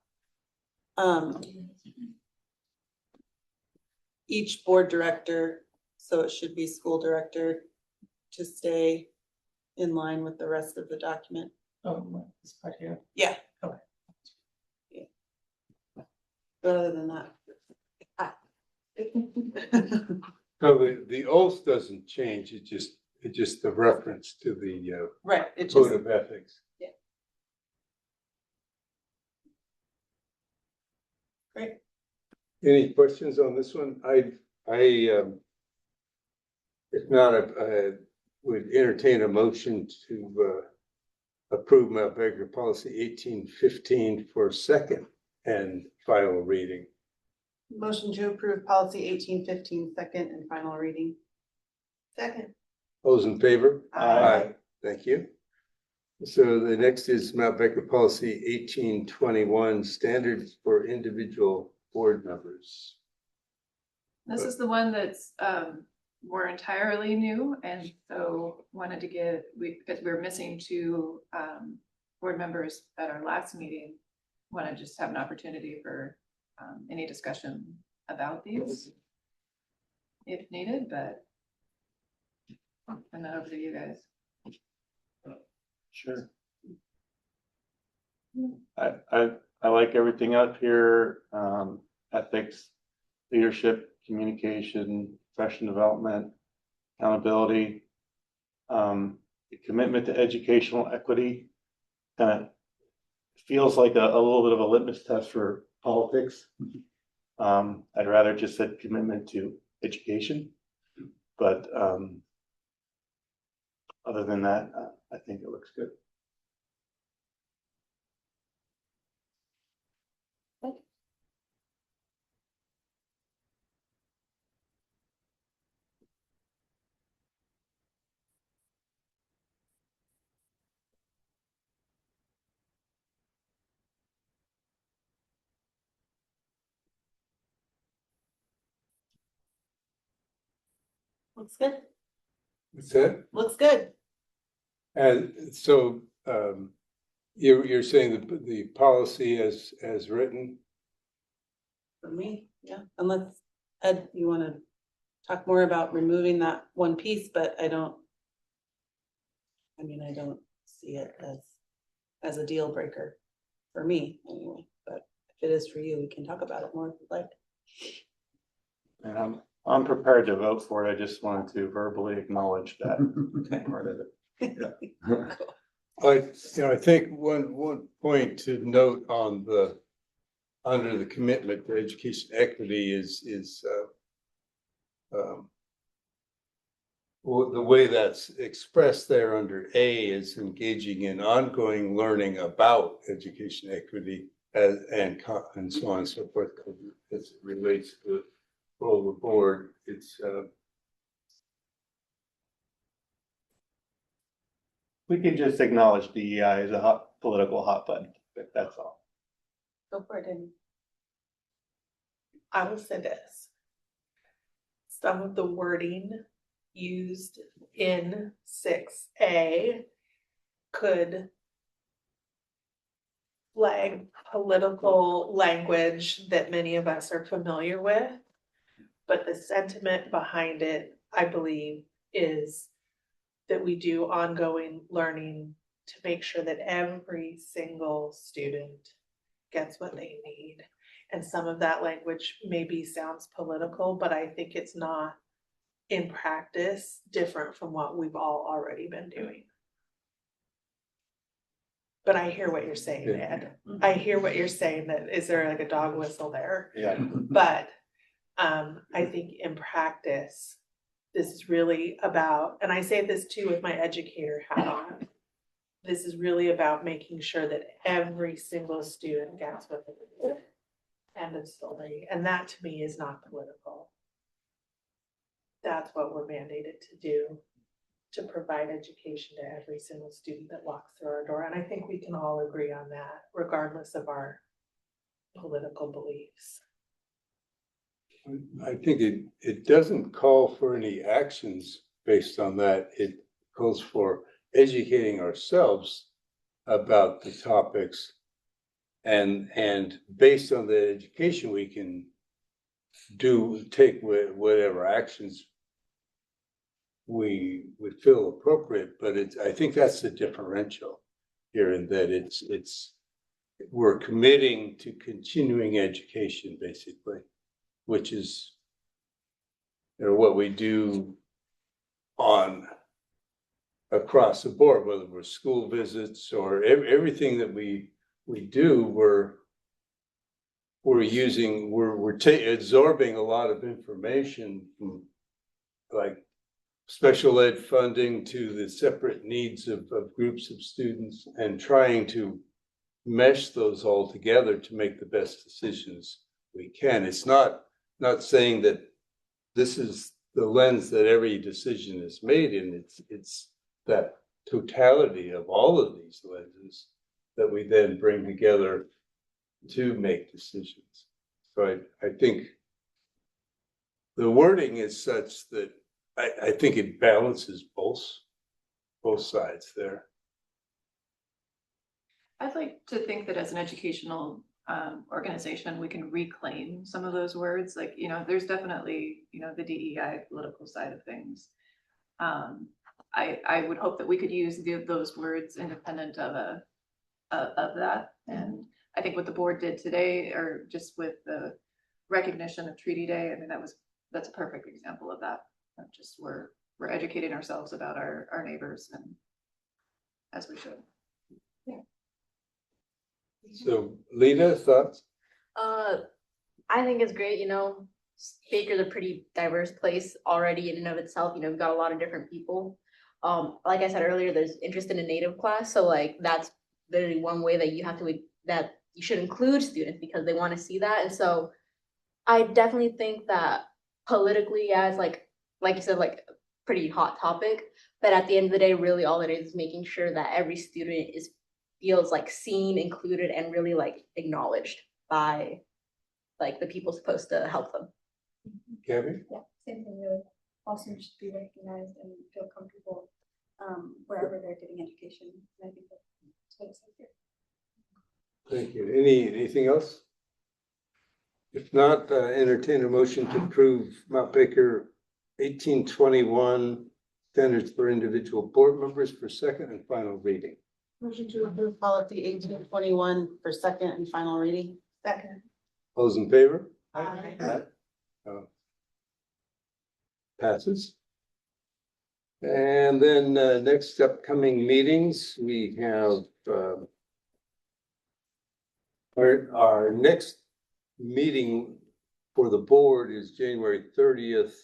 each board director, so it should be school director, to stay in line with the rest of the document. Oh, this part here. Yeah. Okay. Yeah. But other than that. So the oath doesn't change. It's just the reference to the Right, it code just, of ethics. Any questions on this one? If not, I would entertain a motion to approve Mount Baker policy 1815 for second and final reading. Motion to approve policy 1815, second and final reading. Second. Those in favor? Aye. Thank you. So the next is Mount Baker policy 1821, standards for individual board members. This is the one that's, we're entirely new, and so wanted to get, because we're missing two, board members at our last meeting. Want to just have an opportunity for, any discussion about these, if needed, but I'll turn that over to you guys. Sure. I like everything up here, ethics, leadership, communication, professional development, accountability, the commitment to educational equity. Kind of feels like a little bit of a litmus test for politics. I'd rather just said commitment to education, but other than that, I think it looks good. Looks good. That's it? Looks good. And so you're saying the policy as written? For me, yeah, unless Ed, you want to talk more about removing that one piece, but I don't see it as a deal breaker for me anyway, but if it is for you, we can talk about it more if you'd like. And I'm prepared to vote for it. I just wanted to verbally acknowledge that part of it. I think one point to note on under the commitment to education equity is the way that's expressed there under A is engaging in ongoing learning about education equity and so on and so forth. As it relates to the role of the board, it's We can just acknowledge DEI as a political hot button, but that's all. Go for it, Amy. I will say this. Some of the wording used in 6A could flag political language that many of us are familiar with. But the sentiment behind it, I believe, is that we do ongoing learning to make sure that every single student gets what they need. And some of that language maybe sounds political, but I think it's not in practice different from what we've all already been doing. But I hear what you're saying, Ed. I hear what you're saying, that is there like a dog whistle there? Yeah. But I think in practice, this is really about, and I say this too with my educator hat on, this is really about making sure that every single student gets what they need. End of story. And that to me is not political. That's what we're mandated to do, to provide education to every single student that walks through our door. And I think we can all agree on that, regardless of our political beliefs. I think it doesn't call for any actions based on that. It calls for educating ourselves about the topics, and based on the education we can take whatever actions we would feel appropriate. But I think that's the differential here, in that we're committing to continuing education basically, which is what we do across the board, whether we're school visits or everything that we do, we're absorbing a lot of information from like special ed funding to the separate needs of groups of students and trying to mesh those all together to make the best decisions we can. It's not saying that this is the lens that every decision is made in. It's that totality of all of these lenses that we then bring together to make decisions. So I think the wording is such that I think it balances both sides there. I'd like to think that as an educational organization, we can reclaim some of those words. Like, there's definitely, the DEI political side of things. I would hope that we could use those words independent of that. And I think what the board did today, or just with the recognition of Treaty Day, I mean, that's a perfect example of that. Just we're educating ourselves about our neighbors, and as we should. So Lena, thoughts? I think it's great, Baker's a pretty diverse place already in and of itself, we've got a lot of different people. Like I said earlier, there's interest in a native class, so like that's literally one way that you should include students because they want to see that. And so I definitely think that politically, as like you said, like a pretty hot topic, but at the end of the day, really all it is making sure that every student feels like seen, included, and really like acknowledged by like the people supposed to help them. Gabby? Yeah, same thing, really. All students should be recognized and feel comfortable wherever they're getting education. And I think that's what it's like here. Thank you. Anything else? If not, entertain a motion to approve Mount Baker 1821 standards for individual board members for second and final reading. Motion to approve policy 1821 for second and final reading. Second. Those in favor? Aye. Passes. And then next upcoming meetings, we have our next meeting for the board is January 30th,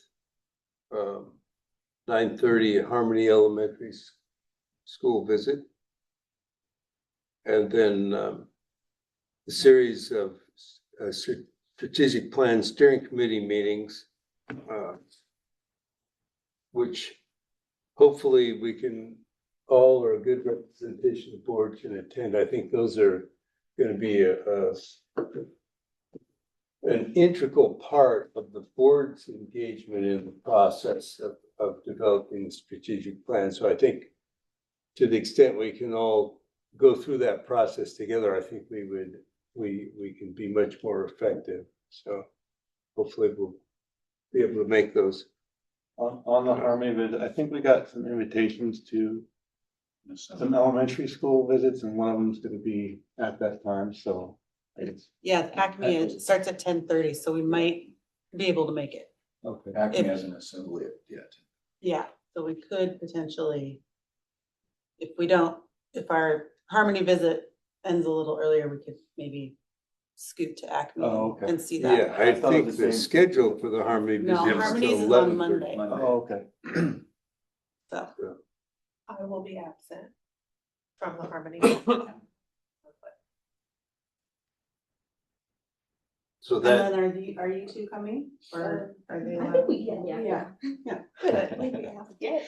9:30 at Harmony Elementary School visit. And then a series of strategic plan steering committee meetings, which hopefully we can all, or a good representation of the board can attend. I think those are going to be an integral part of the board's engagement in the process of developing the strategic plan. So I think to the extent we can all go through that process together, I think we can be much more effective. So hopefully we'll be able to make those. On the Harmony visit, I think we got some invitations to some elementary school visits, and one of them is going to be at that time. So Yeah, Acme, it starts at 10:30, so we might be able to make it. okay. Acme hasn't assembled it yet. Yeah, so we could potentially, if our Harmony visit ends a little earlier, we could maybe scoot to Acme Oh, okay. and see that. Yeah, I think the schedule for the Harmony No, visit is Harmony's till is on 11:30. Monday. Oh, okay. So, I will be absent from the Harmony. So and that, then are you two coming or are they? I think we can, Yeah. Good.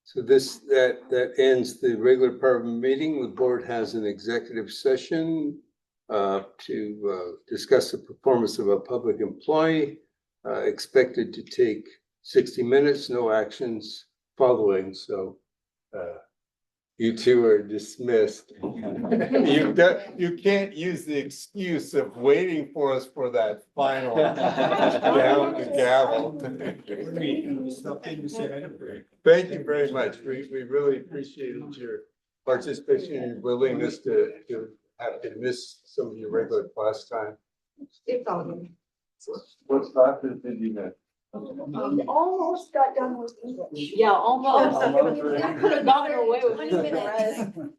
so that ends the regular part of the meeting. The board has an executive session to discuss the performance of a public employee, expected to take 60 minutes, no actions following. So you two are dismissed. You can't use the excuse of waiting for us for that final down the gavel. Thank you very much. We really appreciated your participation and your willingness to have to miss some of your regular class time. It's all good. What classes did you get? Almost got done with English. Yeah, almost. Almost. Could have gotten away with it.